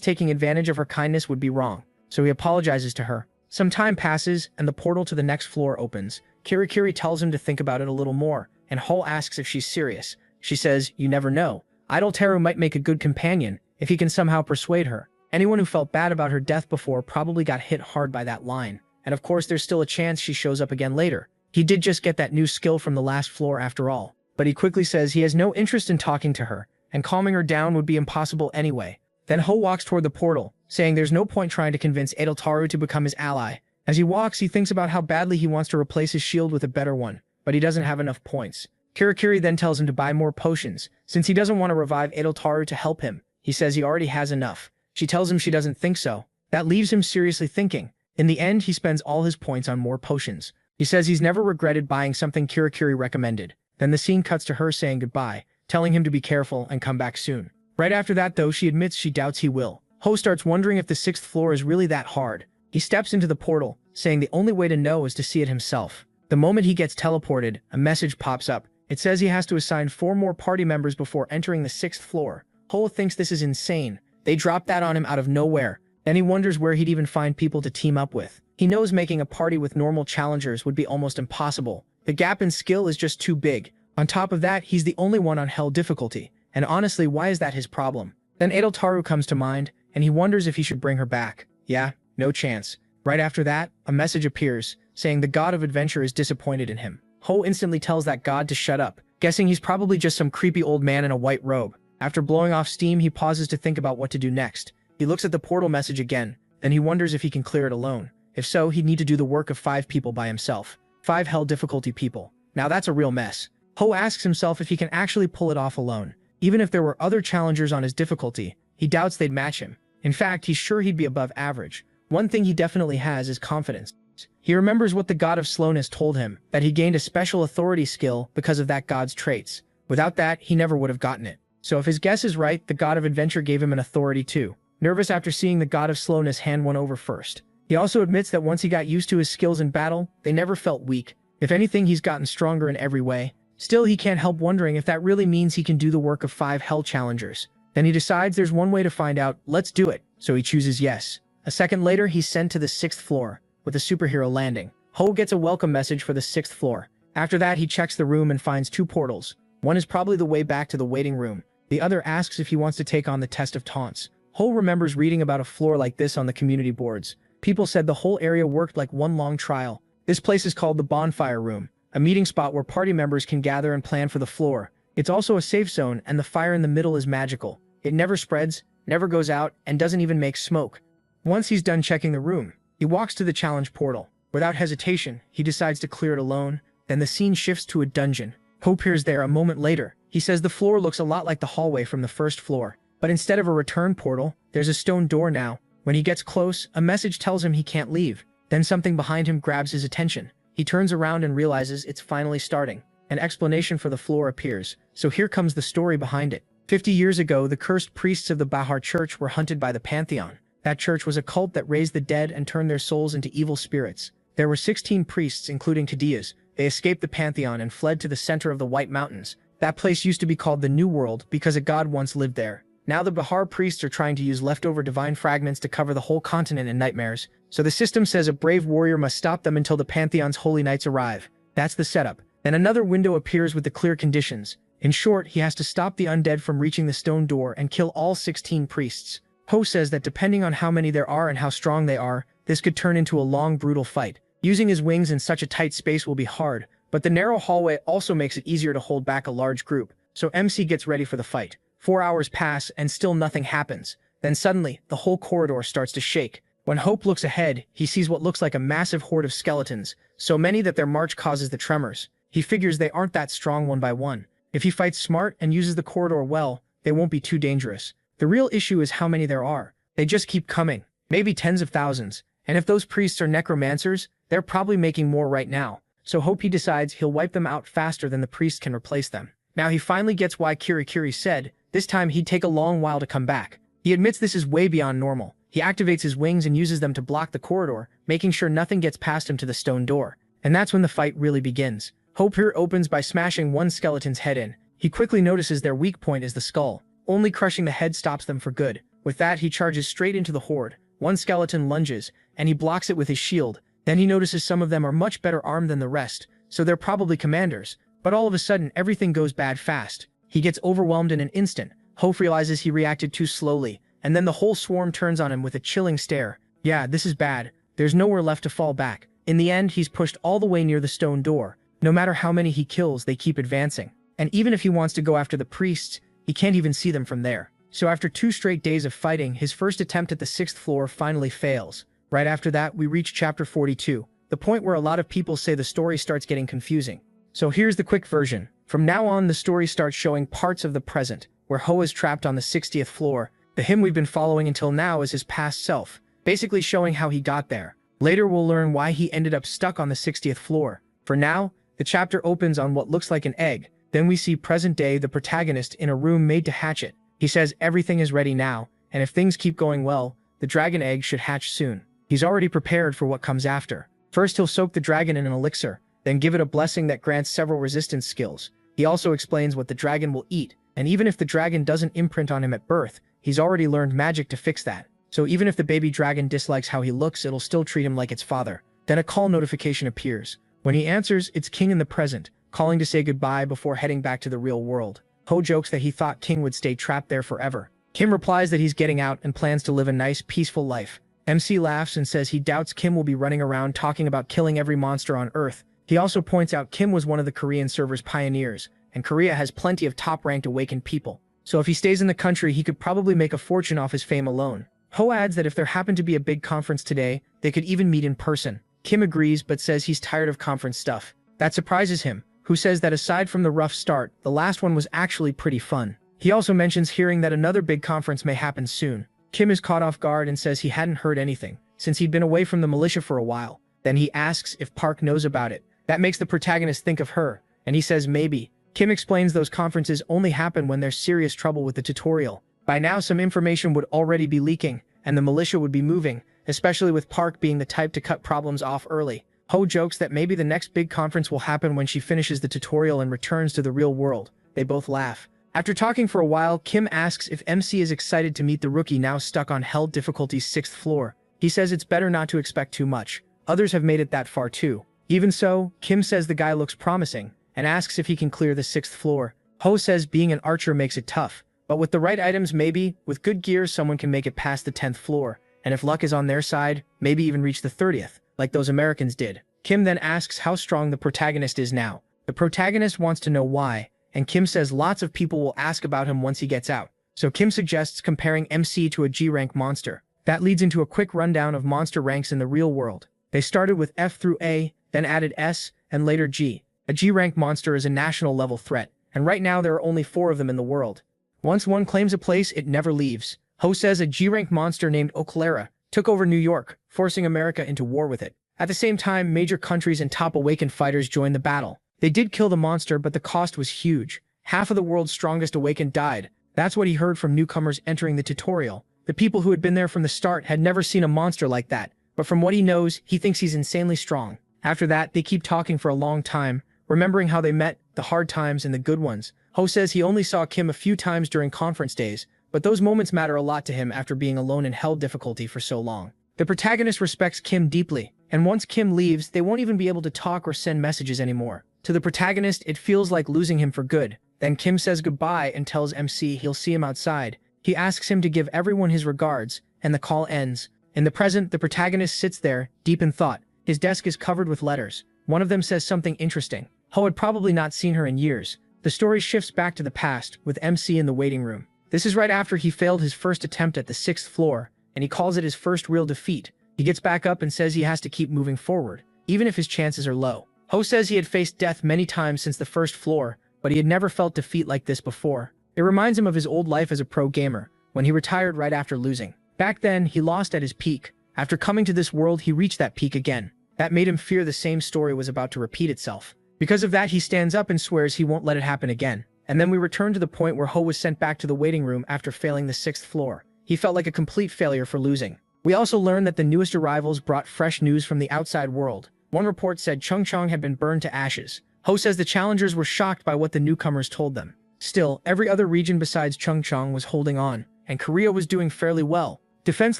taking advantage of her kindness would be wrong, so he apologizes to her. Some time passes and the portal to the next floor opens. Kiri tells him to think about it a little more, and Ho asks if she's serious. She says, "You never know. Idolteru might make a good companion if he can somehow persuade her." Anyone who felt bad about her death before probably got hit hard by that line. And of course there's still a chance she shows up again later. He did just get that new skill from the last floor after all. But he quickly says he has no interest in talking to her, and calming her down would be impossible anyway. Then Ho walks toward the portal, saying there's no point trying to convince Idolteru to become his ally. As he walks, he thinks about how badly he wants to replace his shield with a better one, but he doesn't have enough points. Kiri then tells him to buy more potions, since he doesn't want to revive Idolteru to help him. He says he already has enough. She tells him she doesn't think so. That leaves him seriously thinking. In the end, he spends all his points on more potions. He says he's never regretted buying something Kiri recommended. Then the scene cuts to her saying goodbye, telling him to be careful and come back soon. Right after that though, she admits she doubts he will. Ho starts wondering if the 6th floor is really that hard. He steps into the portal, saying the only way to know is to see it himself. The moment he gets teleported, a message pops up. It says he has to assign 4 more party members before entering the 6th floor. Ho thinks this is insane. They dropped that on him out of nowhere. Then he wonders where he'd even find people to team up with. He knows making a party with normal challengers would be almost impossible. The gap in skill is just too big. On top of that, he's the only one on Hell difficulty. And honestly, why is that his problem? Then Idolteru comes to mind, and he wonders if he should bring her back. Yeah, no chance. Right after that, a message appears, saying the god of adventure is disappointed in him. Ho instantly tells that god to shut up, guessing he's probably just some creepy old man in a white robe. After blowing off steam, he pauses to think about what to do next. He looks at the portal message again, then he wonders if he can clear it alone. If so, he'd need to do the work of 5 people by himself. 5 Hell difficulty people. Now that's a real mess. Ho asks himself if he can actually pull it off alone. Even if there were other challengers on his difficulty, he doubts they'd match him. In fact, he's sure he'd be above average. One thing he definitely has is confidence. He remembers what the god of slowness told him, that he gained a special authority skill because of that god's traits. Without that, he never would have gotten it. So if his guess is right, the god of adventure gave him an authority too. Nervous after seeing the god of slowness hand one over first. He also admits that once he got used to his skills in battle, they never felt weak. If anything, he's gotten stronger in every way. Still, he can't help wondering if that really means he can do the work of 5 Hell challengers. Then he decides there's one way to find out. Let's do it. So he chooses yes. A second later, he's sent to the 6th floor, with a superhero landing. Ho gets a welcome message for the 6th floor. After that, he checks the room and finds 2 portals. One is probably the way back to the waiting room. The other asks if he wants to take on the test of taunts. Ho remembers reading about a floor like this on the community boards. People said the whole area worked like one long trial. This place is called the bonfire room, a meeting spot where party members can gather and plan for the floor. It's also a safe zone, and the fire in the middle is magical. It never spreads, never goes out, and doesn't even make smoke. Once he's done checking the room, he walks to the challenge portal. Without hesitation, he decides to clear it alone. Then the scene shifts to a dungeon. Ho appears there a moment later. He says the floor looks a lot like the hallway from the 1st floor, but instead of a return portal, there's a stone door now. When he gets close, a message tells him he can't leave. Then something behind him grabs his attention. He turns around and realizes it's finally starting. An explanation for the floor appears, so here comes the story behind it. 50 years ago, the cursed priests of the Bahar Church were hunted by the Pantheon. That church was a cult that raised the dead and turned their souls into evil spirits. There were 16 priests, including Kadiyas. They escaped the Pantheon and fled to the center of the White Mountains. That place used to be called the New World because a god once lived there. Now the Bahar priests are trying to use leftover divine fragments to cover the whole continent in nightmares. So the system says a brave warrior must stop them until the Pantheon's holy knights arrive. That's the setup. Then another window appears with the clear conditions. In short, he has to stop the undead from reaching the stone door and kill all 16 priests. Ho says that depending on how many there are and how strong they are, this could turn into a long, brutal fight. Using his wings in such a tight space will be hard, but the narrow hallway also makes it easier to hold back a large group. So MC gets ready for the fight. 4 hours pass and still nothing happens. Then suddenly, the whole corridor starts to shake. When Hope looks ahead, he sees what looks like a massive horde of skeletons, so many that their march causes the tremors. He figures they aren't that strong one by one. If he fights smart and uses the corridor well, they won't be too dangerous. The real issue is how many there are. They just keep coming. maybe tens of thousands. And if those priests are necromancers, they're probably making more right now. So hope he decides he'll wipe them out faster than the priest can replace them. Now he finally gets why Kirikiri said this time he'd take a long while to come back. He admits this is way beyond normal. He activates his wings and uses them to block the corridor, making sure nothing gets past him to the stone door. And that's when the fight really begins. Hope here opens by smashing one skeleton's head in. He quickly notices their weak point is the skull. Only crushing the head stops them for good. With that, he charges straight into the horde. One skeleton lunges, and he blocks it with his shield. Then he notices some of them are much better armed than the rest, so they're probably commanders. But all of a sudden, everything goes bad fast. He gets overwhelmed in an instant. Hope realizes he reacted too slowly, and then the whole swarm turns on him with a chilling stare. Yeah, this is bad. There's nowhere left to fall back. In the end, he's pushed all the way near the stone door. No matter how many he kills, they keep advancing. And even if he wants to go after the priests, he can't even see them from there. So after 2 straight days of fighting, his first attempt at the 6th floor finally fails. Right after that, we reach chapter 42, the point where a lot of people say the story starts getting confusing. So here's the quick version. From now on, the story starts showing parts of the present, where Ho is trapped on the 60th floor. The him we've been following until now is his past self, basically showing how he got there. Later we'll learn why he ended up stuck on the 60th floor. For now, the chapter opens on what looks like an egg. Then we see present day the protagonist in a room made to hatch it. He says everything is ready now, and if things keep going well, the dragon egg should hatch soon. He's already prepared for what comes after. First he'll soak the dragon in an elixir, then give it a blessing that grants several resistance skills. He also explains what the dragon will eat, and even if the dragon doesn't imprint on him at birth, he's already learned magic to fix that. So even if the baby dragon dislikes how he looks, it'll still treat him like its father. Then a call notification appears. When he answers, it's King in the present, calling to say goodbye before heading back to the real world. Ho jokes that he thought King would stay trapped there forever. Kim replies that he's getting out and plans to live a nice, peaceful life. MC laughs and says he doubts Kim will be running around talking about killing every monster on Earth. He also points out Kim was one of the Korean server's pioneers, and Korea has plenty of top-ranked awakened people. So if he stays in the country, he could probably make a fortune off his fame alone. Ho adds that if there happened to be a big conference today, they could even meet in person. Kim agrees but says he's tired of conference stuff. That surprises him, who says that aside from the rough start, the last one was actually pretty fun. He also mentions hearing that another big conference may happen soon. Kim is caught off guard and says he hadn't heard anything, since he'd been away from the militia for a while. Then he asks if Park knows about it. That makes the protagonist think of her, and he says maybe. Kim explains those conferences only happen when there's serious trouble with the tutorial. By now some information would already be leaking, and the militia would be moving, especially with Park being the type to cut problems off early. Ho jokes that maybe the next big conference will happen when she finishes the tutorial and returns to the real world. They both laugh. After talking for a while, Kim asks if MC is excited to meet the rookie now stuck on Hell difficulty's 6th floor. He says it's better not to expect too much. Others have made it that far too. Even so, Kim says the guy looks promising, and asks if he can clear the 6th floor. Ho says being an archer makes it tough, but with the right items maybe, with good gear someone can make it past the 10th floor, and if luck is on their side, maybe even reach the 30th, like those Americans did. Kim then asks how strong the protagonist is now. The protagonist wants to know why, and Kim says lots of people will ask about him once he gets out. So Kim suggests comparing MC to a G-rank monster. That leads into a quick rundown of monster ranks in the real world. They started with F through A, then added S, and later G. A G-rank monster is a national level threat, and right now there are only 4 of them in the world. Once one claims a place, it never leaves. Ho says a G-rank monster named Oclera took over New York, forcing America into war with it. At the same time, major countries and top awakened fighters joined the battle. They did kill the monster, but the cost was huge. Half of the world's strongest awakened died. That's what he heard from newcomers entering the tutorial. The people who had been there from the start had never seen a monster like that, but from what he knows, he thinks he's insanely strong. After that, they keep talking for a long time, remembering how they met, the hard times and the good ones. Ho says he only saw Kim a few times during conference days, but those moments matter a lot to him after being alone in Hell difficulty for so long. The protagonist respects Kim deeply, and once Kim leaves, they won't even be able to talk or send messages anymore. To the protagonist, it feels like losing him for good. Then Kim says goodbye and tells MC he'll see him outside. He asks him to give everyone his regards, and the call ends. In the present, the protagonist sits there, deep in thought. His desk is covered with letters. One of them says something interesting. Ho had probably not seen her in years. The story shifts back to the past, with MC in the waiting room. This is right after he failed his first attempt at the 6th floor, and he calls it his first real defeat. He gets back up and says he has to keep moving forward, even if his chances are low. Ho says he had faced death many times since the first floor, but he had never felt defeat like this before. It reminds him of his old life as a pro gamer, when he retired right after losing. Back then, he lost at his peak. After coming to this world, he reached that peak again. That made him fear the same story was about to repeat itself. Because of that, he stands up and swears he won't let it happen again. And then we return to the point where Ho was sent back to the waiting room after failing the 6th floor. He felt like a complete failure for losing. We also learned that the newest arrivals brought fresh news from the outside world. One report said Chungchong had been burned to ashes. Ho says the challengers were shocked by what the newcomers told them. Still, every other region besides Chungchong was holding on, and Korea was doing fairly well. Defense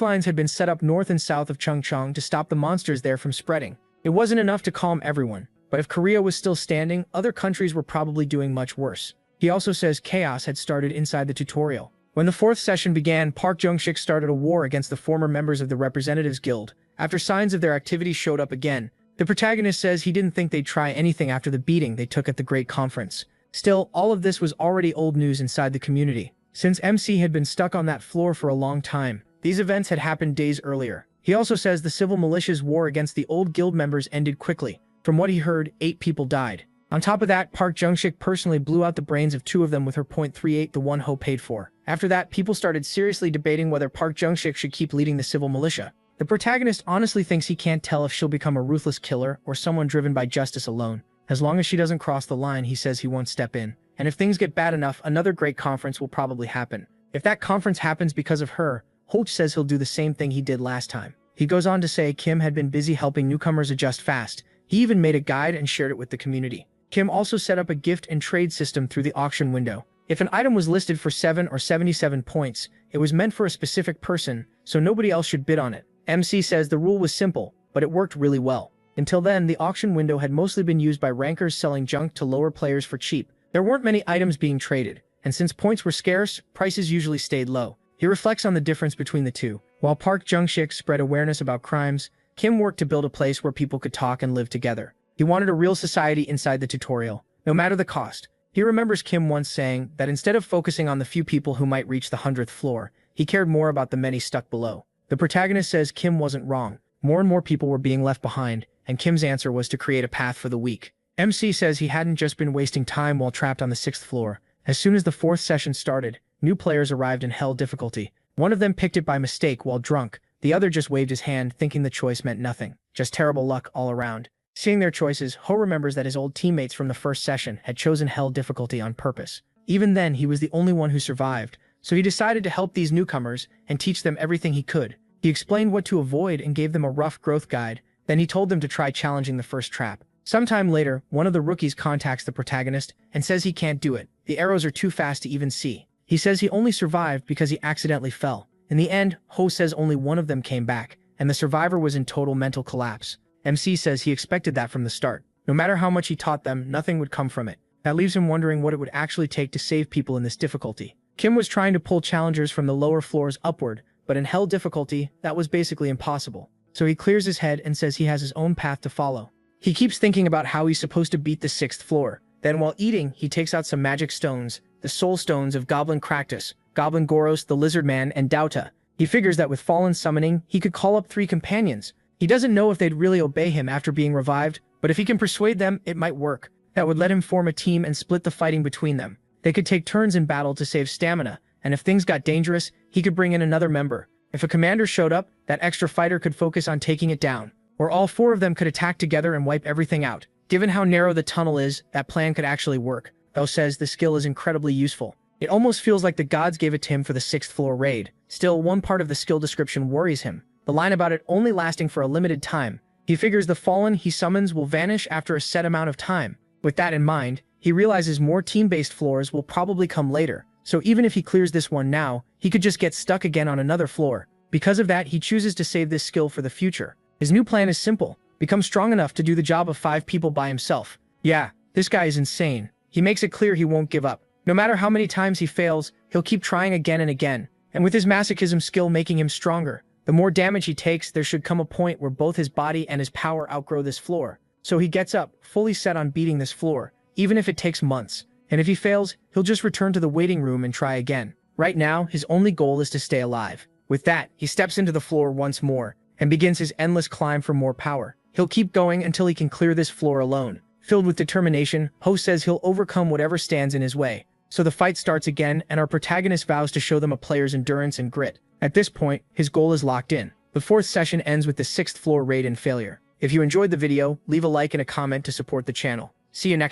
lines had been set up north and south of Chungchong to stop the monsters there from spreading. It wasn't enough to calm everyone, but if Korea was still standing, other countries were probably doing much worse. He also says chaos had started inside the tutorial. When the 4th session began, Park Jung-sik started a war against the former members of the Representatives Guild. After signs of their activity showed up again, the protagonist says he didn't think they'd try anything after the beating they took at the Great Conference. Still, all of this was already old news inside the community. Since MC had been stuck on that floor for a long time, these events had happened days earlier. He also says the civil militia's war against the old guild members ended quickly. From what he heard, 8 people died. On top of that, Park Jung-sik personally blew out the brains of 2 of them with her .38, the one Ho paid for. After that, people started seriously debating whether Park Jung-sik should keep leading the civil militia. The protagonist honestly thinks he can't tell if she'll become a ruthless killer or someone driven by justice alone. As long as she doesn't cross the line, he says he won't step in. And if things get bad enough, another great conference will probably happen. If that conference happens because of her, Ho says he'll do the same thing he did last time. He goes on to say Kim had been busy helping newcomers adjust fast. He even made a guide and shared it with the community. Kim also set up a gift and trade system through the auction window. If an item was listed for 7 or 77 points, it was meant for a specific person, so nobody else should bid on it. MC says the rule was simple, but it worked really well. Until then, the auction window had mostly been used by rankers selling junk to lower players for cheap. There weren't many items being traded, and since points were scarce, prices usually stayed low. He reflects on the difference between the two. While Park Jung-sik spread awareness about crimes, Kim worked to build a place where people could talk and live together. He wanted a real society inside the tutorial, no matter the cost. He remembers Kim once saying that instead of focusing on the few people who might reach the 100th floor, he cared more about the many stuck below. The protagonist says Kim wasn't wrong. More and more people were being left behind, and Kim's answer was to create a path for the weak. MC says he hadn't just been wasting time while trapped on the 6th floor. As soon as the 4th session started, new players arrived in hell difficulty. One of them picked it by mistake while drunk, the other just waved his hand thinking the choice meant nothing. Just terrible luck all around. Seeing their choices, Ho remembers that his old teammates from the 1st session had chosen hell difficulty on purpose. Even then, he was the only one who survived, so he decided to help these newcomers and teach them everything he could. He explained what to avoid and gave them a rough growth guide, then he told them to try challenging the first trap. Sometime later, one of the rookies contacts the protagonist and says he can't do it. The arrows are too fast to even see. He says he only survived because he accidentally fell. In the end, Ho says only one of them came back, and the survivor was in total mental collapse. MC says he expected that from the start. No matter how much he taught them, nothing would come from it. That leaves him wondering what it would actually take to save people in this difficulty. Kim was trying to pull challengers from the lower floors upward, but in hell difficulty, that was basically impossible. So he clears his head and says he has his own path to follow. He keeps thinking about how he's supposed to beat the 6th floor. Then while eating, he takes out some magic stones, the soul stones of Goblin Cractus, Goblin Goros, the Lizard Man, and Dauta. He figures that with Fallen summoning, he could call up 3 companions. He doesn't know if they'd really obey him after being revived, but if he can persuade them, it might work. That would let him form a team and split the fighting between them. They could take turns in battle to save stamina, and if things got dangerous, he could bring in another member. If a commander showed up, that extra fighter could focus on taking it down. Or all 4 of them could attack together and wipe everything out. Given how narrow the tunnel is, that plan could actually work. Though says the skill is incredibly useful. It almost feels like the gods gave it to him for the 6th floor raid. Still, one part of the skill description worries him. The line about it only lasting for a limited time. He figures the fallen he summons will vanish after a set amount of time. With that in mind, he realizes more team-based floors will probably come later. So even if he clears this one now, he could just get stuck again on another floor. Because of that, he chooses to save this skill for the future. His new plan is simple. Become strong enough to do the job of 5 people by himself. Yeah, this guy is insane. He makes it clear he won't give up. No matter how many times he fails, he'll keep trying again and again. And with his masochism skill making him stronger, the more damage he takes, there should come a point where both his body and his power outgrow this floor. So he gets up, fully set on beating this floor, even if it takes months. And if he fails, he'll just return to the waiting room and try again. Right now, his only goal is to stay alive. With that, he steps into the floor once more, and begins his endless climb for more power. He'll keep going until he can clear this floor alone. Filled with determination, Ho says he'll overcome whatever stands in his way. So the fight starts again, and our protagonist vows to show them a player's endurance and grit. At this point, his goal is locked in. The fourth session ends with the sixth floor raid and failure. If you enjoyed the video, leave a like and a comment to support the channel. See you next time.